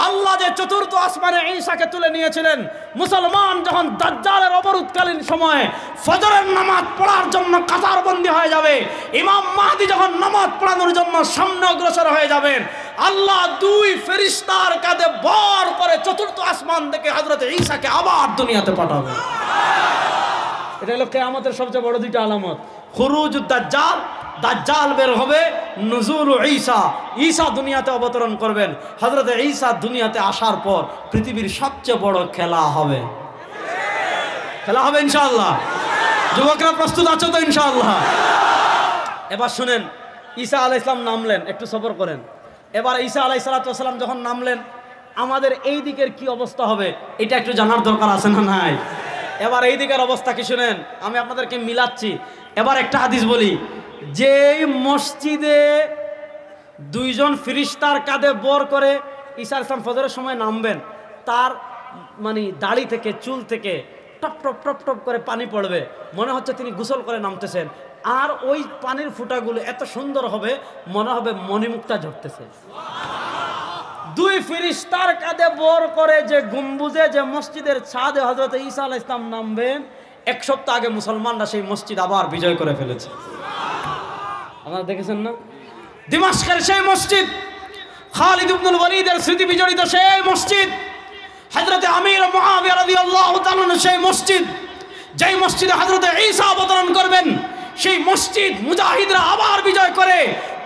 আল্লাহ যে চতুর্থ আসমানে ঈসাকে তুলে নিয়েছিলেন, মুসলমান যখন দাজ্জালের অবরোধকালীন সময়ে ফজরের নামাজ পড়ার জন্য কাতারবন্দি হয়ে যাবে, ইমাম মাহদি যখন নামাজ পড়ানোর জন্য সামনে অগ্রসর হয়ে যাবেন, আল্লাহ দুই ফেরেশতার কাঁধে ভর করে চতুর্থ আসমান থেকে হযরত ঈসাকে আবার দুনিয়াতে পাঠাবে। এটা হলো কিয়ামতের সবচেয়ে বড় দুইটা আলামত। খুরুজুদ দাজ্জাল, দাজ্জাল বের হবে, নুজুল ঈসা, ঈসা দুনিয়াতে অবতরণ করবেন। হযরত ঈসা দুনিয়াতে আসার পর পৃথিবীর সবচেয়ে বড় খেলা হবে। খেলা হবে ইনশাআল্লাহ। যুবকরা প্রস্তুত আছো তো ইনশাআল্লাহ? এবার শুনেন, ঈসা আলাইহিস সালাম নামলেন, একটু সবর করেন। এবার ঈসা আলাইহিস সালাম যখন নামলেন, আমাদের এই দিকের কি অবস্থা হবে এটা একটু জানার দরকার আছে না নাই? এবার এই দিকের অবস্থা কি শুনেন, আমি আপনাদেরকে মিলাচ্ছি। এবার একটা হাদিস বলি, যে মসজিদে দুইজন ফেরেশতার কাঁধে বর করে ঈসা আলাইহিস সালাম ফজরের সময় নামবেন, তার মানে দাড়ি থেকে চুল থেকে টপ টপ টপ টপ করে পানি পড়বে, মনে হচ্ছে তিনি গোসল করে নামতেছেন। আর ওই পানির ফুটাগুলো এত সুন্দর হবে, মনে হবে মণিমুক্তা ঝরতেছে। দুই ফেরেশতার কাঁধে বর করে যে গম্বুজে, যে মসজিদের ছাদে হযরত ঈসা আলাইহিস সালাম নামবেন, এক সপ্তাহ আগে মুসলমানরা সেই মসজিদ আবার বিজয় করে ফেলেছে। আপনারা দেখেছেন না? দিমাশকের সেই মসজিদ, খালিদ ইবনুল ওয়ালিদের স্মৃতি বিজড়িত সেই মসজিদ, হযরত আমির মুআবিয়া রাদিয়াল্লাহু তাআলা সেই মসজিদ, যেই মসজিদে হযরত ঈসা অবতরণ করবেন, সেই মসজিদ মুজাহিদরা আবার বিজয় করে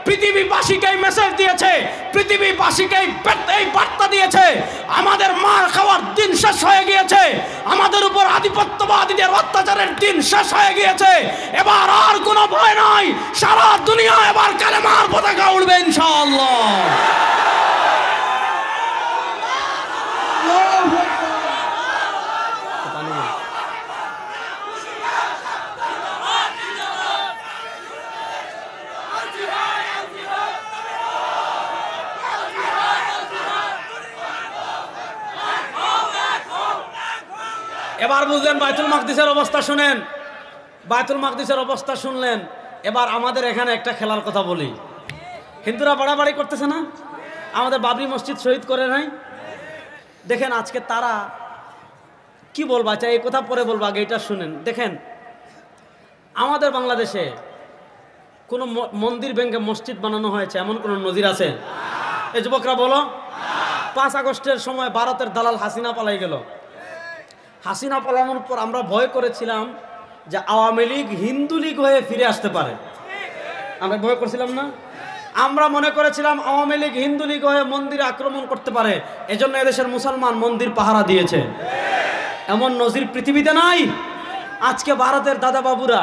পৃথিবীবাসীকে মেসেজ দিয়েছে, পৃথিবীবাসীকে এই বার্তা দিয়েছে, আমাদের মার খাওয়ার দিন শেষ হয়ে গিয়েছে, আমাদের উপর আধিপত্যবাদীদের অত্যাচারের দিন শেষ হয়ে গিয়েছে, এবার আর কোনো ভয় নাই, সারা দুনিয়া এবার কালেমার পতাকা উড়বে ইনশাআল্লাহ। এবার বুঝলেন বায়তুল মাকদিসের অবস্থা শুনেন, বায়তুল মাকদিসের অবস্থা শুনলেন। এবার আমাদের এখানে একটা খেলার কথা বলি। হিন্দুরা বাড়াবাড়ি করতেছে না, আমাদের বাবরি মসজিদ শহীদ করে নাই। দেখেন আজকে তারা কি বলবা চাই, এই কথা পরে বলবো, আগে এটা শুনেন। দেখেন আমাদের বাংলাদেশে কোনো মন্দির ভেঙে মসজিদ বানানো হয়েছে এমন কোনো নজির আছে? এই যুবকরা বলো। 5 আগস্টের সময় ভারতের দালাল হাসিনা পালাই গেল। হাসিনা পালানোর পর আমরা ভয় করেছিলাম যে আওয়ামী লীগ হিন্দু লীগ হয়ে ফিরে আসতে পারে। আমরা ভয় করছিলাম না? আমরা মনে করেছিলাম আওয়ামী লীগ হিন্দু লীগ হয়ে মন্দিরে আক্রমণ করতে পারে, এজন্য এদেশের মুসলমান মন্দির পাহারা দিয়েছে। এমন নজির পৃথিবীতে নাই। আজকে ভারতের দাদা বাবুরা,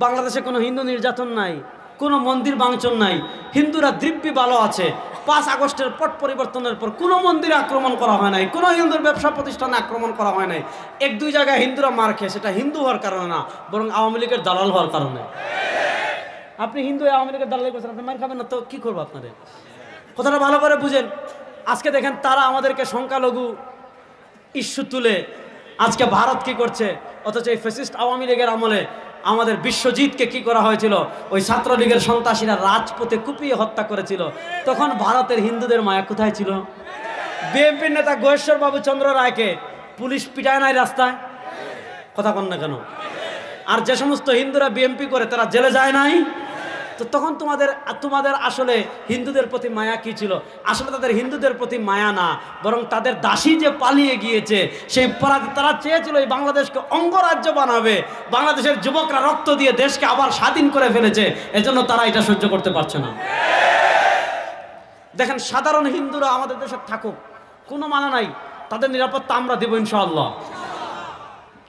বাংলাদেশে কোনো হিন্দু নির্যাতন নাই, কোনো মন্দির ভাঙচুর নাই, হিন্দুরা দিব্যি ভালো আছে। 5 আগস্টের পট পরিবর্তনের পর কোনো মন্দিরে আক্রমণ করা হয় নাই, কোনো হিন্দুর ব্যবসা প্রতিষ্ঠানে আক্রমণ করা হয় নাই। 1-2 জায়গায় হিন্দুরা মার খেয়ে, সেটা হিন্দু হওয়ার কারণে না, বরং আওয়ামী লীগের দালাল হওয়ার কারণে। আপনি হিন্দু আওয়ামী লীগের দালালি করছেন, আপনি মার খাবেন না তো কি করবো আপনাদের? কথাটা ভালো করে বুঝেন। আজকে দেখেন তারা আমাদেরকে সংখ্যালঘু ইস্যু তুলে আজকে ভারত কি করছে, অথচ এই ফ্যাসিস্ট আওয়ামী লীগের আমলে আমাদের বিশ্বজিৎকে কি করা হয়েছিল? ওই ছাত্রলীগের সন্ত্রাসীরা রাজপথে কুপিয়ে হত্যা করেছিল। তখন ভারতের হিন্দুদের মায়া কোথায় ছিল? বিএনপির নেতা গয়েশ্বর বাবু চন্দ্র রায়কে পুলিশ পিটায় নাই রাস্তায়? কথা কন না কেন? আর যে সমস্ত হিন্দুরা বিএনপি করে তারা জেলে যায় নাই? তো তখন তোমাদের আসলে হিন্দুদের প্রতি মায়া কি ছিল? আসলে তাদের হিন্দুদের প্রতি মায়া না, বরং তাদের দাসী যে পালিয়ে গিয়েছে সেই তারা চেয়েছিল এই বাংলাদেশকে অঙ্গরাজ্য বানাবে। বাংলাদেশের যুবকরা রক্ত দিয়ে দেশকে আবার স্বাধীন করে ফেলেছে, এজন্য তারা এটা সহ্য করতে পারছে না। দেখেন সাধারণ হিন্দুরা আমাদের দেশে থাকুক, কোনো মানা নাই, তাদের নিরাপত্তা আমরা দেব ইনশাআল্লাহ।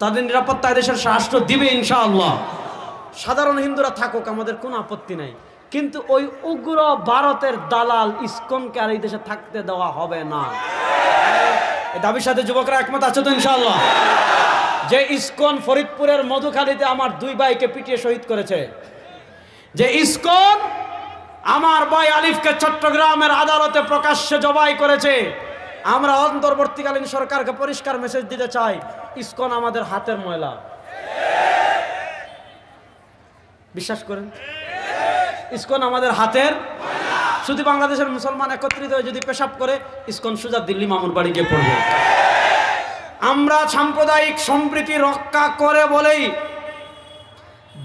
তাদের নিরাপত্তা দেশের রাষ্ট্র দিবে ইনশাআল্লাহ। সাধারণ হিন্দুরা থাকুক, আমাদের কোনো আপত্তি নাই। কিন্তু ওই উগ্র ভারতের দালাল ইসকনকে আর এই দেশে থাকতে দেওয়া হবে না। এই দাবির সাথে যুবকরা একমত আছে তো ইনশাআল্লাহ? যে ইসকন ফরিদপুরের মধুখালীতে আমার 2 ভাইকে পিটিয়ে শহীদ করেছে, যে ইসকন আমার ভাই আলিফকে চট্টগ্রামের আদালতে প্রকাশ্যে জবাই করেছে, আমরা অন্তর্বর্তীকালীন সরকারকে পরিষ্কার মেসেজ দিতে চাই, ইসকন আমাদের হাতের ময়লা। বিশ্বাস করেন, ইসকন আমাদের হাতের। শুধু বাংলাদেশের মুসলমান একত্রিত হয়ে যদি পেশাব করে, ইসকন সোজা দিল্লি মামুর বাড়ি গিয়ে পড়বে। আমরা সাম্প্রদায়িক সম্প্রীতি রক্ষা করে বলেই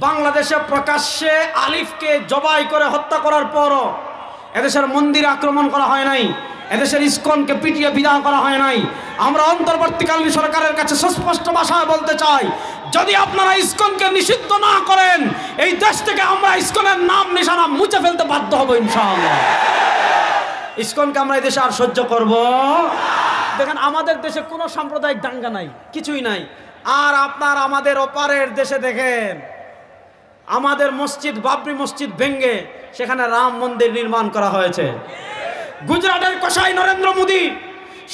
বাংলাদেশে প্রকাশ্যে আলিফকে জবাই করে হত্যা করার পরও এদেশের মন্দিরে আক্রমণ করা হয় নাই, এদেশের ইসকনকে পিটিয়ে বিদায় করা হয় নাই। আমরা অন্তর্বর্তীকালীন সরকারের কাছে সুস্পষ্ট ভাষায় বলতে চাই, যদি আপনারা ইসকনকে নিষিদ্ধ না করেন, এই দেশ থেকে আমরা ইসকনের নাম নিশানা মুছে ফেলতে বাধ্য হব ইনশাআল্লাহ। ইসকনকে আমরা এই দেশে আর সহ্য করব। দেখেন আমাদের দেশে কোনো সাম্প্রদায়িক দাঙ্গা নাই, কিছুই নাই। আর আপনার আমাদের ওপারের দেশে দেখেন, আমাদের মসজিদ বাবরি মসজিদ ভেঙে সেখানে রাম মন্দির নির্মাণ করা হয়েছে। গুজরাটের কসাই নরেন্দ্র মোদী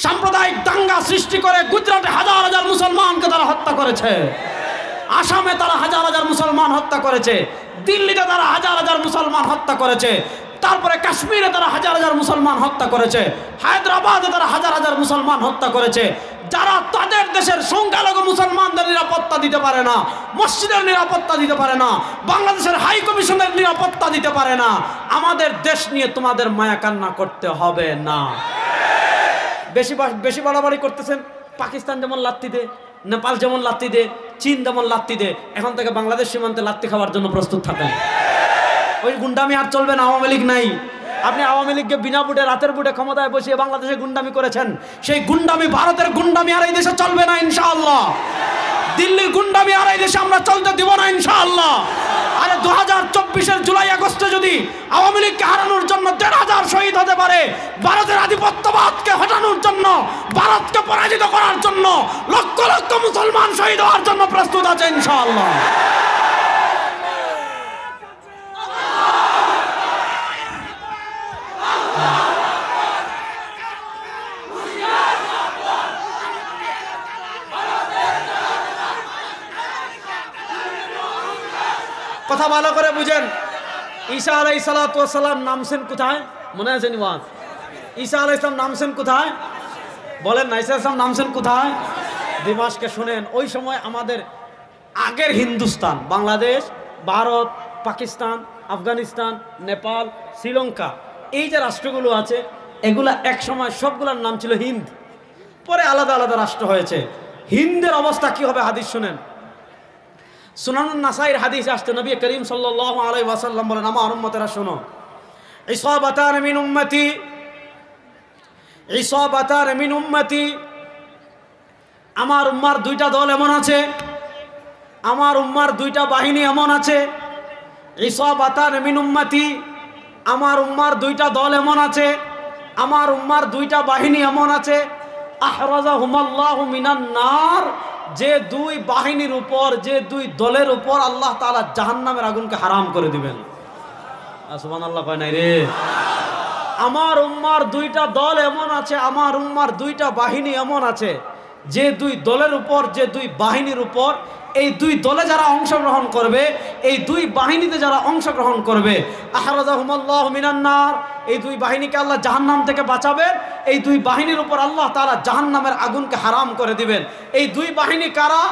সাম্প্রদায়িক দাঙ্গা সৃষ্টি করে গুজরাটে হাজার হাজার মুসলমানকে তারা হত্যা করেছে, আসামে তারা হাজার হাজার মুসলমান হত্যা করেছে, দিল্লিতে তারা হাজার হাজার মুসলমান হত্যা করেছে, তারপরে কাশ্মীরে তারা হাজার হাজার মুসলমান হত্যা করেছে, হায়দ্রাবাদে তারা হাজার হাজার মুসলমান হত্যা করেছে। যারা তাদের দেশের সংখ্যালঘু মুসলমানদের নিরাপত্তা দিতে পারে না, মসজিদের নিরাপত্তা দিতে পারে না, বাংলাদেশের হাই কমিশনের নিরাপত্তা দিতে পারে না, আমাদের দেশ নিয়ে তোমাদের মায়া কান্না করতে হবে না। বেশি বাড়াবাড়ি করতেছেন। পাকিস্তান যেমন লাত্তি দে, নেপাল যেমন লাত্তি দে, চীন যেমন লাত্তি দে, এখন থেকে বাংলাদেশ সীমান্তে লাত্তি খাওয়ার জন্য প্রস্তুত থাকেন। ওই গুন্ডামি আর চলবে না, আওয়ামী লীগ নাই। আপনি আওয়ামী লীগকে বিনা বুটে রাতের বুটে ক্ষমতায় বসিয়ে বাংলাদেশে গুন্ডামি করেছেন, সেই গুন্ডামি ভারতের গুন্ডামি আর এই দেশে চলবে না ইনশাআল্লাহ। দিল্লির গুন্ডামি আর এই দেশে আমরা চলতে দিব না ইনশাআল্লাহ। আরে 2024-এর জুলাই আগস্টে যদি আওয়ামী লীগকে হারানোর জন্য 1,500 শহীদ হতে পারে, ভারতের আধিপত্যবাদকে হটানোর জন্য, ভারতকে পরাজিত করার জন্য লক্ষ লক্ষ মুসলমান শহীদ হওয়ার জন্য প্রস্তুত আছে ইনশাআল্লাহ। কথা ভালো করে বুঝেন। ঈসা আলাইহিস সালাতু ওয়াস সালাম নামছেন কোথায়? মনে আছে নিওয়াজ? ঈসা আলাইহিস সালাম নামছেন কোথায়? বলেন না, ঈসা আলাইহিস সালাম নামছেন কোথায়? দিমাশকে শুনেন, ওই সময় আমাদের আগের হিন্দুস্তান, বাংলাদেশ, ভারত, পাকিস্তান, আফগানিস্তান, নেপাল, শ্রীলঙ্কা, এই যে রাষ্ট্রগুলো আছে এগুলা এক সময় সবগুলোর নাম ছিল হিন্দ, পরে আলাদা আলাদা রাষ্ট্র হয়েছে। হিন্দের অবস্থা কি হবে হাদিস শুনেন। সুনানুন নাসাইর হাদিস আসছে, নবী করিম সাল্লাল্লাহু আলাইহি ওয়াসাল্লাম বলেন, আমার উম্মতেরা শোনো, ইসাবাতান মিন উম্মতি, ইসাবাতান মিন উম্মতি, আমার উম্মার দুইটা দল এমন আছে, আমার উম্মার দুইটা বাহিনী এমন আছে। ইসাবাতান মিন উম্মতি, আমার উম্মার দুইটা দল এমন আছে, আমার উম্মার দুইটা বাহিনী এমন আছে। আহরাজাহুমাল্লাহু মিনান নার, যে দুই বাহিনীর উপর, যে দুই দলের উপর আল্লাহ তাআলা জাহান্নামের আগুনকে হারাম করে দিবেন। সুবহানাল্লাহ কয় নাই রে। আমার উম্মার দুইটা দল এমন আছে, আমার উম্মার দুইটা বাহিনী এমন আছে, যে দুই দলের উপর, যে দুই বাহিনীর উপর, এই দুই দলে যারা অংশগ্রহণ করবে, এই দুই বাহিনীতে যারা অংশগ্রহণ করবে, আহরাজাহুমাল্লাহু মিনান নার, এই দুই বাহিনীকে আল্লাহ জাহান্নাম থেকে বাঁচাবেন। এই দুই বাহিনীর উপর আল্লাহ তাআলা জাহান্নামের আগুনকে হারাম করে দিবেন। এই দুই বাহিনী কারা?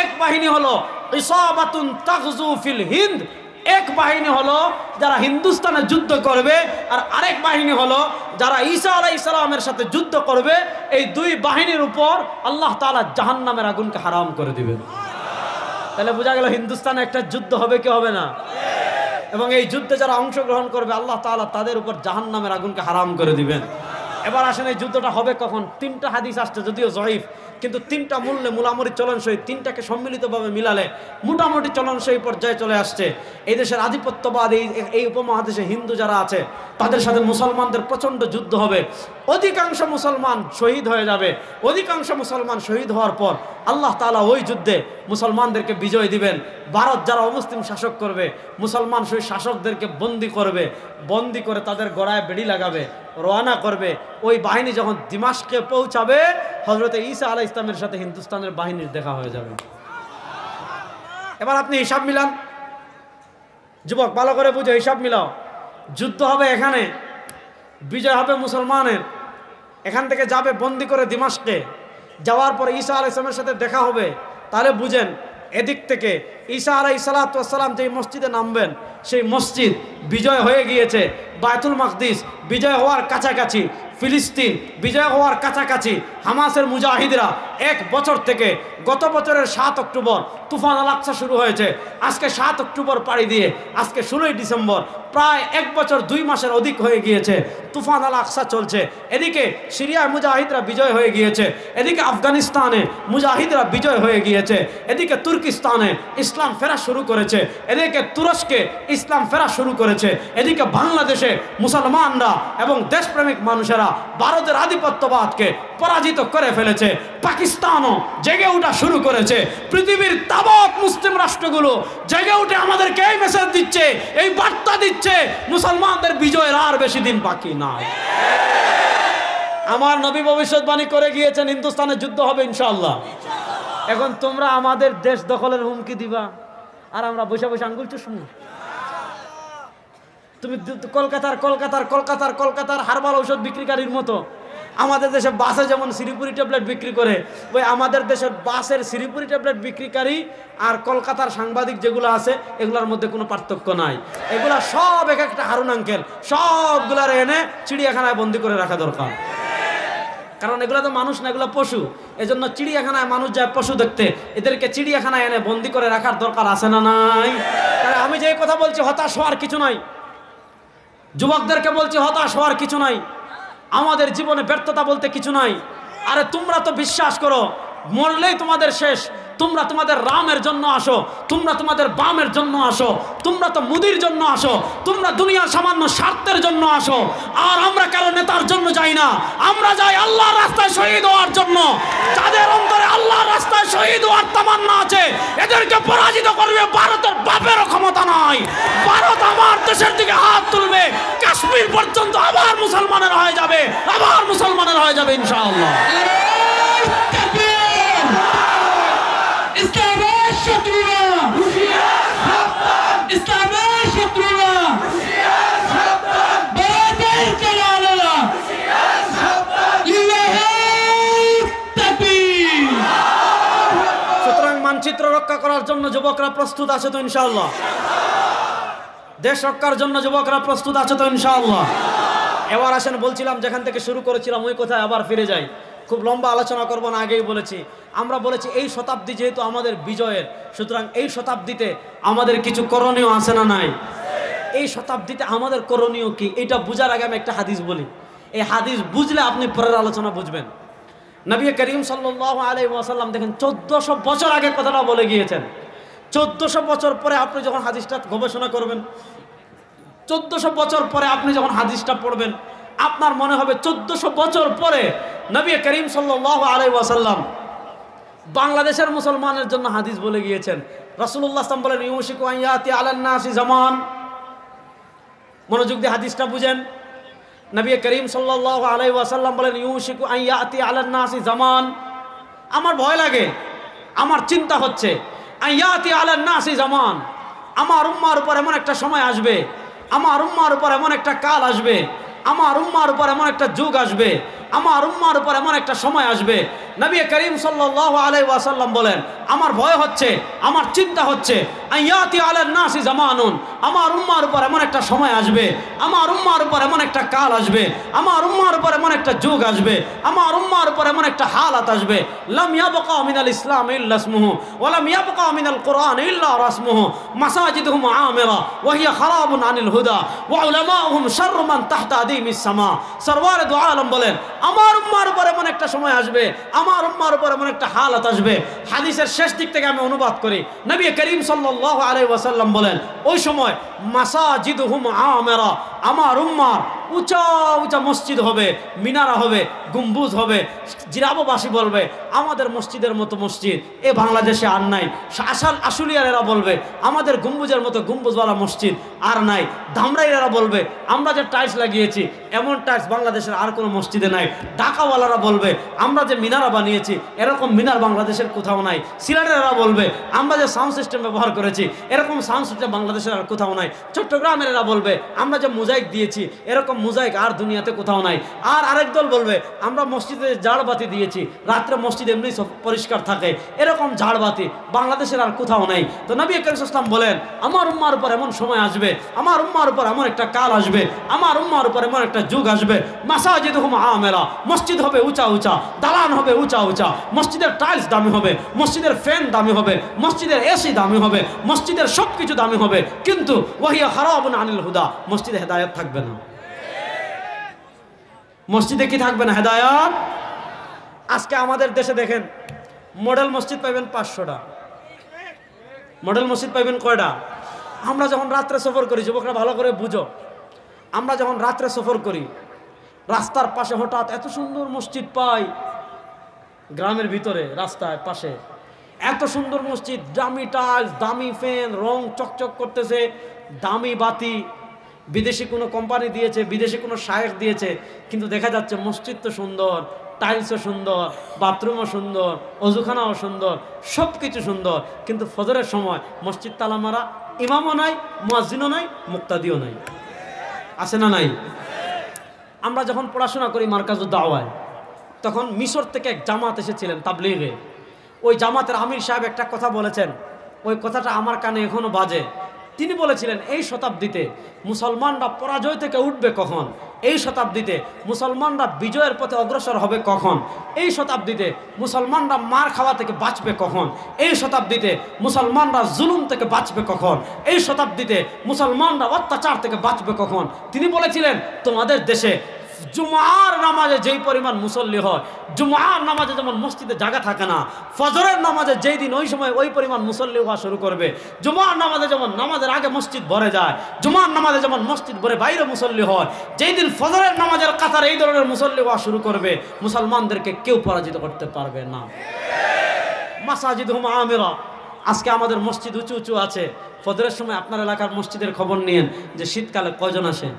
এক বাহিনী হলো ইসাবাতুন তাগজু ফিল হিন্দ, এক বাহিনী হলো যারা হিন্দুস্তানে যুদ্ধ করবে, আর আরেক বাহিনী হলো যারা ঈসা আলাইহিস সালামের সাথে যুদ্ধ করবে। এই দুই বাহিনীর উপর আল্লাহ তাআলা জাহান্নামের আগুনকে হারাম করে দিবেন। তাহলে বোঝা গেল হিন্দুস্তানে একটা যুদ্ধ হবে কি হবে না? এবং এই যুদ্ধে যারা অংশগ্রহণ করবে আল্লাহ তাআলা তাদের উপর জাহান্নামের আগুনকে হারাম করে দিবেন। এবার আসেন, এই যুদ্ধটা হবে কখন? তিনটা হাদিস আসছে, যদিও জয়ীফ, কিন্তু তিনটা মূল্যে মোটামুটি চলনসই, তিনটাকে সম্মিলিতভাবে মিলালে মোটামুটি চলনসই পর্যায়ে চলে আসছে। এই দেশের আধিপত্যবাদ, এই উপমহাদেশে হিন্দু যারা আছে তাদের সাথে মুসলমানদের প্রচণ্ড যুদ্ধ হবে। অধিকাংশ মুসলমান শহীদ হয়ে যাবে। অধিকাংশ মুসলমান শহীদ হওয়ার পর আল্লাহ তাআলা ওই যুদ্ধে মুসলমানদেরকে বিজয় দিবেন। ভারত যারা অমুসলিম শাসক করবে, মুসলমান সেই শাসকদেরকে বন্দি করবে, বন্দি করে তাদের গড়ায় বেড়ি লাগাবে, রওনা করবে। ওই বাহিনী যখন দিমাশকে পৌঁছাবে, হযরত ঈসা আলাইহিস সালামের সাথে হিন্দুস্তানের বাহিনীর দেখা হয়ে যাবে। এবার আপনি হিসাব মিলান, যুবক ভালো করে বুঝে হিসাব মিলাও। যুদ্ধ হবে এখানে, বিজয় হবে মুসলমানের, এখান থেকে যাবে বন্দি করে দিমাশকে, যাওয়ার পরে ঈসা আলাইহিস সালামের সাথে দেখা হবে। তাহলে বুঝেন, এদিক থেকে ঈসা আলাইহিস সালাম যেই মসজিদে নামবেন, সেই মসজিদ বিজয় হয়ে গিয়েছে। বায়তুল মাকদিস বিজয় হওয়ার কাছাকাছি, ফিলিস্তিন বিজয় হওয়ার কাছাকাছি। হামাসের মুজাহিদরা এক বছর থেকে, গত বছরের 7 অক্টোবর তুফান আল আকসা শুরু হয়েছে, আজকে 7 অক্টোবর পাড়ি দিয়ে আজকে 16ই ডিসেম্বর, প্রায় 1 বছর 2 মাসের অধিক হয়ে গিয়েছে তুফান আল আকসা চলছে। এদিকে সিরিয়ায় মুজাহিদরা বিজয় হয়ে গিয়েছে, এদিকে আফগানিস্তানে মুজাহিদরা বিজয় হয়ে গিয়েছে, এদিকে তুর্কিস্তানে ইসলাম ফেরা শুরু করেছে, এদিকে তুরস্কে ইসলাম ফেরা শুরু করেছে, এদিকে বাংলাদেশে মুসলমানরা এবং দেশপ্রেমিক মানুষেরা ভারতের আধিপত্যবাদকে পরাজিত করে ফেলেছে। পাকিস্তানও জেগে ওঠা শুরু করেছে। পৃথিবীর তাবৎ মুসলিম রাষ্ট্রগুলো জেগে উঠে আমাদেরকে এই মেসেজ দিচ্ছে, এই বার্তা দিচ্ছে, মুসলমানদের বিজয়ের আর বেশি দিন বাকি নাই। আমার নবী ভবিষ্যৎবাণী করে গিয়েছেন, হিন্দুস্তানে যুদ্ধ হবে ইনশাআল্লাহ। এখন তোমরা আমাদের দেশ দখলের হুমকি দিবা, আর আমরা বসে বসে আঙ্গুল চুষবো। তুমি কলকাতার হার্বাল ঔষধ বিক্রিকারীর মতো আমাদের দেশে বাসে যেমন সিরিপুরি ট্যাবলেট বিক্রি করে, ওই আমাদের দেশের বাসের সিরিপুরি ট্যাবলেট বিক্রিকারী আর কলকাতার সাংবাদিক যেগুলো আছে, এগুলোর মধ্যে কোনো পার্থক্য নাই। এগুলা সব এক একটা হারুন আঙ্কেল, সবগুলার এনে চিড়িয়াখানায় বন্দি করে রাখা দরকার। কারণ এগুলো তো মানুষ না, এগুলো পশু। এজন্য চিড়িয়াখানায় মানুষ যায় পশু দেখতে, এদেরকে চিড়িয়াখানায় এনে বন্দি করে রাখার দরকার আছে না নাই? আমি যে কথা বলছি, হতাশ হওয়ার কিছু নাই। যুবকদেরকে বলছি, হতাশ হওয়ার কিছু নাই। আমাদের জীবনে ব্যর্থতা বলতে কিছু নাই। আরে তোমরা তো বিশ্বাস করো মরলেই তোমাদের শেষ। তোমরা তোমাদের রামের জন্য আসো, তোমরা তোমাদের বামের জন্য আসো, তোমরা তো মুদির জন্য আসো, তোমরা দুনিয়ার সামান্য স্বার্থের জন্য আসো। আর আমরা কারো নেতার জন্য যাই না, আমরা যাই আল্লাহর রাস্তায় শহীদ হওয়ার জন্য। যাদের অন্তরে আল্লাহর রাস্তায় শহীদ হওয়ার তামান্না আছে, এদেরকে পরাজিত করবে ভারতের বাপেরও ক্ষমতা নাই। ভারত আমার দেশের দিকে হাত তুলবে, কাশ্মীর পর্যন্ত আবার মুসলমানের হয়ে যাবে, আবার মুসলমানের হয়ে যাবে ইনশাআল্লাহ। করার জন্য যুবকরা প্রস্তুত আছে তো ইনশাআল্লাহ? দেশ রক্ষার জন্য যুবকরা প্রস্তুত আছে তো ইনশাআল্লাহ? এবার আসেন, বলছিলাম যেখান থেকে শুরু করেছিলাম ওই কথায় আবার ফিরে যাই। খুব লম্বা আলোচনা করবো না, আগেই বলেছি। আমরা বলেছি এই শতাব্দী যেহেতু আমাদের বিজয়ের, সুতরাং এই শতাব্দীতে আমাদের কিছু করণীয় আছে না নাই? এই শতাব্দীতে আমাদের করণীয় কি, এটা বুঝার আগে আমি একটা হাদিস বলি। এই হাদিস বুঝলে আপনি পরের আলোচনা বুঝবেন। নবী করিম সাল্লাল্লাহু আলাইহি ওয়াসাল্লাম দেখেন 1400 বছর আগে কথাটা বলে গিয়েছেন। 1400 বছর পরে আপনি যখন হাদিসটা গবেষণা করবেন, 1400 বছর পরে আপনি যখন হাদিসটা পড়বেন, আপনার মনে হবে 1400 বছর পরে নবী করিম সাল্লাল্লাহু আলাইহি ওয়াসাল্লাম বাংলাদেশের মুসলমানের জন্য হাদিস বলে গিয়েছেন। রাসূলুল্লাহ সাল্লাল্লাহু আলাইহি ওয়াসাল্লাম বলেন, ইউশিকু আন ইয়াতি আলান নাসি জামান। মনোযোগ দিয়ে হাদিসটা বুঝেন। নবী করিম সাল্লাল্লাহু আলাইহি ওয়াসাল্লাম বলেন, ইউশিকু আন ইয়াতি আলান নাসি জামান। আমার ভয় লাগে, আমার চিন্তা হচ্ছে, আন ইয়াতি আলান নাসি জামান, আমার উম্মার উপর এমন একটা সময় আসবে, আমার উম্মার উপর এমন একটা কাল আসবে, আমার উম্মার উপর এমন একটা যুগ আসবে, আমার উম্মার উপর এমন একটা সময় আসবে। নবী করিম সাল্লাল্লাহু আলাইহি ওয়াসাল্লাম বলেন, আমার ভয় হচ্ছে, আমার চিন্তা হচ্ছে, আয়াতি আলান নাসি জামানুন, আমার উম্মার উপর এমন একটা সময় আসবে, আমার উম্মার উপর এমন একটা কাল আসবে, আমার উম্মার উপর এমন একটা যুগ আসবে, আমার উম্মার উপর এমন একটা হালাত আসবে, লাম ইয়াবকা মিনাল ইসলাম ইল্লা ইসমুহু ওয়া লাম ইয়াবকা মিনাল কুরআন ইল্লা রাসমুহু, মাসাজিদুহুম আমিরা ওয়া হিয়া খারাবুন আনিল হুদা ওয়া উলামাউহুম শাররু মান তাহতা আদিমিস সামা। সরওয়ারে দু আলম বলেন, আমার উম্মার উপর এমন একটা সময় আসবে, আমার উম্মার উপর এমন একটা হালাত আসবে। হাদিসের শেষ দিক থেকে আমি অনুবাদ করি। নবী করিম সাল্লাল্লাহু আলাইহি ওয়াসাল্লাম বলেন, ওই সময় মাসাজিদুহুম আমিরা, আমার উম্মার উঁচা উঁচা মসজিদ হবে, মিনারা হবে, গম্বুজ হবে। জিরাববাসী বলবে, আমাদের মসজিদের মতো মসজিদ এ বাংলাদেশে আর নাই। আশুলিয়ারেরা বলবে, আমাদের গম্বুজের মতো গম্বুজওয়ালা মসজিদ আর নাই। ধামরাইয়েরা বলবে, আমরা যে টাইলস লাগিয়েছি এমন টাইলস বাংলাদেশের আর কোনো মসজিদে নাই। ঢাকাওয়ালারা বলবে, আমরা যে মিনারা বানিয়েছি এরকম মিনার বাংলাদেশের কোথাও নাই। সিলেটেরা বলবে, আমরা যে সাউন্ড সিস্টেম ব্যবহার করেছি এরকম সাউন্ড সিস্টেম বাংলাদেশের আর কোথাও নাই। চট্টগ্রামেরা বলবে, আমরা যে মোজাইক দিয়েছি এরকম মোজাইক আর দুনিয়াতে কোথাও নাই। আর আরেক দল বলবে, আমরা মসজিদে ঝাড়বাতি দিয়েছি, রাত্রে মসজিদ এমনি সব পরিষ্কার থাকে, এরকম ঝাড়বাতি বাংলাদেশের আর কোথাও নাই। তো নবী করিম সাল্লাল্লাহু আলাইহি ওয়াসাল্লাম বলেন, আমার উম্মার উপর এমন সময় আসবে, আমার উম্মার উপর এমন একটা কাল আসবে, আমার উম্মার উপর এমন একটা যুগ আসবে, মাসাজিদুহুম আমিরা, মসজিদ হবে উঁচা উঁচা, দালান হবে উঁচা উঁচা, মসজিদের টাইলস দামি হবে, মসজিদের ফ্যান দামি হবে, মসজিদের এসি দামি হবে, মসজিদের সব কিছু দামি হবে, কিন্তু ওয়াহিয়া খারাবুন আনিল হুদা, মসজিদে হেদায়েত থাকবে না। মসজিদে কি থাকবে না? হেদায়েত। আজকে আমাদের দেশে দেখেন, মডেল মসজিদ পাইবেন 500টা, মডেল মসজিদ পাইবেন কয়টা? আমরা যখন রাত্রে সফর করি, যুবকরা ভালো করে বুঝো, আমরা যখন রাত্রে সফর করি রাস্তার পাশে হঠাৎ এত সুন্দর মসজিদ পাই, গ্রামের ভিতরে রাস্তায় পাশে এত সুন্দর মসজিদ, দামি টাইলস, দামি ফ্যান, রং চকচক করতেছে, দামি বাতি, বিদেশি কোনো কোম্পানি দিয়েছে, বিদেশি কোনো শায়েখ দিয়েছে, কিন্তু দেখা যাচ্ছে মসজিদ তো সুন্দর, টাইলসও সুন্দর, বাথরুমও সুন্দর, অজুখানাও সুন্দর, সব কিছু সুন্দর, কিন্তু ফজরের সময় মসজিদ তালা মারা, ইমামও নাই, মুয়াজ্জিনও নাই, মুক্তাদিও নাই। আছে না নাই? আমরা যখন পড়াশোনা করি মার্কাজুদ দাওয়ায়, তখন মিশর থেকে এক জামাত এসেছিলেন তাবলীগে। ওই জামাতের আমির সাহেব একটা কথা বলেছেন, ওই কথাটা আমার কানে এখনো বাজে। তিনি বলেছিলেন, এই শতাব্দীতে মুসলমানরা পরাজয় থেকে উঠবে কখন, এই শতাব্দীতে মুসলমানরা বিজয়ের পথে অগ্রসর হবে কখন, এই শতাব্দীতে মুসলমানরা মার খাওয়া থেকে বাঁচবে কখন, এই শতাব্দীতে মুসলমানরা জুলুম থেকে বাঁচবে কখন, এই শতাব্দীতে মুসলমানরা অত্যাচার থেকে বাঁচবে কখন। তিনি বলেছিলেন, তোমাদের দেশে জুমার নামাজে যেই পরিমাণ মুসল্লি হয়, জুমার নামাজে যেমন মসজিদে জায়গা থাকে না, ফজরের নামাজে যেই দিন ওই সময় ওই পরিমাণ মুসল্লি হওয়া শুরু করবে। জুমার নামাজে যেমন নামাজের আগে মসজিদ ভরে যায়, জুমার নামাজে যেমন মসজিদ ভরে বাইরে মুসল্লি হয়, যেই দিন ফজরের নামাজের কাতার এই ধরনের মুসল্লি হওয়া শুরু করবে, মুসলমানদেরকে কেউ পরাজিত করতে পারবে না। মাসাজিদুহুম আমিরা, আজকে আমাদের মসজিদ উঁচু উঁচু আছে। ফজরের সময় আপনার এলাকার মসজিদের খবর নিয়েন যে শীতকালে কয়জন আসে।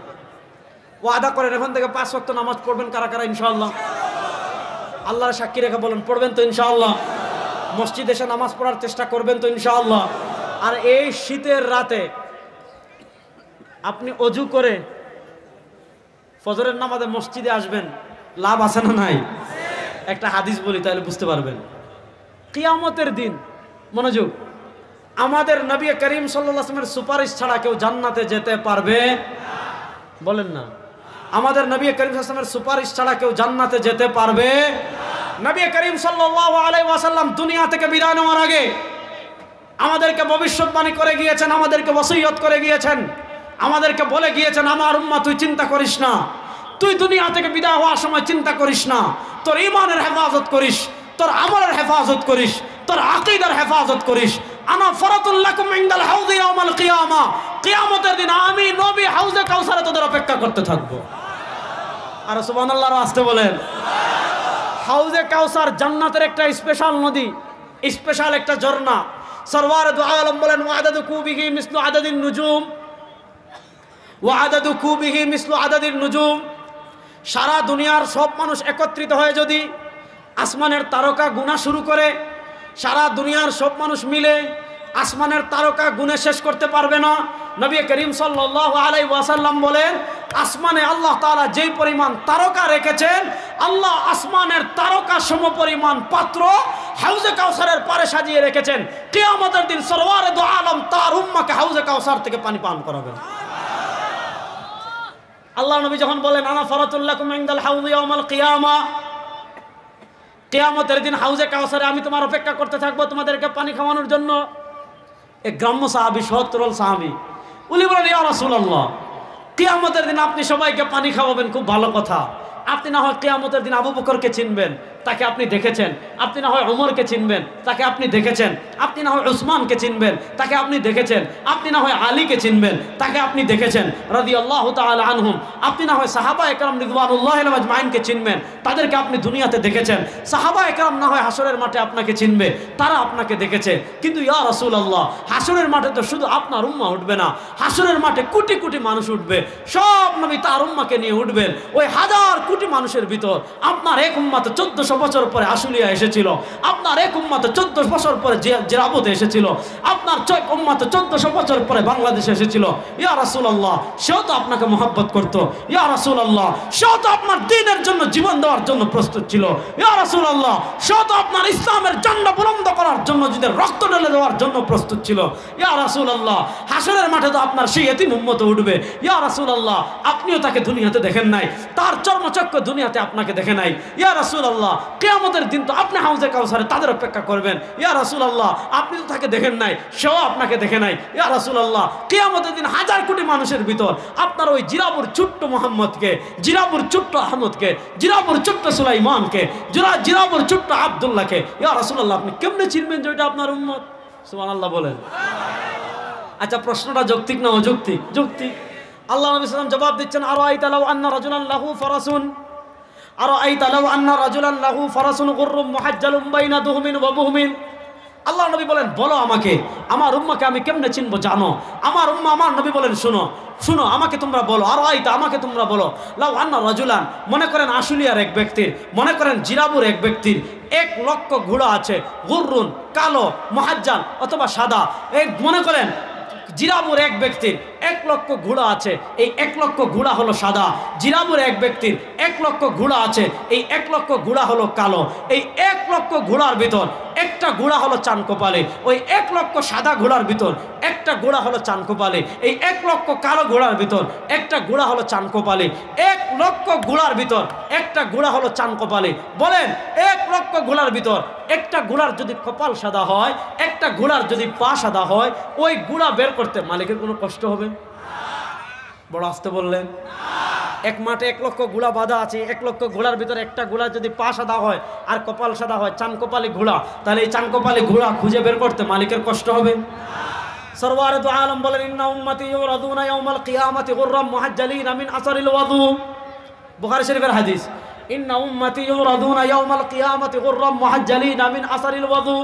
ওয়াদা করেন এখন থেকে 5 ওয়াক্ত নামাজ পড়বেন কারা কারা ইনশাআল্লাহ? আল্লাহর সাক্ষী রেখে বলেন, পড়বেন তো ইনশাআল্লাহ? মসজিদে এসে নামাজ পড়ার চেষ্টা করবেন তো ইনশাআল্লাহ? আর এই শীতের রাতে আপনি অজু করে ফজরের নামাজে মসজিদে আসবেন, লাভ আছে না নাই? একটা হাদিস বলি তাহলে বুঝতে পারবেন। কিয়ামতের দিন, মনোযোগ, আমাদের নবী করিম সাল্লাল্লাহু আলাইহি ওয়াসাল্লামের সুপারিশ ছাড়া কেউ জান্নাতে যেতে পারবে না? বলেন না। আমাদের নবী করিম সাল্লাল্লাহু আলাইহি ওয়াসাল্লামের সুপারিশ ছাড়া কেউ জান্নাতে যেতে পারবে না। নবী করিম সাল্লাল্লাহু আলাইহি ওয়াসাল্লাম দুনিয়া থেকে বিদায় নেওয়ার আগে আমাদেরকে ভবিষ্যৎবাণী করে গিয়েছেন, আমাদেরকে ওসিয়ত করে গিয়েছেন, আমাদেরকে বলে গিয়েছেন, আমার উম্মাহ তুই চিন্তা করিস না, তুই দুনিয়া থেকে বিদায় হওয়ার সময় চিন্তা করিস না, তোর ঈমানের হেফাজত করিস, তোর আমলের হেফাজত করিস, তোর আকীদার হেফাজত করিস। আনা ফরাতুল লাকুম ইনদাল হাউযি ইয়াউমাল কিয়ামা, কিয়ামতের দিন আমি নবী হাউজে কাউসারে তোদের অপেক্ষা করতে থাকব। আর সুবহানাল্লাহ আসতে বলেন। হাউজে কাউসার জান্নাতের একটা স্পেশাল নদী, স্পেশাল একটা ঝর্ণা। সরওয়ার দু আলম বলেন, ওয়াদাদু কুবিহি মিসলু আদাদিন নুজুম, ওয়াদাদু কুবিহি মিসলু আদাদিন নুজুম। সারা দুনিয়ার সব মানুষ একত্রিত হয়ে যদি আসমানের তারকা গুণা শুরু করে, সারা দুনিয়ার সব মানুষ মিলে আসমানের তারকা গুণে শেষ করতে পারবে না। নবী করিম সাল্লাল্লাহু আলাইহি ওয়াসাল্লাম বলেন, আসমানে আল্লাহ তাআলা যেই পরিমাণ তারকা রেখেছেন, আল্লাহ আসমানের তারকা সমপরিমাণ পাত্র হাউজে কাউসারের পারে সাজিয়ে রেখেছেন। কিয়ামতের দিন সরওয়ারে দু আলম তার উম্মাহকে হাউজে কাউসার থেকে পানি পান করাবেন। আল্লাহ নবী যখন বলেন, আনা ফরাতুল লাকুম ইনদাল হাউযি ইয়াউমাল কিয়ামা, কিয়ামতের দিন হাউজে কাউসারে আমি তোমার অপেক্ষা করতে থাকবো তোমাদেরকে পানি খাওয়ানোর জন্য। এক গ্রাম্য সাহাবী, সত্তরল সাহাবী, উনি বলেন, ইয়া রাসূলুল্লাহ, কিয়ামতের দিন আপনি সবাইকে পানি খাওয়াবেন, খুব ভালো কথা। আপনি না হয় কিয়ামতের দিন আবু বকরকে চিনবেন, তাকে আপনি দেখেছেন। আপনি না হয় ওমরকে চিনবেন, তাকে আপনি দেখেছেন। আপনি না হয় উসমানকে চিনবেন, তাকে আপনি দেখেছেন। আপনি না হয় আলীকে চিনবেন, তাকে আপনি দেখেছেন রাদিয়াল্লাহু তাআলা আনহুম। আপনি না হয় সাহাবা একরাম রিদওয়ানুল্লাহি আলাইহিম আজমাইনকে চিনবেন, তাদেরকে আপনি দুনিয়াতে দেখেছেন। সাহাবা একরাম না হয় হাসরের মাঠে আপনাকে চিনবে, তারা আপনাকে দেখেছে। কিন্তু ইয়া রাসূলুল্লাহ, হাসরের মাঠে তো শুধু আপনার উম্মাহ উঠবে না, হাসরের মাঠে কোটি কোটি মানুষ উঠবে, সব নবী তার উম্মাহকে নিয়ে উঠবেন। ওই হাজার কোটি মানুষের ভিতর আপনার এক উম্মাহ 1400 বছর পরে আশুলিয়া এসেছিল, আপনার এক উম্মাহ 14 বছর পরে জিরাবতে এসেছিল, আপনার উম্মাহ 1400 বছর পরে বাংলাদেশে এসেছিল। ইয়া রাসূলুল্লাহ, সেও তো আপনাকে মহব্বত করত। ইয়া রাসূলুল্লাহ, সেও তো আপনার দ্বীনের জন্য জীবন দেওয়ার জন্য প্রস্তুত ছিল। ইয়া রাসূলুল্লাহ, সেও তো আপনার ইসলামের ঝান্ডা বুলন্দ করার জন্য নিজের রক্ত ঢেলে দেওয়ার জন্য প্রস্তুত ছিল। ইয়া রাসূলুল্লাহ, হাসরের মাঠে তো আপনার সেই এতিম উম্মত উঠবে। ইয়া রাসূলুল্লাহ, আপনিও তাকে দুনিয়াতে দেখেন নাই, তার চর্মচক্ষু দুনিয়াতে আপনাকে দেখে নাই। ইয়া রাসূলুল্লাহ, কিয়ামতের দিন তো আপনি হাউজে কাউসারে তাদের অপেক্ষা করবেন। ইয়া রাসূলুল্লাহ, আপনি তো তাকে দেখেন নাই, সেও আপনাকে দেখে নাই। ইয়া রাসূলুল্লাহ, কিয়ামতের দিন হাজার কোটি মানুষের ভিতর আপনার ওই জিরাবুর ছোট্ট মুহাম্মদকে, জিরাবুর ছোট্ট আহমদকে, জিরাবুর ছোট্ট সুলাইমানকে, জিরাবুর ছোট্ট আব্দুল্লাহকে, ইয়া রাসূলুল্লাহ, আপনি কেমনে চিনবেন যে ওইটা আপনার উম্মত? সুবহানাল্লাহ বলেন। আচ্ছা, প্রশ্নটা যৌক্তিক না অযৌক্তিক? যৌক্তিক। আল্লাহ নবী সাল্লাল্লাহু আলাইহি ওয়াসাল্লাম জবাব দিচ্ছেন, আরাআইতা লাউ আন্না রাজুলান লাহু ফারাসুন, আরাআইতা লাউ আন্না রাজুলান লাহু ফারাসুন গুররুম মুহাজ্জালুম বাইনা দুহমিন ওয়া বুহমিন। আল্লাহ নবী বলেন, বলো আমাকে, আমার উম্মাহকে আমি কেমনে চিনবো জানো? আমার উম্মাহ, আমার নবী বলেন, শুনো শুনো, আমাকে তোমরা বলো, আরাআইতা, আমাকে তোমরা বলো, লাউ আন্না রাজুলান, মনে করেন আশুলিয়ার এক ব্যক্তির, মনে করেন জিরাবুর এক ব্যক্তির 1 লক্ষ ঘোড়া আছে, গুররুন, কালো, মুহাজ্জাল অথবা সাদা। এই মনে করেন জিরাবুর এক ব্যক্তির 1 লক্ষ ঘোড়া আছে, এই 1 লক্ষ ঘোড়া হলো সাদা। জিরাবুর এক ব্যক্তির 1 লক্ষ ঘোড়া আছে, এই 1 লক্ষ ঘোড়া হলো কালো। এই 1 লক্ষ ঘোড়ার ভিতর একটা ঘোড়া হলো চানকোপালে, ওই 1 লক্ষ সাদা ঘোড়ার ভিতর একটা ঘোড়া হলো চানকোপালে, এই 1 লক্ষ কালো ঘোড়ার ভিতর একটা ঘোড়া হলো চানকোপালে। 1 লক্ষ ঘোড়ার ভিতর একটা ঘোড়া হলো চানকোপালে। বলেন, 1 লক্ষ ঘোড়ার ভিতর একটা ঘোড়ার যদি কপাল সাদা হয়, একটা ঘোড়ার যদি পা সাদা হয়, ওই ঘোড়া বের করতে মালিকের কোনো কষ্ট হবে? বড় আসতে বললেন। এক মাঠে 1 লক্ষ ঘোড়া বাঁধা আছে, 1 লক্ষ ঘোড়ার ভিতরে একটা ঘোড়া যদি পা সাদা হয় আর কপাল সাদা হয়, চানকোপালি ঘোড়া, তাহলে এই চানকোপালি ঘোড়া খুঁজে বের করতে মালিকের কষ্ট হবে? সরওয়ারে দু আলম বলেন, ইন্না উম্মতি ইউরাদুনা ইয়াউমাল কিয়ামাতি গুররাম মুহাজ্জালিনা মিন আসারিল ওয়াদু। বুখারী শরীফের হাদিস, ইন্না উম্মতি ইউরাদুনা ইয়াউমাল কিয়ামাতি গুররাম মুহাজ্জালিনা মিন আসারিল ওয়াদু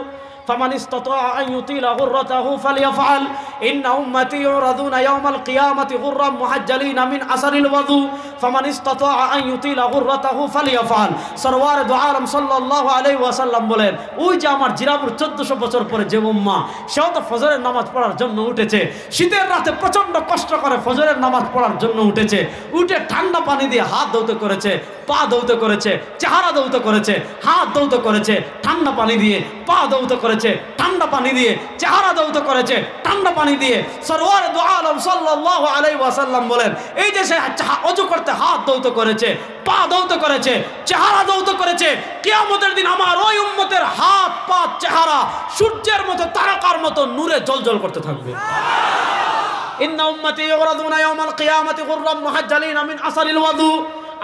فمن استطاع أن يطيل غرته فليفعل إن أمتي يعرضون يوم القيامة غرا محجلين من أثر الوضوء فمن استطاع أن يطيل غرته فليفعل। সরওয়ার দু আলম সাল্লাল্লাহু আলাইহি ওয়াসাল্লাম বলেন, ওই যে আমার জিরাবুর 1400 বছর পরে যে উম্মাহ, সেও তো ফজরের নামাজ পড়ার জন্য উঠেছে, শীতের রাতে প্রচন্ড কষ্ট করে ফজরের নামাজ পড়ার জন্য উঠেছে, উঠে ঠান্ডা পানি দিয়ে হাত ধৌত করেছে, পা ধৌত করেছে, চেহারা ধৌত করেছে, হাত ধৌত করেছে, ঠান্ডা পানি দিয়ে পা ধৌত করেছে, করেছে ঠান্ডা পানি দিয়ে, চেহারা ধৌত করেছে ঠান্ডা পানি দিয়ে। সরওয়ার দু আলম সাল্লাল্লাহু আলাইহি ওয়াসাল্লাম বলেন, এই যে সে ওযু করতে হাত ধৌত করেছে, পা ধৌত করেছে, চেহারা ধৌত করেছে, কিয়ামতের দিন আমার ওই উম্মতের হাত পা চেহারা সূর্যের মতো তারকার মতো নূরে জ্বলজ্বল করতে থাকবে। ইন্না উম্মতি ইউরাদুনা ইয়াওমাল কিয়ামাতি গুররাম মুহাজ্জালিনা মিন আসারিল ওয়াদু।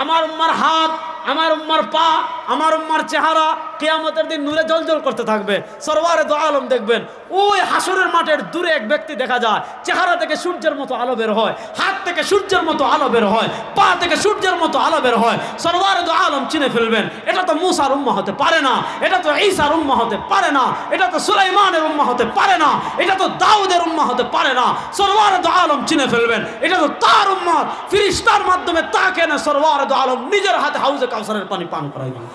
আমার উম্মার হাত, আমার উম্মার পা, আমার উম্মার চেহারা কিয়ামতের দিন নূরে জ্বলজ্বল করতে থাকবে। সরওয়ারে দু আলম দেখবেন ওই হাসরের মাঠের দূরে এক ব্যক্তি দেখা যায়, চেহারা থেকে সূর্যের মতো আলো বের হয়, হাত থেকে সূর্যের মতো আলো বের হয়, পা থেকে সূর্যের মতো আলো বের হয়। সরওয়ারে দু আলম চিনে ফেলবেন, এটা তো মুসার উম্মাহ হতে পারে না, এটা তো ঈসার উম্মাহ হতে পারে না, এটা তো সুলাইমানের উম্মাহ হতে পারে না, এটা তো দাউদের উম্মাহ হতে পারে না। সরওয়ারে দু আলম চিনে ফেলবেন, এটা তো তার উম্মাহ। ফেরেশতার মাধ্যমে তাকে না সরওয়ারে দু আলম নিজের হাতে হাউজে কাউসারের পানি পান করাইবেন।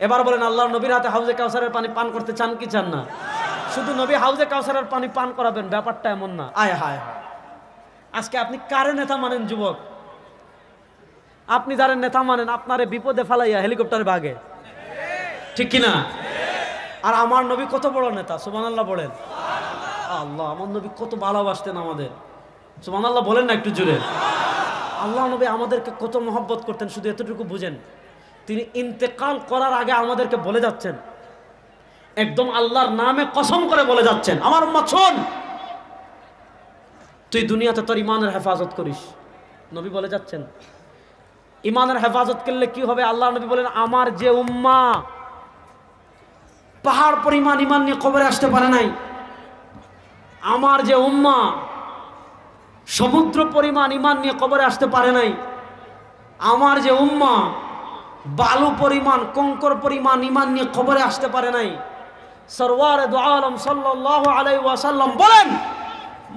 এবার বলেন, আল্লাহর নবীর হাতে হাউজে কাউসারের পানি পান করতে চান কি চান না? শুধু নবী হাউজে কাউসারের পানি পান করাবেন, ব্যাপারটা এমন না। আয় হায় হায়, আজকে আপনি কারে নেতা মানেন যুবক? আপনি যারা নেতা মানেন আপনারে বিপদে ফেলাইয়া হেলিকপ্টারে ভাগে, ঠিক কিনা? আর আমার নবী কত বড় নেতা, সুবহানাল্লাহ বলেন। আল্লাহ, আমার নবী কত ভালোবাসতেন আমাদের, সুবহানাল্লাহ বলেন না একটু জোরে। আল্লাহ নবী আমাদেরকে কত মহব্বত করতেন, শুধু এতটুকু বুঝেন। তিনি ইন্তেকাল করার আগে আমাদেরকে বলে যাচ্ছেন, একদম আল্লাহর নামে কসম করে বলে যাচ্ছেন, আমার উম্মত শোন, তুই দুনিয়াতে তোর ইমানের হেফাজত করিস। নবী বলে যাচ্ছেন, ইমানের হেফাজত করলে কি হবে? আল্লাহ নবী বলেন, আমার যে উম্মা পাহাড় পরিমাণ ইমান নিয়ে কবরে আসতে পারে নাই, আমার যে উম্মা সমুদ্র পরিমাণ ইমান নিয়ে কবরে আসতে পারে নাই, আমার যে উম্মা বালু পরিমাণ কঙ্কর পরিমাণ ইমান নিয়ে কবরে আসতে পারে নাই, সরওয়ারে দু আলম সাল্লাল্লাহু আলাইহি ওয়াসাল্লাম বলেন,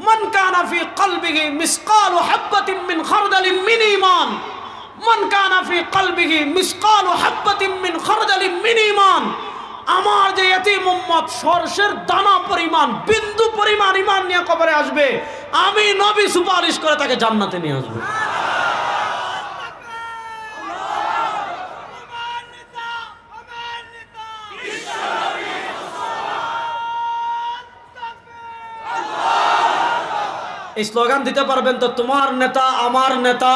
মান কানা ফি কলবিহি মিসকালু হাববাতিন মিন খারদালিন মিন ঈমান, মান কানা ফি কলবিহি মিসকালু হাববাতিন মিন খারদালিন মিন ঈমান, আমার যে ইতিম উম্মত সরষের দানা পরিমাণ বিন্দু পরিমাণ ইমান নিয়ে কবরে আসবে, আমি নবী সুপারিশ করে তাকে জান্নাতে নিয়ে আসব। এই স্লোগান দিতে পারবেন তো, তোমার নেতা আমার নেতা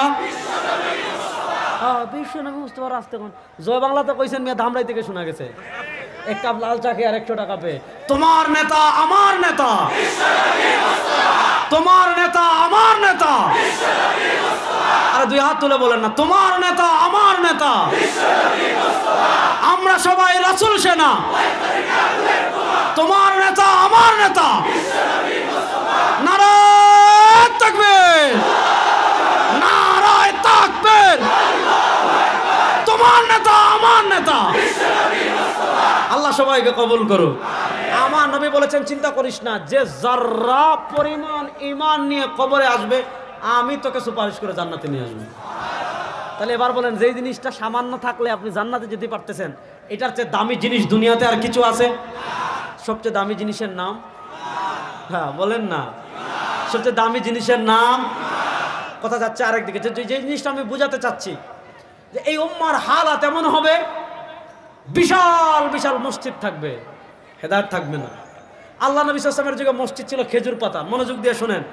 বিশ্বনবী মুস্তাফা রাস্তাগণ। জয় বাংলাতে কইছেন মিয়া, ধামরাই থেকে শোনা গেছে। এক কাপ লাল চা খেয়ে আর 100 টাকা পেয়ে, তোমার নেতা আমার নেতা, তোমার নেতা আমার নেতা। আরে দুই হাত তুলে বলেন না, তোমার নেতা আমার নেতা। আমরা সবাই রাসূল সেনা, তোমার নেতা আমার নেতা। নারায়ে তাকবীর, নারায়ে তাকবীর। তোমার নেতা আমার নেতা। আল্লাহ সবাইকে কবুল করুক। আমার নবী বলেছেন, চিন্তা করিস না, যে যারা পরিমাণ ঈমান নিয়ে কবরে আসবে আমি তোকে সুপারিশ করে জান্নাতে নিয়ে আসবো। তাহলে এবার বলেন, যেই জিনিসটা সামান্য থাকলে আপনি জান্নাতে যেতে পারতেছেন, এটার চেয়ে দামি জিনিস দুনিয়াতে আর কিছু আছে? সবচেয়ে দামি জিনিসের নাম, হ্যাঁ বলেন না, সবচেয়ে দামি জিনিসের নাম। কথা যাচ্ছে আরেকদিকে, যে জিনিসটা আমি বুঝাতে চাচ্ছি, যে এই উম্মার হালাত এমন হবে, বিশাল বিশাল মসজিদ থাকবে, হেদায়েত থাকবে না। আল্লাহ নবী সাল্লাল্লাহু আলাইহি ওয়াসাল্লামের যুগে মসজিদ ছিল খেজুর পাতা, মনোযোগ দিয়ে শুনেন।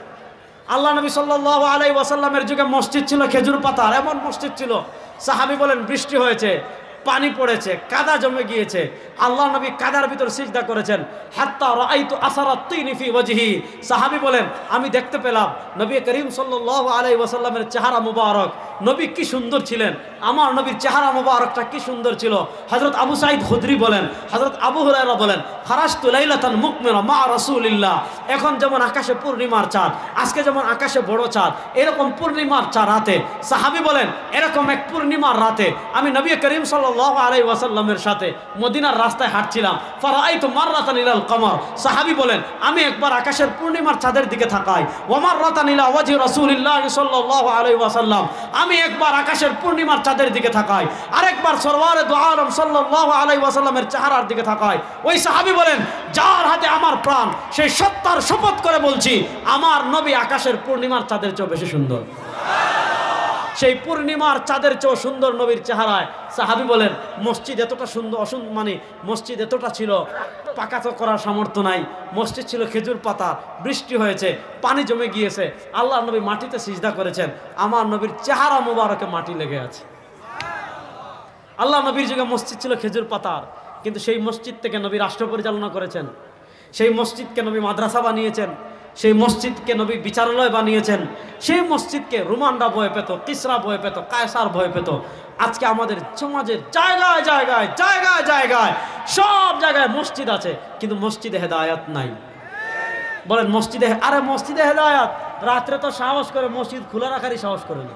আল্লাহ নবী সাল্লাল্লাহু আলাইহি ওয়াসাল্লামের যুগে মসজিদ ছিল খেজুর পাতার, এমন মসজিদ ছিল, সাহাবী বলেন বৃষ্টি হয়েছে, পানি পড়েছে, কাদা জমে গিয়েছে, আল্লাহ নবী কাদার ভিতর সিজদা করেছেন। হাত্তা রাআইতু আসারাত তিনি ফি ওয়াজহি, সাহাবী বলেন আমি দেখতে পেলাম নবী করিম সাল্লাল্লাহু আলাইহি ওয়াসাল্লামের চেহারা মুবারক, নবী কি সুন্দর ছিলেন, আমার নবীর চেহারা মুবারকটা কি সুন্দর ছিল। হযরত আবু সাঈদ খুদরি বলেন, হযরত আবু হুরায়রা বলেন, খারাজতু লাইলাতান মুকমিরা মা রাসূলিল্লাহ, এখন যেমন আকাশে পূর্ণিমার চাঁদ, আজকে যেমন আকাশে বড় চাঁদ, এরকম পূর্ণিমার চাঁদ রাতে, সাহাবী বলেন এরকম এক পূর্ণিমার রাতে আমি নবী করিম সাল্লাল্লাহু আলাইহি ওয়াসাল্লামের সাথে মদিনার রাস্তায় হাঁটছিলাম। ফারাআইতু মাররাতান ইলাল কমর, সাহাবী বলেন আমি একবার আকাশের পূর্ণিমার চাঁদের দিকে তাকাই, ওয়া মাররাতান ইলা ওয়াজহি রাসূলিল্লাহ সাল্লাল্লাহু আলাইহি ওয়াসাল্লাম, আমি একবার আকাশের পূর্ণিমার চাঁদের দিকে তাকাই, আরেকবার সরওয়ারে দু আলম সাল্লাল্লাহু আলাইহি ওয়াসাল্লামের চেহারার দিকে তাকাই। ওই সাহাবী বলেন যার হাতে আমার প্রাণ, সেই সত্তার শপথ করে বলছি আমার নবী আকাশের পূর্ণিমার চাঁদের চেয়ে বেশি সুন্দর। সেই পূর্ণিমার চাঁদের চেয়েও সুন্দর নবীর চেহারায়। সাহাবী বলেন মসজিদ এতটা সুন্দর মানে মসজিদ এতটা ছিল, পাকা তো করার সামর্থ্য নাই, মসজিদ ছিল খেজুর পাতা, বৃষ্টি হয়েছে, পানি জমে গিয়েছে, আল্লাহ নবী মাটিতে সিজদা করেছেন, আমার নবীর চেহারা মুবারকে মাটি লেগে আছে। আল্লাহ নবীর যুগে মসজিদ ছিল খেজুর পাতার, কিন্তু সেই মসজিদ থেকে নবী রাষ্ট্র পরিচালনা করেছেন, সেই মসজিদকে নবী মাদ্রাসা বানিয়েছেন, সেই মসজিদকে নবী বিচারালয় বানিয়েছেন, সেই মসজিদকে রোমানরা ভয় পেত, কিসরা ভয় পেত, কায়সার ভয় পেত। আজকে আমাদের সমাজের জায়গায় জায়গায় জায়গায় জায়গায় সব জায়গায় মসজিদ আছে, কিন্তু মসজিদে হেদায়াত নাই। বলেন মসজিদে, আরে মসজিদে হেদায়াত, রাত্রে তো সাহস করে মসজিদ খোলা রাখারই সাহস করে না,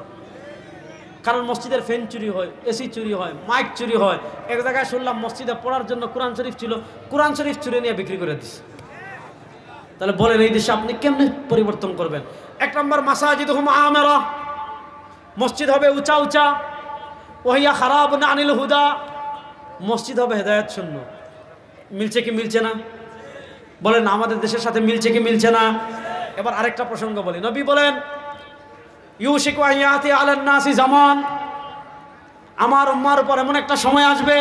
কারণ মসজিদের ফ্যান চুরি হয়, এসি চুরি হয়, মাইক চুরি হয়। এক জায়গায় শুনলাম মসজিদে পড়ার জন্য কোরআন শরীফ ছিল, কোরআন শরীফ চুরি নিয়ে বিক্রি করে দিচ্ছে। তাহলে বলেন এই দেশে আপনি কেমনে পরিবর্তন করবেন? এক নম্বর মাসাজিদুহুম আমিরা, মসজিদ হবে উঁচা উঁচা, ওহিয়া খারাবুন আনিল হুদা, মসজিদ হবে হেদায়েত শূন্য। মিলছে কি মিলছে না? বলেন আমাদের দেশের সাথে মিলছে কি মিলছে না? এবার আরেকটা প্রসঙ্গ বলি। নবী বলেন ইউশিকু আন ইয়াতি আলান নাসি জামান, আমার উম্মার উপর এমন একটা সময় আসবে,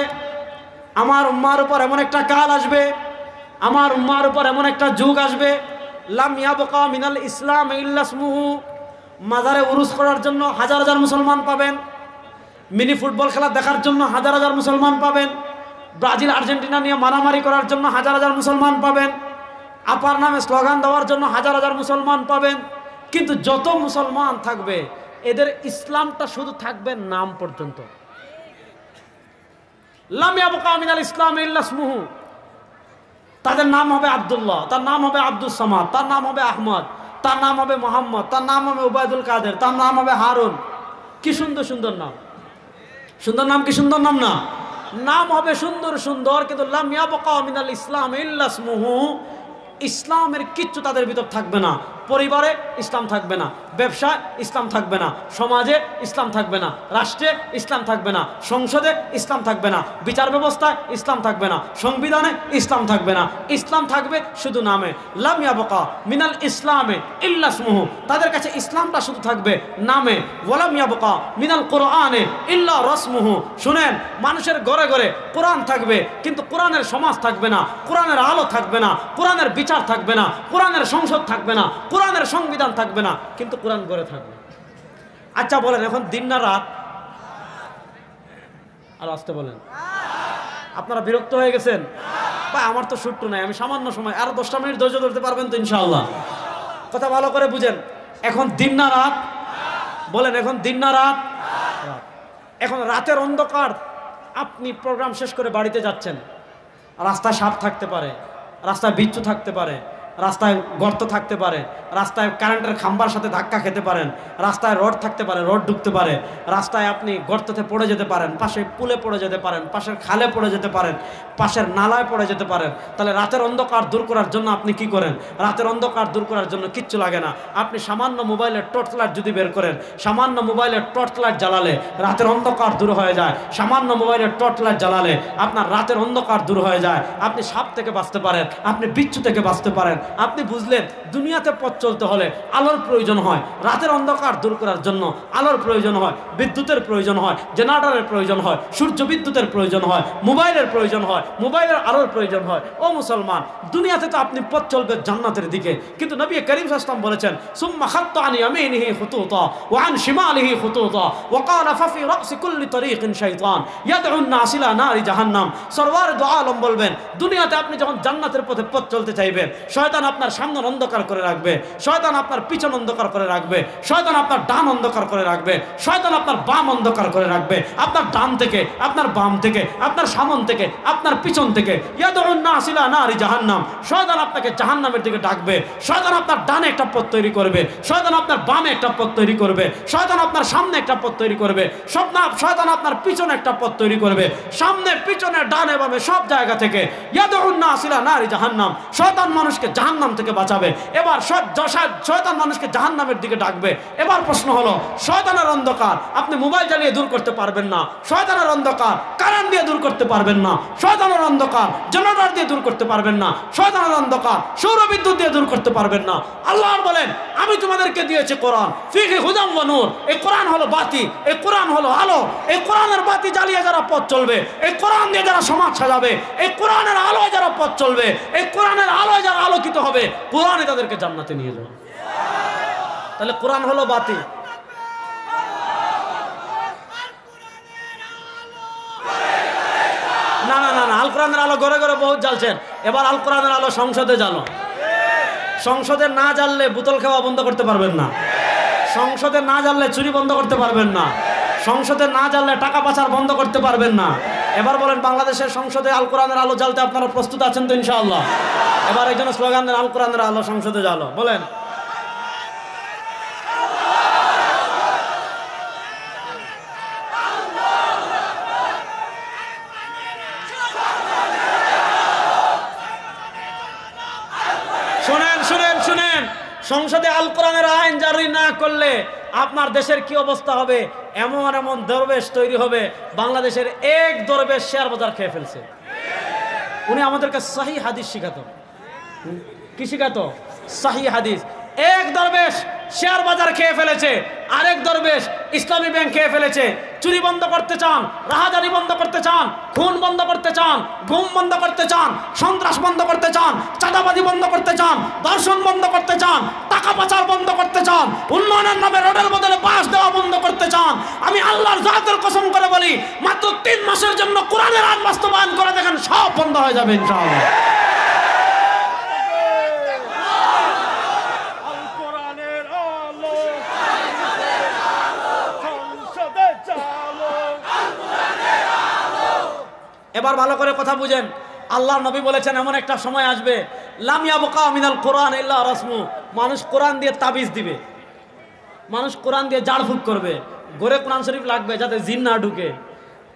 আমার উম্মার উপর এমন একটা কাল আসবে, আমার উম্মার উপর এমন একটা যুগ আসবে, লাম ইয়াবকা মিনাল ইসলাম ইল্লা ইসমুহু, মাজারে উরুস করার জন্য হাজার হাজার মুসলমান পাবেন, মিনি ফুটবল খেলা দেখার জন্য হাজার হাজার মুসলমান পাবেন, ব্রাজিল আর্জেন্টিনা নিয়ে মারামারি করার জন্য হাজার হাজার মুসলমান পাবেন, আপার নামে স্লোগান দেওয়ার জন্য হাজার হাজার মুসলমান পাবেন। কিন্তু যত মুসলমান থাকবে এদের ইসলামটা শুধু থাকবে নাম পর্যন্ত। লাম ইয়াবকা মিনাল ইসলাম ইল্লা ইসমুহু, তাদের নাম হবে আব্দুল্লাহ, তার নাম হবে আব্দুস সামাদ, তার নাম হবে আহমদ, তার নাম হবে মোহাম্মদ, তার নাম হবে উবায়দুল কাদের, তার নাম হবে হারুন। কি সুন্দর সুন্দর নাম, সুন্দর নাম কি সুন্দর নাম না? নাম হবে সুন্দর সুন্দর, কিন্তু লাম ইয়াবকা মিনাল ইসলাম ইল্লা ইসমুহু, ইসলামের কিচ্ছু তাদের ভিতর থাকবে না। পরিবারে ইসলাম থাকবে না, ব্যবসায় ইসলাম থাকবে না, সমাজে ইসলাম থাকবে না, রাষ্ট্রে ইসলাম থাকবে না, সংসদে ইসলাম থাকবে না, বিচার ব্যবস্থায় ইসলাম থাকবে না, সংবিধানে ইসলাম থাকবে না, ইসলাম থাকবে শুধু নামে। লাম ইয়াবকা মিনাল ইসলামে ইল্লা ইসমুহু, তাদের কাছে ইসলামটা শুধু থাকবে নামে। ওয়ালাম ইয়াবকা মিনাল কোরআনে ইল্লা রাসমুহু, শুনেন মানুষের ঘরে ঘরে কোরআন থাকবে, কিন্তু কোরআনের সমাজ থাকবে না, কোরআনের আলো থাকবে না, কোরআনের বিচার থাকবে না, কোরআনের সংসদ থাকবে না, কোরআনের সংবিধান থাকবে না, কিন্তু কোরআন ঘরে থাকবে। আচ্ছা বলেন এখন দিন না রাত? আর আসতে বলেন, আপনারা বিরক্ত হয়ে গেছেন? ভাই আমার তো ছুট্টু নাই, আমি সামান্য সময় আরো 10টা মিনিট ধৈর্য ধরতে পারবেন তো ইনশাআল্লাহ? কথা ভালো করে বুঝেন, এখন দিন না রাত? বলেন এখন দিন না রাত? এখন রাতের অন্ধকার, আপনি প্রোগ্রাম শেষ করে বাড়িতে যাচ্ছেন, রাস্তায় সাপ থাকতে পারে, রাস্তায় বিচ্ছু থাকতে পারে, রাস্তায় গর্ত থাকতে পারে, রাস্তায় কারেন্টের খাম্বার সাথে ধাক্কা খেতে পারেন, রাস্তায় রড থাকতে পারে, রড ঢুকতে পারে, রাস্তায় আপনি গর্ততে পড়ে যেতে পারেন, পাশে পুলে পড়ে যেতে পারেন, পাশের খালে পড়ে যেতে পারেন, পাশের নালায় পড়ে যেতে পারেন। তাহলে রাতের অন্ধকার দূর করার জন্য আপনি কি করেন? রাতের অন্ধকার দূর করার জন্য কিচ্ছু লাগে না, আপনি সামান্য মোবাইলের টর্চ লাইট যদি বের করেন, সামান্য মোবাইলের টর্চ লাইট জ্বালালে রাতের অন্ধকার দূর হয়ে যায়। সামান্য মোবাইলের টর্চ লাইট জ্বালালে আপনার রাতের অন্ধকার দূর হয়ে যায়। আপনি সাপ থেকে বাঁচতে পারেন, আপনি বিচ্ছু থেকে বাঁচতে পারেন। আপনি বুঝলেন দুনিয়াতে পথ চলতে হলে আলোর প্রয়োজন হয়, রাতের অন্ধকার দূর করার জন্য আলোর প্রয়োজন হয়, বিদ্যুতের প্রয়োজন হয়, জেনারেটরের প্রয়োজন হয়, সূর্য বিদ্যুতের প্রয়োজন হয়, মোবাইলের প্রয়োজন হয়, মোবাইলের আলোর প্রয়োজন হয়। ও মুসলমান, দুনিয়াতে তো আপনি পথ চলবে জান্নাতের দিকে, কিন্তু নবী করিম সাল্লাল্লাহু আলাইহি ওয়াসাল্লাম বলেছেন সুম্মা খাত্তা আন ইয়ামিনিহি খুতুতা ওয়া আন শিমালিহি খুতুতা ওয়া ক্বালা ফাফি রাসি কুল্লি তরিকিন শাইতান ইয়াদউ আন-নাস ইলা নারি জাহান্নাম। সরওয়ার দু আলম বলবেন দুনিয়াতে আপনি যখন জান্নাতের পথে পথ চলতে চাইবেন, শয়তান আপনার সামনে অন্ধকার করে রাখবে, শয়তান আপনার পিছন অন্ধকার করে রাখবে, শয়তান আপনার ডান অন্ধকার করে রাখবে, শয়তান আপনার বাম অন্ধকার করে রাখবে। আপনার ডান থেকে, আপনার বাম থেকে, আপনার সামন থেকে, আপনার পিছন থেকে ইয়াদউ আন-নাস ইলা নারি জাহান্নাম, শয়তান আপনাকে জাহান্নামের দিকে ডাকবে। শয়তান আপনার ডানে একটা পথ তৈরি করবে, শয়তান আপনার বামে একটা পথ তৈরি করবে, শয়তান আপনার সামনে একটা পথ তৈরি করবে, শয়তান আপনার পিছনে একটা পথ তৈরি করবে। সামনে পিছনে ডানে বামে সব জায়গা থেকে ইয়াদউ আন-নাস ইলা নারি জাহান্নাম, শয়তান মানুষকে জাহান্নাম থেকে বাঁচাবে। এবার শয়তান মানুষকে জাহান্নামের দিকে ডাকবে। এবার প্রশ্ন হলো, শয়তানের অন্ধকার আপনি মোবাইল চালিয়ে দূর করতে পারবেন না, শয়তানের অন্ধকার কারেন্ট দিয়ে দূর করতে পারবেন না, শয়তানের অন্ধকার জেনারেটর দিয়ে দূর করতে পারবেন না, শয়তানের অন্ধকার সৌর বিদ্যুৎ দিয়ে দূর করতে পারবেন না। আল্লাহ বলেন, আমি তোমাদেরকে দিয়েছি কোরআন, ফিহি হুদাম ওয়া নূর। এই কোরআন হলো বাতি, এই কোরআন হলো আলো। এই কোরআনের বাতি জ্বালিয়ে যারা পথ চলবে, এই কোরআন দিয়ে যারা সমাজ সাজাবে, এই কোরআনের আলোয় যারা পথ চলবে, এই কোরআনের আলোয় যারা আলোকিত হবে, কোরআনই তাদেরকে জান্নাতে নিয়ে যাবে। তাহলে কোরআন হলো বাতি। না না না না, আল কোরআনের আলো ঘরে ঘরে বহুত জ্বালছেন, এবার আল কোরআনের আলো সংসদে জ্বালো। সংসদে না জ্বাললে বোতল খাওয়া বন্ধ করতে পারবেন না, সংসদে না জ্বাললে চুরি বন্ধ করতে পারবেন না, সংসদে না জ্বাললে টাকা পাচার বন্ধ করতে পারবেন না। এবার বলেন, বাংলাদেশের সংসদে আল কোরআনের আলো জ্বালতে আপনারা প্রস্তুত আছেন তো ইনশাআল্লাহ? এবার এই জন্য স্লোগান দেন, আল কোরআনের আলো সংসদে জ্বালো। বলেন। শুনেন শুনেন শুনেন, সংসদে আল কোরআনের আইন জারি না করলে আপনার দেশের কি অবস্থা হবে? এমন এমন দরবেশ তৈরি হবে, বাংলাদেশের এক দরবেশ শেয়ার বাজার খেয়ে ফেলছে। উনি আমাদেরকে সহি হাদিস শিখাতো। কি শিখাতো? সহি হাদিস। এক দরবেশ শেয়ার বাজার খেয়ে ফেলেছে, আরেক দরবেশ ইসলামী ব্যাংক খেয়ে ফেলেছে। চুরি বন্ধ করতে চান, রাহাজানি বন্ধ করতে চান, খুন বন্ধ করতে চান, গুম বন্ধ করতে চান, সন্ত্রাস বন্ধ করতে চান, চাঁদাবাজি বন্ধ করতে চান, ধর্ষণ বন্ধ করতে চান, টাকা পাচার বন্ধ করতে চান, উন্নয়নের নামে রোডের বদলে বাস দেওয়া বন্ধ করতে চান। আমি আল্লাহর জাতের কসম করে বলি, মাত্র 3 মাসের জন্য কোরআনের আইন বাস্তবায়ন করে দেখেন, সব বন্ধ হয়ে যাবে ইনশাআল্লাহ। এবার ভালো করে কথা বুঝেন, আল্লাহর নবী বলেছেন এমন একটা সময় আসবে, লাম ইয়াবকা মিনাল কোরআন ইল্লা রাসমু। মানুষ কোরআন দিয়ে তাবিজ দিবে, মানুষ কোরআন দিয়ে ঝাড়ফুঁক করবে। ঘরে কোরআন শরীফ লাগবে যাতে জিন না ঢুকে,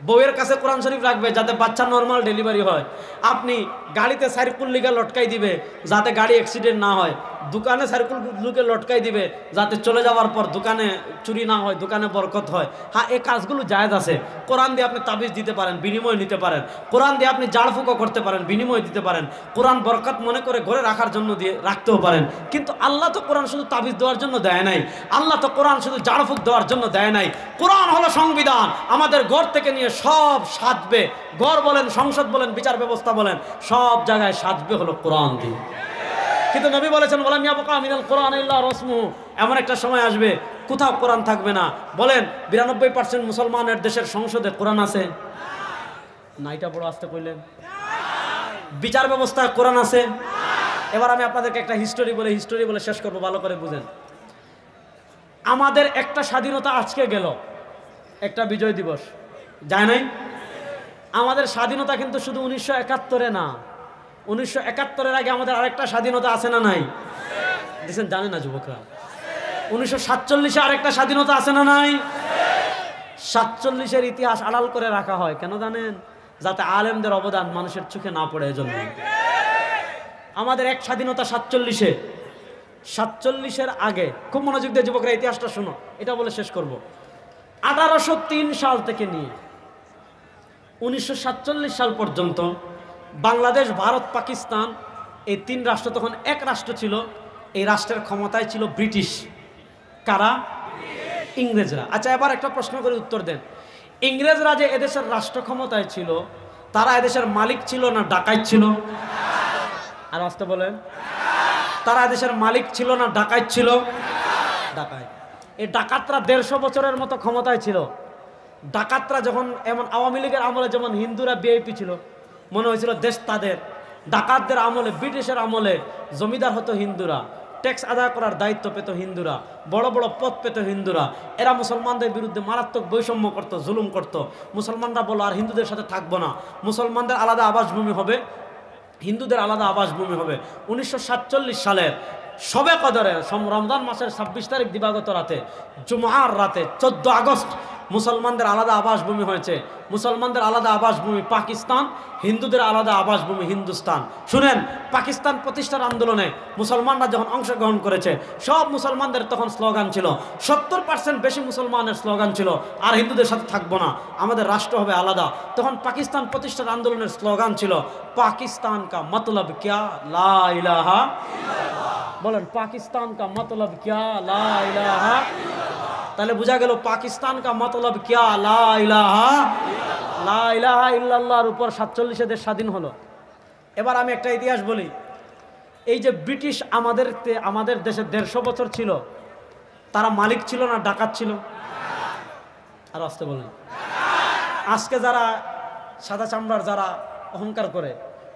বউয়ের কাছে কোরআন শরীফ রাখবে যাতে বাচ্চা নর্মাল ডেলিভারি হয়। আপনি গাড়িতে সাইরকুল লিগা লটকাই দিবে যাতে গাড়ি অ্যাক্সিডেন্ট না হয়। দোকানে সাইরকুল লুকে লটকাই দিবে যাতে চলে যাওয়ার পর দোকানে চুরি না হয়, দোকানে বরকত হয়। হ্যাঁ, এই কাজগুলো জায়েজ আছে। কোরআন দিয়ে আপনি তাবিজ দিতে পারেন, বিনিময় নিতে পারেন। কোরআন দিয়ে আপনি ঝাড়ফুঁকও করতে পারেন, বিনিময় দিতে পারেন। কোরআন বরকত মনে করে ঘরে রাখার জন্য দিয়ে রাখতেও পারেন। কিন্তু আল্লাহ তো কোরআন শুধু তাবিজ দেওয়ার জন্য দেয় নাই, আল্লাহ তো কোরআন শুধু ঝাড়ফুঁক দেওয়ার জন্য দেয় নাই। কোরআন হলো সংবিধান, আমাদের ঘর থেকে নিয়ে সব সাজবে। ঘর বলেন, সংসদ বলেন, বিচার ব্যবস্থা বলেন, সব জায়গায় সাজবে হলো কোরআন দিয়ে। কিন্তু নবী বলেছেন, ওয়ালাম ইয়াবকা মিনাল কোরআন ইল্লা রাসমু। এমন একটা সময় আসবে কোথাও কোরআন থাকবে না। বলেন, 92% মুসলমানের দেশের সংসদে কোরআন আছে না? এটা বড় আসতে কইলেন। বিচার ব্যবস্থায় কোরআন আছে? এবার আমি আপনাদেরকে একটা হিস্টোরি বলে শেষ করবো, ভালো করে বুঝেন। আমাদের একটা স্বাধীনতা আজকে গেল, একটা বিজয় দিবস যায় নাই? আমাদের স্বাধীনতা কিন্তু শুধু 1971-এ না, 1971-এর আগে আমাদের আরেকটা স্বাধীনতা আছে না নাই? দেখছেন, জানে না যুবকরা? 1947-এ আরেকটা স্বাধীনতা আছে না নাই? 47-এর ইতিহাস আড়াল করে রাখা হয় কেন জানেন? যাতে আলেমদের অবদান মানুষের চোখে না পড়ে। এজন্য আমাদের এক স্বাধীনতা 47-এর আগে, খুব মনোযোগ দিয়ে যুবকরা ইতিহাসটা শোনো, এটা বলে শেষ করব। 1803 সাল থেকে নিয়ে 1947 সাল পর্যন্ত বাংলাদেশ, ভারত, পাকিস্তান এই 3 রাষ্ট্র তখন এক রাষ্ট্র ছিল। এই রাষ্ট্রের ক্ষমতায় ছিল ব্রিটিশ। কারা? ইংরেজরা। আচ্ছা, এবার একটা প্রশ্ন করে উত্তর দেন। ইংরেজরা যে এদেশের রাষ্ট্র ক্ষমতায় ছিল, তারা এদেশের মালিক ছিল না ডাকাত ছিল? আর আসতে বলেন, তারা এদেশের মালিক ছিল না ডাকাত ছিল? ডাকাত। এই ডাকাতরা 150 বছরের মতো ক্ষমতায় ছিল। ডাকাতরা যখন, এমন আওয়ামী লীগের আমলে যেমন হিন্দুরা ভিআইপি ছিল, মনে হয়েছিল দেশ তাদের। ডাকাতদের আমলে, ব্রিটিশের আমলে জমিদার হতো হিন্দুরা, ট্যাক্স আদায় করার দায়িত্ব পেত হিন্দুরা, বড় বড় পদ পেত হিন্দুরা। এরা মুসলমানদের বিরুদ্ধে মারাত্মক বৈষম্য করত, জুলুম করত। মুসলমানরা বলল, আর হিন্দুদের সাথে থাকবো না, মুসলমানদের আলাদা আবাসভূমি হবে, হিন্দুদের আলাদা আবাসভূমি হবে। 1947 সালের শবে কদরে, রমজান মাসের 26 তারিখ দিবাগত রাতে, জুমার রাতে 14 আগস্ট মুসলমানদের আলাদা আবাসভূমি হয়েছে, মুসলমানদের আলাদা আবাসভূমি পাকিস্তান, হিন্দুদের আলাদা আবাসভূমি হিন্দুস্তান। শুনেন, পাকিস্তান প্রতিষ্ঠার আন্দোলনে মুসলমানরা যখন অংশগ্রহণ করেছে, সব মুসলমানদের তখন স্লোগান ছিল, 70% বেশি মুসলমানের স্লোগান ছিল, আর হিন্দুদের সাথে থাকবো না, আমাদের রাষ্ট্র হবে আলাদা। তখন পাকিস্তান প্রতিষ্ঠার আন্দোলনের স্লোগান ছিল, পাকিস্তান কা মতলব ক্যা, লা ইলাহা ইল্লাল্লাহ। বলেন, পাকিস্তান কা মতলব ক্যা, লা ইলাহা। তাহলে বোঝা গেল পাকিস্তান কা মতলব ক্যা, লা ইলাহা ইল্লাল্লাহ। লা ইলাহা ইল্লাল্লাহর উপর 47 দেশ স্বাধীন হলো। এবার আমি একটা ইতিহাস বলি। এই যে ব্রিটিশ আমাদের দেশে 150 বছর ছিল, তারা মালিক ছিল না ডাকাত ছিল? আর আসতে বলেন। আজকে যারা সাদা চামড়ার যারা অহংকার করে,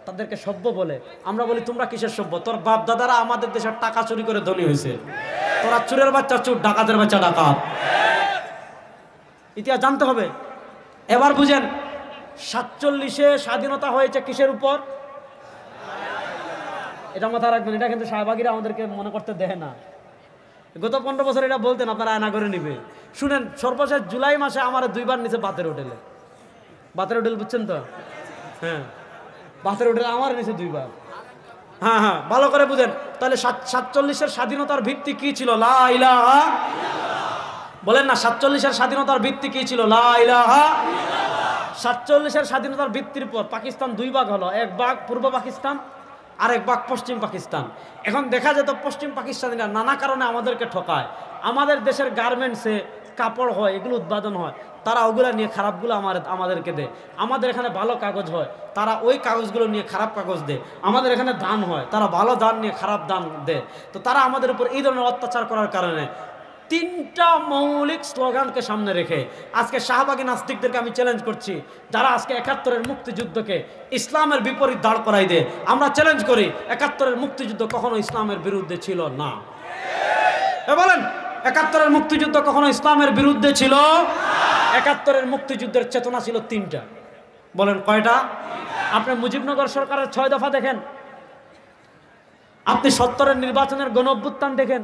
তাদেরকে সভ্য বলে, আমরা বলি তোমরা কিসের সভ্য? তোর বাপ দাদারা আমাদের দেশের টাকা চুরি করে ধনী হয়েছে, তোরা চুরের বাচ্চা চুর, ডাকাতের বাচ্চা ডাকাত। ইতিহাস জানতে হবে। এবার বুঝেন, 47-এ স্বাধীনতা হয়েছে কিসের উপর? এটা মাথায় রাখবেন, এটা কিন্তু শাহবাগীরা আমাদেরকে মনে করতে দেয় না। গত 15 বছর এটা বলতেন, আপনারা আয়না করে নিবে। শুনেন, সর্বশেষ জুলাই মাসে আমার 2বার নিচে বাতের হোটেলে, বাতের হোটেল বুঝছেন তো? হ্যাঁ, বাতের হোটেলে আমার নিচে 2বার। হ্যাঁ হ্যাঁ, ভালো করে বুঝেন। তাহলে 47-এর স্বাধীনতার ভিত্তি কি ছিল? লা ইলাহা। বলেন না, 47-এর স্বাধীনতার ভিত্তি কি ছিল? লা ইলাহা। 47-এর স্বাধীনতার ভিত্তির পর পাকিস্তান 2 ভাগ হলো, এক ভাগ পূর্ব পাকিস্তান, আরেক ভাগ পশ্চিম পাকিস্তান। এখন দেখা যেত পশ্চিম পাকিস্তানিরা নানা কারণে আমাদেরকে ঠকায়। আমাদের দেশের গার্মেন্টসে কাপড় হয়, এগুলো উৎপাদন হয়, তারা ওগুলো নিয়ে খারাপগুলো আমাদেরকে দেয়। আমাদের এখানে ভালো কাগজ হয়, তারা ওই কাগজগুলো নিয়ে খারাপ কাগজ দেয়। আমাদের এখানে ধান হয়, তারা ভালো ধান নিয়ে খারাপ ধান দেয়। তো তারা আমাদের উপর এই ধরনের অত্যাচার করার কারণে 3টা মৌলিক স্লোগানকে সামনে রেখে আজকে শাহবাগী নাস্তিকদেরকে আমি চ্যালেঞ্জ করছি, যারা আজকে 71-এর মুক্তিযুদ্ধকে ইসলামের বিপরীত দাঁড় করাই দেয়, আমরা চ্যালেঞ্জ করি, 71-এর মুক্তিযুদ্ধ কখনো ইসলামের বিরুদ্ধে ছিল না। বলেন, 71-এর মুক্তিযুদ্ধ কখনো ইসলামের বিরুদ্ধে ছিল? 71-এর মুক্তিযুদ্ধের চেতনা ছিল 3টা। বলেন কয়টা? আপনি মুজিবনগর সরকারের 6 দফা দেখেন, আপনি 70-এর নির্বাচনের গণ অভ্যুত্থান দেখেন,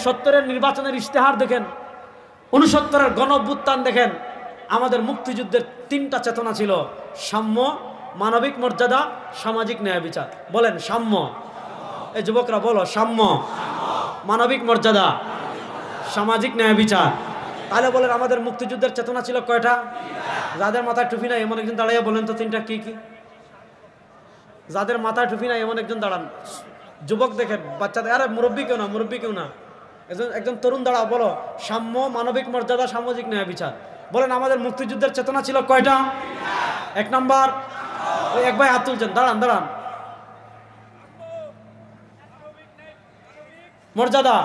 70-এর নির্বাচনের ইশতেহার দেখেন, 69-এর গণ অভ্যুত্থান দেখেন। আমাদের মুক্তিযুদ্ধের 3টা চেতনা ছিল, সাম্য, মানবিক মর্যাদা, সামাজিক ন্যায় বিচার। বলেন সাম্য। এই যুবকরা বলো, সাম্য, মানবিক মর্যাদা, সামাজিক ন্যায় বিচার। তাহলে বলেন, আমাদের মুক্তিযুদ্ধের চেতনা ছিল কয়টা? যাদের মাথায় টুপি নাই এমন একজন দাঁড়াইয়া বলেন তো 3টা কি কি? যাদের মাথায় টুপি নাই এমন একজন দাঁড়ান। যুবক দেখেন, বাচ্চাদের, আরে মুরব্বী কেউ না, মুরব্বী কেউ না, একজন তরুণ দাঁড়াও, বলো সাম্য, মানবিক মর্যাদা, সামাজিক ন্যায় বিচার। বলেন, আমাদের মুক্তিযুদ্ধের চেতনা ছিল কয়টা? 1 নাম্বার, ওই এক ভাই হাত তুলছেন, দাঁড়ান দাঁড়ান। মর্যাদা,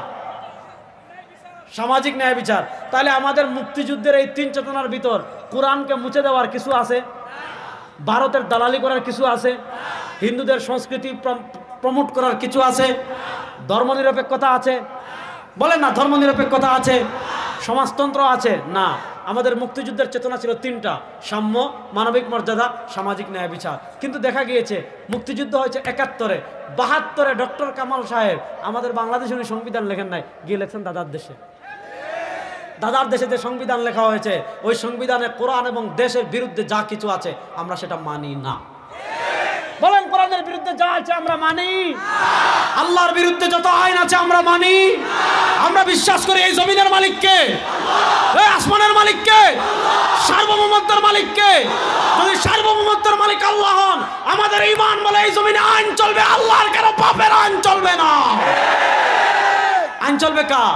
সামাজিক ন্যায় বিচার। তাহলে আমাদের মুক্তিযুদ্ধের এই 3 চেতনার ভিতর কোরআনকে মুছে দেওয়ার কিছু আছে? ভারতের দালালি করার কিছু আছে? হিন্দুদের সংস্কৃতি প্রমোট করার কিছু আছে? ধর্মনিরপেক্ষতা আছে? বলেন না, ধর্মনিরপেক্ষতা আছে? সমাজতন্ত্র আছে? না। আমাদের মুক্তিযুদ্ধের চেতনা ছিল 3টা, সাম্য, মানবিক মর্যাদা, সামাজিক ন্যায় বিচার। কিন্তু দেখা গিয়েছে মুক্তিযুদ্ধ হয়েছে 71-এ, 72-এ ডক্টর কামাল সাহেব আমাদের বাংলাদেশে উনি সংবিধান লেখেন নাই, গিয়ে লেখছেন দাদার দেশে। দাদার দেশে যে সংবিধান লেখা হয়েছে, ওই সংবিধানে কোরআন এবং দেশের বিরুদ্ধে যা কিছু আছে আমরা সেটা মানি না। বলেন, কোরআনের বিরুদ্ধে যা আছে আমরা মানি? আল্লাহর বিরুদ্ধে যত আইন আছে আমরা মানি? আমরা বিশ্বাস করি এই জমিনের মালিককে, এই আসমানের মালিককে, সার্বভৌমত্বের মালিককে। যদি সার্বভৌমত্বের মালিক আল্লাহ হন, আমাদের ঈমান বলে এই জমিনে আইন চলবে, আল্লাহর কারো বাপের আইন চলবে না। আইন চলবে কার?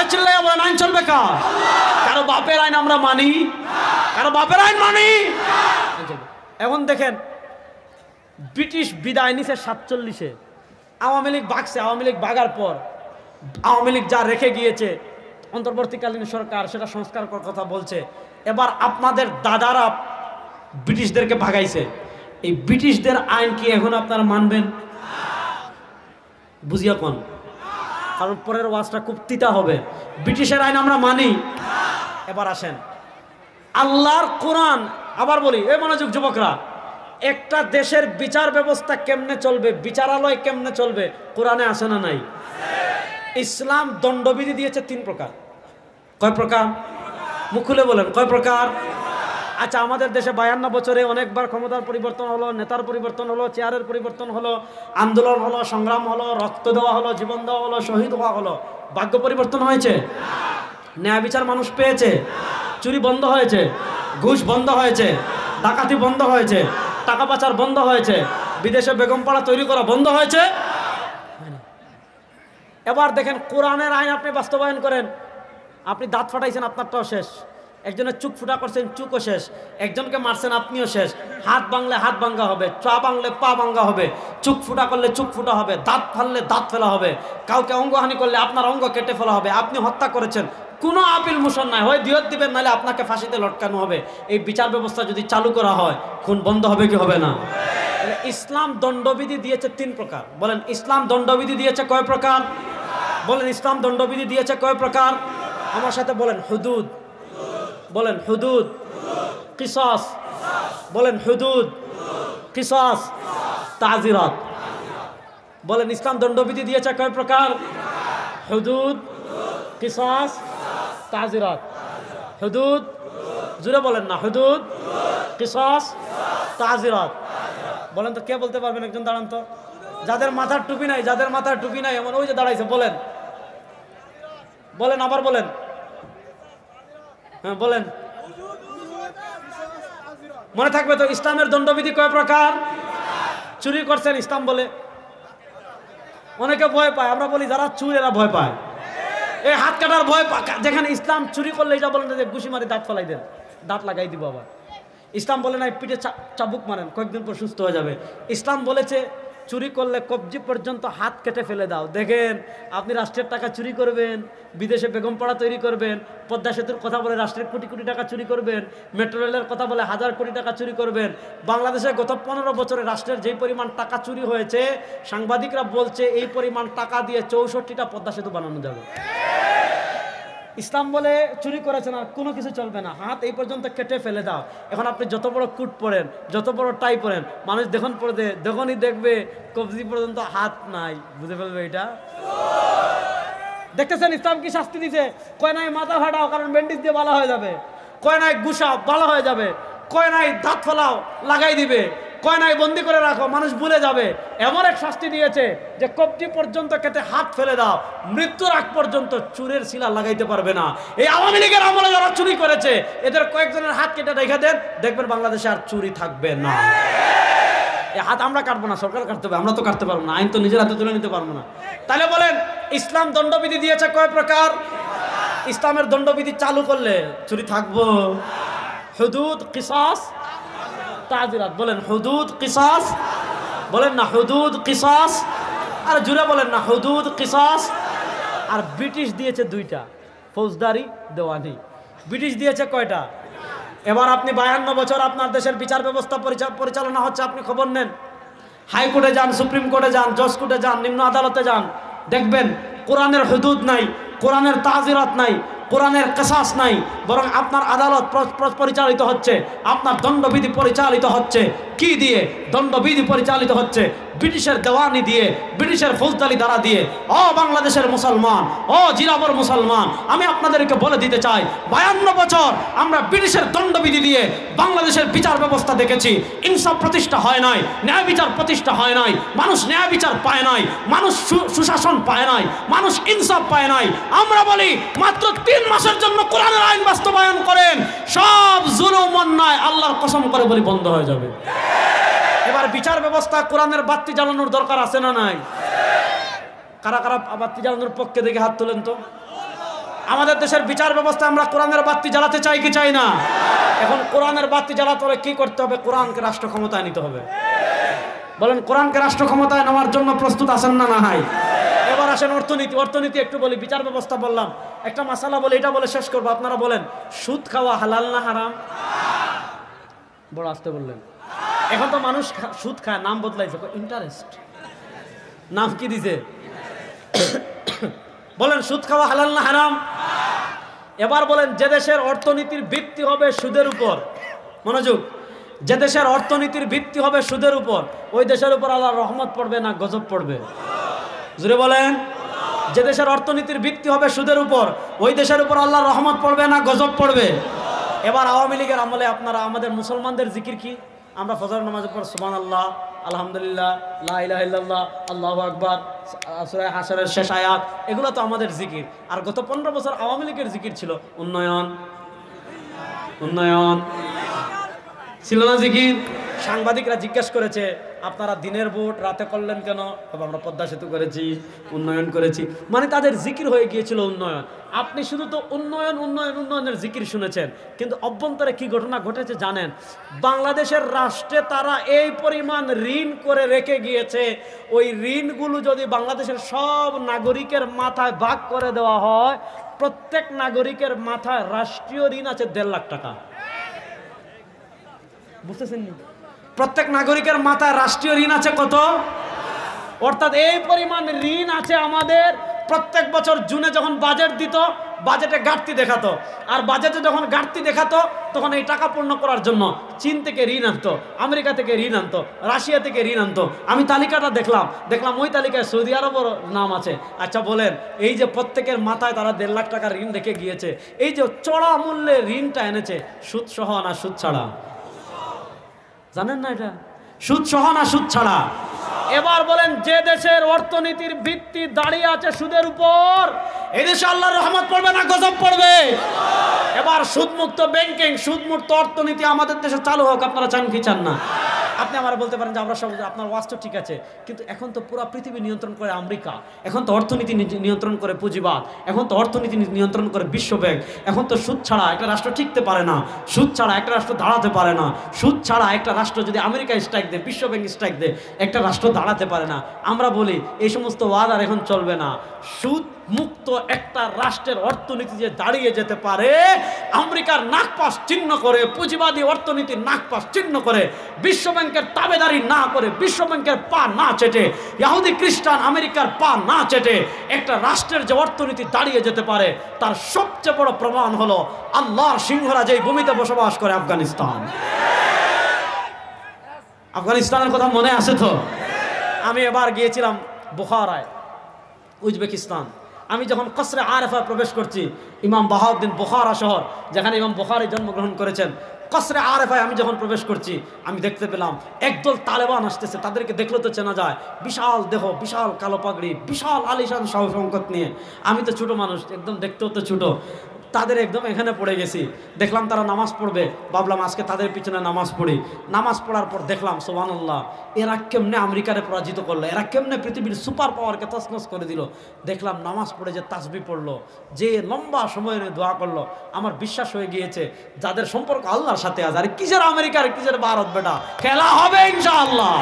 এ চিল্লাইয়া বলেন, আইন চলবে কার? কারো বাপের আইন আমরা মানি? কারো বাপের আইন মানি? এখন দেখেন, ব্রিটিশ বিদায় নিছে 47-এ, আওয়ামী লীগ ভাগছে। আওয়ামী লীগ ভাগার পর আওয়ামী লীগ যা রেখে গিয়েছে, অন্তর্বর্তীকালীন সরকার সেটা সংস্কার করার কথা বলছে। এবার আপনাদের দাদারা ব্রিটিশদেরকে ভাগাইছে, এই ব্রিটিশদের আইন কি এখন আপনারা মানবেন? বুঝিয়া কোন, কারণ পরের ওয়াজটা খুব তিতা হবে। ব্রিটিশের আইন আমরা মানি? এবার আসেন, আল্লাহর কোরআন। আবার বলি, এই মনোযোগ যুবকরা, একটা দেশের বিচার ব্যবস্থা কেমনে চলবে, বিচারালয় কেমনে চলবে, কোরআনে আছে না নাই? ইসলাম দণ্ডবিধি দিয়েছে 3 প্রকার। কয় প্রকার? মুখ খুলে বলেন, কয় প্রকার? আচ্ছা, আমাদের দেশে 52 বছরে অনেকবার ক্ষমতার পরিবর্তন হলো, নেতার পরিবর্তন হলো, চেয়ারের পরিবর্তন হলো, আন্দোলন হলো, সংগ্রাম হলো, রক্ত দেওয়া হলো, জীবন দেওয়া হলো, শহীদ হওয়া হলো। ভাগ্য পরিবর্তন হয়েছে? ন্যায় বিচার মানুষ পেয়েছে? চুরি বন্ধ হয়েছে? ঘুষ বন্ধ হয়েছে? ডাকাতি বন্ধ হয়েছে? টাকা পাচার বন্ধ হয়েছে? বিদেশে বেগমপাড়া তৈরি করা বন্ধ হয়েছে? এবার দেখেন, কোরআনের আইন আপনি বাস্তবায়ন করেন। আপনি দাঁত ফাটাইছেন, আপনারটাও শেষ। একজনের চুক ফুটা করছেন, চুকও শেষ। একজনকে মারছেন, আপনিও শেষ। হাত ভাঙলে হাত ভাঙ্গা হবে, পা ভাঙলে পা ভাঙ্গা হবে, চুক ফুটা করলে চুক ফুটা হবে, দাঁত ফাললে দাঁত ফেলা হবে, কাউকে অঙ্গহানি করলে আপনার অঙ্গ কেটে ফেলা হবে। আপনি হত্যা করেছেন, কোনো আপিল মোশন নাই, হয় দিয়ত দিবেন, নাহলে আপনাকে ফাঁসিতে লটকানো হবে। এই বিচার ব্যবস্থা যদি চালু করা হয়, খুন বন্ধ হবে কি হবে না? ইসলাম দণ্ডবিধি দিয়েছে 3 প্রকার। বলেন, ইসলাম দণ্ডবিধি দিয়েছে কয় প্রকার? বলেন, ইসলাম দণ্ডবিধি দিয়েছে কয় প্রকার? আমার সাথে বলেন, হুদুদ। বলেন, হুদুদ। কিসাস। বলেন, হুদুদ, কিসাস, তাজিরাত। বলেন, ইসলাম দণ্ডবিধি দিয়েছে কয় প্রকার? হুদুদ, কিসাস, তাজিরাত। হুদুদ, জুড়ে বলেন না, হুদুদ, কিসাস, তাজিরাত। বলেন তো, কে বলতে পারবেন? একজন দাঁড়ান তো। যাদের মাথার টুপি নাই, যাদের মাথার টুপি নাই, এমন ওই যে দাঁড়াইছে, বলেন, বলেন, আবার বলেন। হ্যাঁ বলেন, মনে থাকবে তো। ইসলামের দণ্ডবিধি কয় প্রকার? চুরি করছেন, ইসলাম বলে। অনেকে ভয় পায়, আমরা বলি যারা চুর এরা ভয় পায়, এই হাত কাটার ভয় পায়। যেখানে ইসলাম চুরি করলে এটা বলেন যে ঘুষি মারি দাঁত ফেলাই দেন, দাঁত লাগাই দিব। আবার ইসলাম বলে না পিঠে চাবুক মারেন, কয়েকদিন পর সুস্থ হয়ে যাবে। ইসলাম বলেছে চুরি করলে কবজি পর্যন্ত হাত কেটে ফেলে দাও। দেখেন, আপনি রাষ্ট্রের টাকা চুরি করবেন, বিদেশে বেগমপাড়া তৈরি করবেন, পদ্মা সেতুর কথা বলে রাষ্ট্রের কোটি কোটি টাকা চুরি করবেন, মেট্রো রেলের কথা বলে 1000 কোটি টাকা চুরি করবেন। বাংলাদেশে গত 15 বছরে রাষ্ট্রের যেই পরিমাণ টাকা চুরি হয়েছে, সাংবাদিকরা বলছে এই পরিমাণ টাকা দিয়ে 64টা পদ্মা সেতু বানানো যাবে। ইসলাম বলে চুরি করেছেন আর কোনো কিছু চলবে না, হাত এই পর্যন্ত কেটে ফেলে দাও। এখন আপনি যত বড় কুট পরেন, যত বড় টাই পরেন, মানুষ দেখুন পড়ে যখনই দেখবে কবজি পর্যন্ত হাত নাই, বুঝে ফেলবে এটা। দেখতেছেন ইসলাম কি শাস্তি দিছে? কয় নাই মাথা ফাটাও, কারণ ব্যান্ডেজ দিয়ে ভালো হয়ে যাবে। কয় নাই গুসাও, ভালো হয়ে যাবে। কয় নাই দাঁত ফেলাও, লাগাই দিবে। কয় নাই বন্দি করে রাখো, মানুষ ভুলে যাবে। এমন এক শাস্তি দিয়েছে যে কবজি পর্যন্ত কেটে হাত ফেলে দাও, মৃত্যুর আগ পর্যন্ত চুরের শিলা লাগাইতে পারবে না। এই আওয়ামী লীগের আমলে যারা চুরি করেছে, এদের কয়েকজনের হাত কেটে রেখে দেন, দেখবেন বাংলাদেশে আর চুরি থাকবে না। এই হাত আমরা কাটবো না, সরকার কাটতে হবে, আমরা তো কাটতে পারবো না, আইন তো নিজের হাতে তুলে নিতে পারবো না। তাহলে বলেন, ইসলাম দণ্ডবিধি দিয়েছে কয় প্রকার? ইসলামের দণ্ডবিধি চালু করলে চুরি থাকবো। হুদুদ, কিসাস, তাজিরাত। বলেন, হুদুদ, কিসাস। বলেন না, হুদুদ, কিসাস। আর জুড়ে বলেন না, হুদুদ, কিসাস। আর ব্রিটিশ দিয়েছে 2টা, ফৌজদারি, দেওয়ানি। ব্রিটিশ দিয়েছে কয়টা? এবার আপনি 52 বছর আপনার দেশের বিচার ব্যবস্থা পরিচালনা হচ্ছে, আপনি খবর নেন। হাইকোর্টে যান, সুপ্রিম কোর্টে যান, জজ কোর্টে যান, নিম্ন আদালতে যান, দেখবেন কোরআনের হুদুদ নাই, কোরআনের তাজিরাত নাই, কোরআনের কিসাস নাই, বরং আপনার আদালত পরিচালিত হচ্ছে, আপনার দণ্ডবিধি পরিচালিত হচ্ছে কি দিয়ে? দণ্ডবিধি পরিচালিত হচ্ছে ব্রিটিশের দেওয়ানি দিয়ে, ব্রিটিশের ফৌজদারি দ্বারা দিয়ে। ও বাংলাদেশের মুসলমান, ও জিরাবর মুসলমান, আমি আপনাদেরকে বলে দিতে চাই, 52 বছর আমরা ব্রিটিশের দণ্ডবিধি দিয়ে বাংলাদেশের বিচার ব্যবস্থা দেখেছি। ইনসাফ প্রতিষ্ঠা হয় নাই, ন্যায় বিচার প্রতিষ্ঠা হয় নাই, মানুষ ন্যায় বিচার পায় নাই, মানুষ সুশাসন পায় নাই, মানুষ ইনসাফ পায় নাই। আমরা বলি, মাত্র 3 মাসের জন্য কোরআনের আইন বাস্তবায়ন করেন, সব জুলুম অন্যায় আল্লাহর কসম করে বলি বন্ধ হয়ে যাবে। এবার বিচার ব্যবস্থা কোরআনের বাতি জ্বালানোর দরকার আছে না নাই? কারা কারা বাতি জ্বালানোর পক্ষে দেখে হাত তোলেন তো। আমাদের দেশের বিচার ব্যবস্থা আমরা কোরআনের বাতি জ্বালাতে চাই কি চাই না? এখন কোরআনের বাতি জ্বালাতে হলে কি করতে হবে? কোরআনকে রাষ্ট্র ক্ষমতায় নিতে হবে। বলেন, কোরআনকে রাষ্ট্র ক্ষমতায় নেওয়ার জন্য প্রস্তুত আছেন না নাই? এবার আসেন অর্থনীতি। অর্থনীতি একটু বলি, বিচার ব্যবস্থা বললাম, একটা মাসালা বলে এটা বলে শেষ করবো। আপনারা বলেন, সুদ খাওয়া হালাল না হারাম? বড় আসতে বললেন। এখন তো মানুষ সুদ খায়, নাম বদলাইছে, ইন্টারেস্ট নাম কি দিছে। বলেন, সুদ খাওয়া হালাল না হারাম? এবার বলেন, যে দেশের অর্থনীতির ভিত্তি হবে সুদের উপর, মনোযোগ, যে দেশের অর্থনীতির ভিত্তি হবে সুদের উপর, ওই দেশের উপর আল্লাহর রহমত পড়বে না গজব পড়বে? জোরে বলেন। যে দেশের অর্থনীতির ভিত্তি হবে সুদের উপর, ওই দেশের উপর আল্লাহর রহমত পড়বে না গজব পড়বে? এবার আওয়ামী লীগের আমলে আপনারা আমাদের মুসলমানদের জিকির কি? আমরা ফজর নামাজের পর সুবহানাল্লাহ, আলহামদুলিল্লাহ, লা ইলাহা ইল্লাল্লাহ, আল্লাহু আকবার, সূরা হাশরের শেষ আয়াত, এগুলো তো আমাদের জিকির। আর গত 15 বছর আওয়ামী লীগের জিকির ছিল উন্নয়ন, উন্নয়ন ছিল না জিকির? সাংবাদিকরা জিজ্ঞেস করেছে আপনারা দিনের ভোট রাতে করলেন কেন? আমরা পদ্মা সেতু করেছি, উন্নয়ন করেছি। মানে তাদের জিকির হয়ে গিয়েছিল উন্নয়ন। আপনি শুধু তো উন্নয়ন উন্নয়ন উন্নয়নের জিকির শুনেছেন, কিন্তু অভ্যন্তরে কি ঘটনা ঘটেছে জানেন? বাংলাদেশের রাষ্ট্রে তারা এই পরিমাণ ঋণ করে রেখে গিয়েছে, ওই ঋণগুলো যদি বাংলাদেশের সব নাগরিকের মাথায় ভাগ করে দেওয়া হয়, প্রত্যেক নাগরিকের মাথায় রাষ্ট্রীয় ঋণ আছে 1.5 লাখ টাকা। বুঝতেছেন? প্রত্যেক নাগরিকের মাথায় রাষ্ট্রীয় ঋণ আছে কত? অর্থাৎ এই পরিমাণ ঋণ আছে আমাদের। প্রত্যেক বছর জুনে যখন বাজেট দিত, বাজেটে ঘাটতি দেখাতো, আর বাজেটে যখন ঘাটতি দেখাতো তখন এই টাকা পূর্ণ করার জন্য চীন থেকে ঋণ আনতো, আমেরিকা থেকে ঋণ আনতো, রাশিয়া থেকে ঋণ আনতো। আমি তালিকাটা দেখলাম ওই তালিকায় সৌদি আরবের নাম আছে। আচ্ছা বলেন, এই যে প্রত্যেকের মাথায় তারা 1.5 লাখ টাকার ঋণ রেখে গিয়েছে, এই যে চড়া মূল্যে ঋণটা এনেছে, সুদ সহ না সুদ ছাড়া? জানেন না এটা? সুদ সহ না সুদ ছাড়া? এবার বলেন, যে দেশের অর্থনীতির ভিত্তি দাঁড়িয়ে আছে সুদের উপর, এই দেশে আল্লাহর রহমত পড়বে না গজব পড়বে? এবার সুদমুক্ত ব্যাংকিং, সুদমুক্ত অর্থনীতি আমাদের দেশে চালু হোক। আপনারা চান কি চান না? আপনি আমরা বলতে পারেন যে আমরা সব, আপনার ওয়াজ তো ঠিক আছে, কিন্তু এখন তো পুরো পৃথিবী নিয়ন্ত্রণ করে আমেরিকা, এখন তো অর্থনীতি নিয়ন্ত্রণ করে পুঁজিবাদ, এখন তো অর্থনীতি নিয়ন্ত্রণ করে বিশ্ব ব্যাংক। এখন তো সুদ ছাড়া একটা রাষ্ট্র টিকতে পারে না, সুদ ছাড়া একটা রাষ্ট্র দাঁড়াতে পারে না, সুদ ছাড়া একটা রাষ্ট্র যদি আমেরিকা স্ট্রাইক দেয়, বিশ্ব ব্যাংক স্ট্রাইক দেয়, একটা রাষ্ট্র দাঁড়াতে পারে না। আমরা বলি এই সমস্ত ওয়াজ আর এখন চলবে না। সুদ মুক্ত একটা রাষ্ট্রের অর্থনীতি যে দাঁড়িয়ে যেতে পারে, আমেরিকার নাকপাশ চিহ্ন করে, পুঁজিবাদী অর্থনীতির নাকপাশ চিহ্ন করে, বিশ্ব ব্যাংকের তাবেদারি না করে, বিশ্ব ব্যাংকের পা না চেটে, ইহুদি খ্রিস্টান আমেরিকার পা না চেটে একটা রাষ্ট্রের যে অর্থনীতি দাঁড়িয়ে যেতে পারে, তার সবচেয়ে বড় প্রমাণ হলো আল্লাহর সিংহরা যেই ভূমিতে বসবাস করে, আফগানিস্তান। আফগানিস্তানের কথা মনে আছে তো? আমি এবার গিয়েছিলাম বুখারায়, উজবেকিস্তান। আমি যখন কসরে আরেফা প্রবেশ করছি, ইমাম বাহাউদ্দিন বুখারা শহর, যেখানে ইমাম বুখারী জন্মগ্রহণ করেছেন, কসরে আরেফায় আমি যখন প্রবেশ করছি, আমি দেখতে পেলাম একদল তালেবান আসতেছে। তাদেরকে দেখলে তো চেনা যায়, বিশাল দেহ, বিশাল কালো পাগড়ি, বিশাল আলিশান সংকট নিয়ে। আমি তো ছোট মানুষ, একদম দেখতেও তো ছোট, তাদের একদম এখানে পড়ে গেছি। দেখলাম তারা নামাজ পড়বে, ভাবলাম আজকে তাদের পিছনে নামাজ পড়ি। নামাজ পড়ার পর দেখলাম সুবহানাল্লাহ, এরা কেমনে আমেরিকারে পরাজিত করলো, এরা কেমনে পৃথিবীর সুপার পাওয়ারকে তছনছ করে দিল। দেখলাম নামাজ পড়ে যে তাসবিহ পড়লো, যে লম্বা সময় নিয়ে দোয়া করলো, আমার বিশ্বাস হয়ে গিয়েছে যাদের সম্পর্ক আল্লাহর সাথে আছে। আর কিসের আমেরিকার, কিসের ভারত, বেটা খেলা হবে ইনশাআল্লাহ।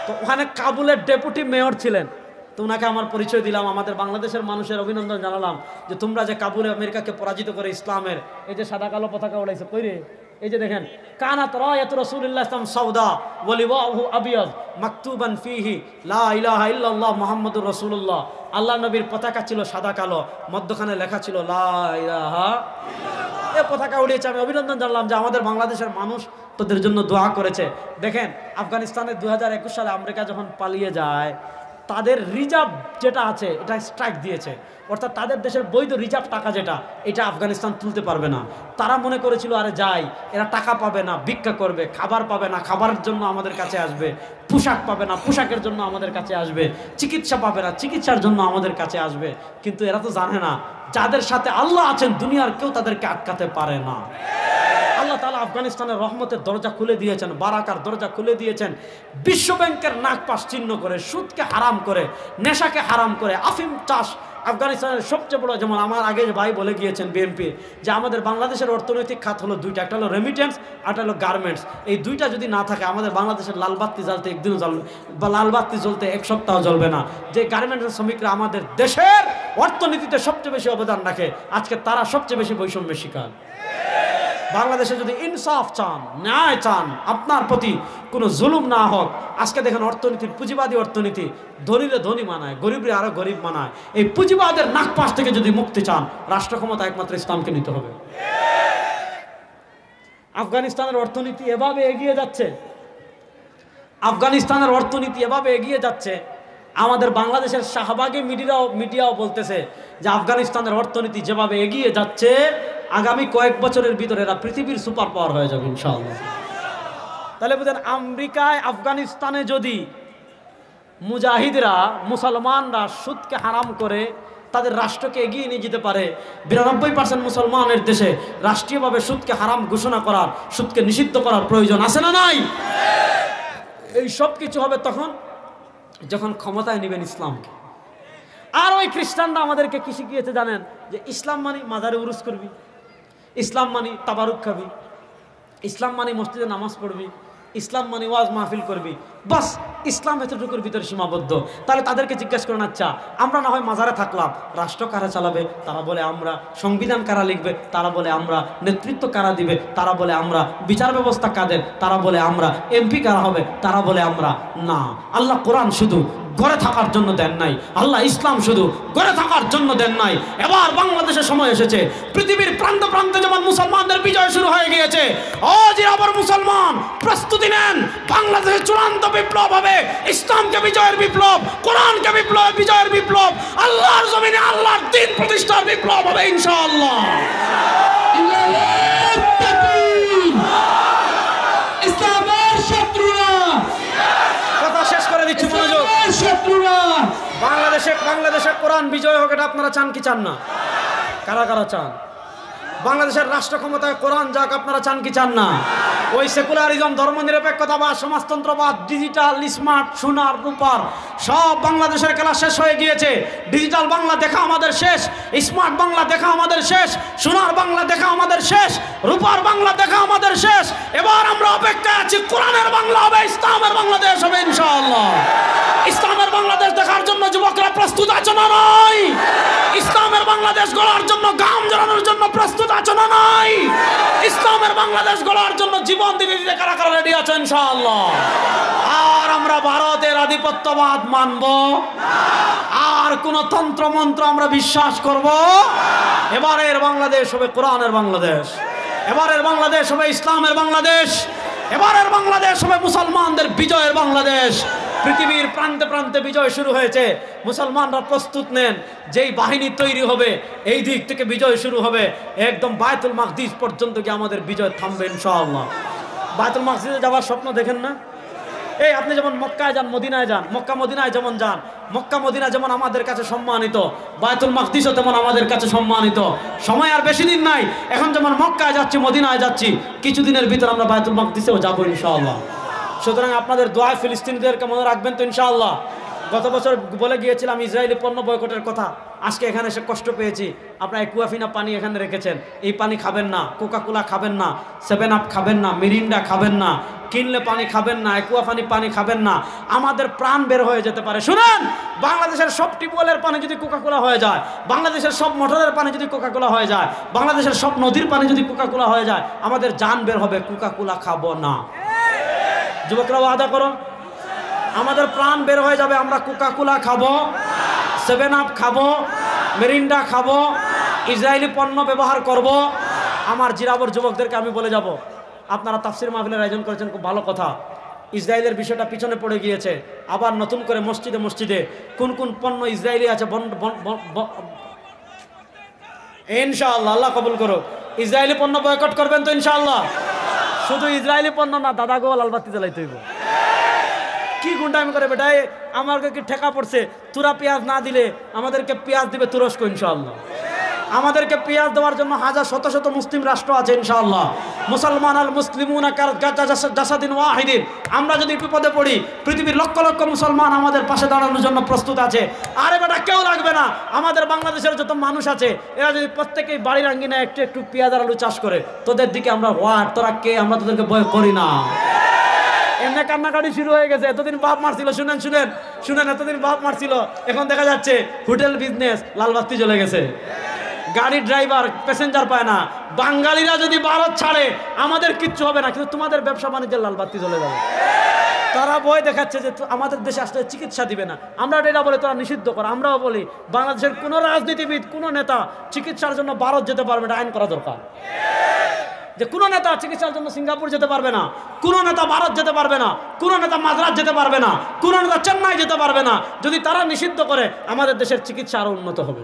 তো ওখানে কাবুলের ডেপুটি মেয়র ছিলেন, তো ওনাকে আমার পরিচয় দিলাম, আমাদের বাংলাদেশের মানুষের অভিনন্দন জানালাম যে তোমরা যে কাবুলে আমেরিকাকে পরাজিত করে ইসলামের এই যে সাদা কালো পতাকা উড়াইছে, কইরে এই যে দেখেন, কানাত রায়াত রাসূলুল্লাহ সাল্লাল্লাহু আলাইহি ওয়াসাল্লাম সাউদা ওয়া লিওয়াহু আবিয়াদ মাকতুবান ফিহি লা ইলাহা ইল্লাল্লাহ মুহাম্মাদুর রাসূলুল্লাহ। আল্লাহ নবীর পতাকা ছিল সাদা কালো, মধ্যখানে লেখা ছিল লা ইলাহা ইল্লাল্লাহ। এই পতাকা উড়িয়েছে। আমি অভিনন্দন জানালাম যে আমাদের বাংলাদেশের মানুষ তোদের জন্য দোয়া করেছে। দেখেন, আফগানিস্তানে 2021 সালে আমেরিকা যখন পালিয়ে যায়, তাদের রিজার্ভ যেটা আছে এটা স্ট্রাইক দিয়েছে, অর্থাৎ তাদের দেশের বৈধ রিজার্ভ টাকা যেটা, এটা আফগানিস্তান তুলতে পারবে না। তারা মনে করেছিল আরে যাই, এরা টাকা পাবে না, ভিক্ষা করবে, খাবার পাবে না, খাবারের জন্য আমাদের কাছে আসবে, পোশাক পাবে না, পোশাকের জন্য আমাদের কাছে আসবে, চিকিৎসা পাবে না, চিকিৎসার জন্য আমাদের কাছে আসবে। কিন্তু এরা তো জানে না, যাদের সাথে আল্লাহ আছেন দুনিয়ার কেউ তাদেরকে আটকাতে পারে না। আল্লাহ তাআলা আফগানিস্তানের রহমতের দরজা খুলে দিয়েছেন, বারাকার দরজা খুলে দিয়েছেন। বিশ্ব ব্যাংকের নাকপাশ চিহ্ন করে, সুদকে হারাম করে, নেশাকে হারাম করে, আফিম চাষ আফগানিস্তানের সবচেয়ে বড়। যেমন আমার আগে ভাই বলে গিয়েছেন বিএনপি যে আমাদের বাংলাদেশের অর্থনৈতিক খাত হলো দুইটা, একটা হলো রেমিটেন্স, একটা হলো গার্মেন্টস। এই দুইটা যদি না থাকে আমাদের বাংলাদেশের লাল বাতি জ্বলতে একদিনও জ্বলবে, বা লাল বাতি জ্বলতে এক সপ্তাহ জ্বলবে না। যে গার্মেন্টসের শ্রমিকরা আমাদের দেশের অর্থনীতিতে সবচেয়ে বেশি অবদান রাখে, আজকে তারা সবচেয়ে বেশি বৈষম্যের শিকার। বাংলাদেশে যদি ইনসাফ চান, ন্যায় চান, আপনার প্রতি কোনো জুলুম না হোক, আজকে দেখেন অর্থনীতির পুঁজিবাদী অর্থনীতি, ধনীরে ধনী মানায়, গরিবরে আরো গরিব মানায়। এই পুঁজিবাদের নাকপাশ থেকে যদি মুক্তি চান, রাষ্ট্র ক্ষমতা একমাত্র ইসলামকে নিতে হবে। আফগানিস্তানের অর্থনীতি এভাবে এগিয়ে যাচ্ছে, আফগানিস্তানের অর্থনীতি এভাবে এগিয়ে যাচ্ছে। আমাদের বাংলাদেশের শাহবাগী মিডিয়াও বলতেছে যে আফগানিস্তানের অর্থনীতি যেভাবে এগিয়ে যাচ্ছে আগামী কয়েক বছরের ভিতরে এরা পৃথিবীর সুপার পাওয়ার হয়ে যাবে ইনশাআল্লাহ। তাহলে বুঝেন, আমেরিকায় আফগানিস্তানে যদি মুজাহিদরা মুসলমানরা সুদকে হারাম করে তাদের রাষ্ট্রকে এগিয়ে নিয়ে যেতে পারে, 92% মুসলমানের দেশে রাষ্ট্রীয়ভাবে সুদকে হারাম ঘোষণা করার, সুদকে নিষিদ্ধ করার প্রয়োজন আছে না নাই? এই সব কিছু হবে তখন যখন ক্ষমতায় নেবেন ইসলামকে। আর ওই খ্রিস্টানরা আমাদেরকে কি শিখিয়েছে জানেন? যে ইসলাম মানে মাজারে উরুস করবি, ইসলাম মানে তাবারুক খাবি, ইসলাম মানে মসজিদে নামাজ পড়বি, ইসলাম মানে ওয়াজ মাহফিল করবি, বাস ইসলাম এতটুকুর ভিতরে সীমাবদ্ধ। তাহলে তাদেরকে জিজ্ঞাসা করেন, আচ্ছা আমরা না হয় মাজারে থাকলাম, রাষ্ট্র কারা চালাবে? তারা বলে আমরা। সংবিধান কারা লিখবে? তারা বলে আমরা। নেতৃত্ব কারা দিবে? তারা বলে আমরা। বিচার ব্যবস্থা কাদের? তারা বলে আমরা। এমপি কারা হবে? তারা বলে আমরা। না, আল্লাহ কোরআন শুধু ঘরে থাকার জন্য দেন নাই, আল্লাহ ইসলাম শুধু ঘরে থাকার জন্য দেন নাই। এবার বাংলাদেশের সময় এসেছে, পৃথিবীর প্রান্ত প্রান্তে যেমন মুসলমানদের বিজয় শুরু হয়ে গিয়েছে, যে আবার মুসলমান প্রস্তুতি নেন, বাংলাদেশের চূড়ান্ত বিপ্লব হবে, ইসলামকে বিজয়ের বিপ্লব, কোরআনকে বিজয়ের বিপ্লব, আল্লাহর জমিনে আল্লাহর দ্বীন প্রতিষ্ঠার বিপ্লব হবে ইনশাআল্লাহ। ইসলামের শত্রুরা, কথা শেষ করে দিচ্ছি, মনোযোগ। শত্রুরা বাংলাদেশে কোরআন বিজয় হোক, এটা আপনারা চান কি চান না? কারা কারা চান? বাংলাদেশের রাষ্ট্র ক্ষমতায় কোরআন যাক, আপনারা চান কি চান না? ওই সেকুলারিজম, ধর্মনিরপেক্ষতাবাদ, সমাজতন্ত্রবাদ, ডিজিটাল, স্মার্ট, সোনার, রূপার সব বাংলাদেশের খেলা শেষ হয়ে গিয়েছে। ডিজিটাল বাংলা দেখা আমাদের শেষ, স্মার্ট বাংলা দেখা আমাদের শেষ, সোনার বাংলা দেখা আমাদের শেষ, রূপার বাংলা দেখা আমাদের শেষ। এবার আমরা অপেক্ষায় আছি, কোরআনের বাংলা হবে, ইসলামের বাংলাদেশ হবে ইনশাআল্লাহ। ইসলামের বাংলাদেশ দেখার জন্য যুবকরা প্রস্তুত আছে না নাই? ইসলামের বাংলাদেশ গড়ার জন্য গাম জড়ানোর জন্য প্রস্তুত আছে না নাই? ইসলামের বাংলাদেশ গড়ার জন্য জীবন দিতে দিতে কারা কারা রেডি আছে ইনশাআল্লাহ? আর আমরা ভারতের আধিপত্যবাদ মানব, আর কোন তন্ত্র মন্ত্র আমরা বিশ্বাস করব? এবারের বাংলাদেশ হবে কোরআনের বাংলাদেশ, এবারের বাংলাদেশ হবে ইসলামের বাংলাদেশ, এবারের বাংলাদেশ হবে মুসলমানদের বিজয়ের বাংলাদেশ। পৃথিবীর প্রান্তে প্রান্তে বিজয় শুরু হয়েছে, মুসলমানরা প্রস্তুত নেন। যেই বাহিনী তৈরি হবে এই দিক থেকে বিজয় শুরু হবে, একদম বায়তুল মাকদিস পর্যন্ত গিয়ে আমাদের বিজয় থামবে ইনশাআল্লাহ। বায়তুল মাকদিসে যাওয়ার স্বপ্ন দেখেন না? এই আপনি যেমন মক্কায় যান, মদিনায় যান, মক্কা মদিনায় যেমন যান, মক্কা মদিনা যেমন আমাদের কাছে সম্মানিত, বায়তুল মাকদিসও তেমন আমাদের কাছে সম্মানিত। সময় আর বেশি দিন নাই, এখন যেমন মক্কায় যাচ্ছি, মদিনায় যাচ্ছি, কিছুদিনের ভিতর আমরা বায়তুল মাকদিসেও যাবো ইনশাআল্লাহ। সুতরাং আপনাদের দোয়া ফিলিস্তিনিদেরকে মনে রাখবেন তো ইনশাআল্লাহ। গত বছর বলে গিয়েছিলাম ইসরায়েলি পণ্য বয়কটের কথা, আজকে এখানে এসে কষ্ট পেয়েছি। আপনারা একুয়াফিনা পানি এখানে রেখেছেন, এই পানি খাবেন না, কোকাকোলা খাবেন না, 7 আপ খাবেন না, মিরিন্ডা খাবেন না, কিনলে পানি খাবেন না, একুয়াফানি পানি খাবেন না। আমাদের প্রাণ বের হয়ে যেতে পারে। শুনেন, বাংলাদেশের সব টিউবওয়েলের পানি যদি কোকাকোলা হয়ে যায়, বাংলাদেশের সব মোটরের পানি যদি কোকাকোলা হয়ে যায়, বাংলাদেশের সব নদীর পানি যদি কোকাকোলা হয়ে যায়, আমাদের জান বের হবে, কোকাকোলা খাবো না। যুবকরা ওয়াদা করো, আমাদের প্রাণ বের হয়ে যাবে, আমরা কোকাকোলা খাবো, 7 আপ খাবো, মিরিন্ডা খাবো, ইসরায়েলি পণ্য ব্যবহার করব। আমার জিরাবর যুবকদেরকে আমি বলে যাব, আপনারা তাফসির মাহফিলের আয়োজন করেছেন, খুব ভালো কথা। ইসরায়েলের বিষয়টা পিছনে পড়ে গিয়েছে, আবার নতুন করে মসজিদে মসজিদে কোন কোন পণ্য ইসরায়েলি আছে ইনশাআল্লাহ, আল্লাহ কবুল করো। ইসরায়েলি পণ্য বয়কট করবেন তো ইনশাআল্লাহ? শুধু ইসরায়েলি পণ্য না, দাদা গো লালবাতি জ্বালাইতে হইব। কি গুন্ডামি করে বেটাই, আমাকে কি ঠেকা পড়ছে, তোরা পেঁয়াজ না দিলে আমাদেরকে পেঁয়াজ দিবে তুরস্ক ইনশাআল্লাহ। আমাদেরকে পেঁয়াজ দেওয়ার জন্য হাজার শত শত মুসলিম রাষ্ট্র আছে ইনশাআল্লাহ। মুসলমান আল মুসলিমুনা জাসাদিন ওয়াহিদিন। আমরা যদি বিপদে পড়ি, পৃথিবীর লক্ষ লক্ষ মুসলমান আমাদের পাশে দাঁড়ানোর জন্য প্রস্তুত আছে। আরে বেটা কেউ লাগবে না, আমাদের বাংলাদেশের যত মানুষ আছে এরা যদি প্রত্যেকেই বাড়ির আঙ্গিনা একটু একটু পেঁয়াজ আর আলু চাষ করে, তোদের দিকে আমরা তোরা কে, আমরা তোদেরকে ভয় করি না। এমনি কান্নাকাটি শুরু হয়ে গেছে। এতদিন বাপ মারছিল, শুনেন শুনেন শুনেন, এতদিন বাপ মারছিল, এখন দেখা যাচ্ছে হোটেল বিজনেস লালবাতি জ্বলে গেছে, গাড়ি ড্রাইভার প্যাসেঞ্জার পায় না। বাঙালিরা যদি ভারত ছাড়ে আমাদের কিচ্ছু হবে না, কিন্তু তোমাদের ব্যবসা বাণিজ্যের লালবাতি জ্বলে যাবে। তারা ভয় দেখাচ্ছে যে আমাদের দেশে আসলে চিকিৎসা দিবে না। আমরা এটা বলে তোরা নিষিদ্ধ কর। আমরাও বলি বাংলাদেশের কোনো রাজনীতিবিদ, কোনো নেতা চিকিৎসার জন্য ভারত যেতে পারবে না, আইন করা দরকার। যে কোনো নেতা চিকিৎসার জন্য সিঙ্গাপুর যেতে পারবে না, কোনো নেতা ভারত যেতে পারবে না, কোনো নেতা মাদ্রাজ যেতে পারবে না, কোনো নেতা চেন্নাই যেতে পারবে না। যদি তারা নিষিদ্ধ করে আমাদের দেশের চিকিৎসা আরও উন্নত হবে।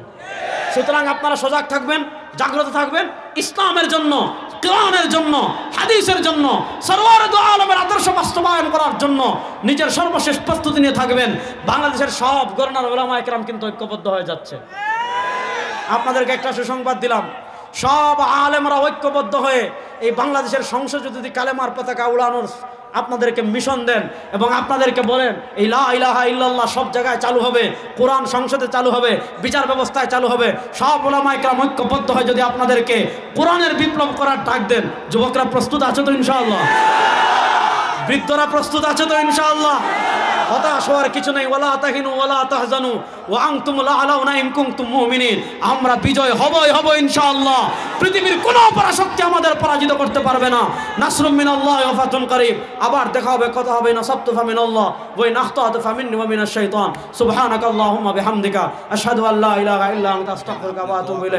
সুতরাং আপনারা সজাগ থাকবেন, জাগ্রত থাকবেন, ইসলামের জন্য, কোরআনের জন্য, হাদিসের জন্য, সরওয়ার দু আলমের আদর্শ বাস্তবায়ন করার জন্য নিজের সর্বশেষ প্রস্তুতি নিয়ে থাকবেন। বাংলাদেশের সব গণনার ওলামা একরাম কিন্তু ঐক্যবদ্ধ হয়ে যাচ্ছে। আপনাদেরকে একটা সুসংবাদ দিলাম, সব আলেমরা ঐক্যবদ্ধ হয়ে এই বাংলাদেশের সংসদে যদি কালেমার পতাকা উড়ানোর আপনাদেরকে মিশন দেন এবং আপনাদেরকে বলেন এই লা ইলাহা ইল্লাল্লাহ সব জায়গায় চালু হবে, কোরআন সংসদে চালু হবে, বিচার ব্যবস্থায় চালু হবে, সব ওলামা ইকরাম ঐক্যবদ্ধ হয়ে যদি আপনাদেরকে কোরআনের বিপ্লব করার ডাক দেন, যুবকরা প্রস্তুত আছে তো ইনশাআল্লাহ? বৃদ্ধরা প্রস্তুত আছে তো ইনশাআল্লাহ? হতাশ হওয়ার কিছু নেই। ওয়ালা তাহিনু ওয়ালা তাহজানু ওয়া আনতুম লা'আলাউনা ইন কুনতুম মুমিনিন। আমরা বিজয় হব ইনশাআল্লাহ। পৃথিবীর কোনো পরাশক্তি আমাদের পরাজিত করতে পারবে না। নাসরুম মিনাল্লাহি ওয়া ফাতুন করিব। আবার দেখা হবে, কথা হবে না। সাবতু ফামিনাল্লাহ ওয়া ইন আখতাতু ফামিন্নি ওয়া মিনাশ শাইতান। সুবহানাকাল্লাহুম্মা বিহামদিকা আশহাদু আল্লা ইলাহা ইল্লা আনতা আস্তাগফিরুকা ওয়া আতুবু ইলাইক।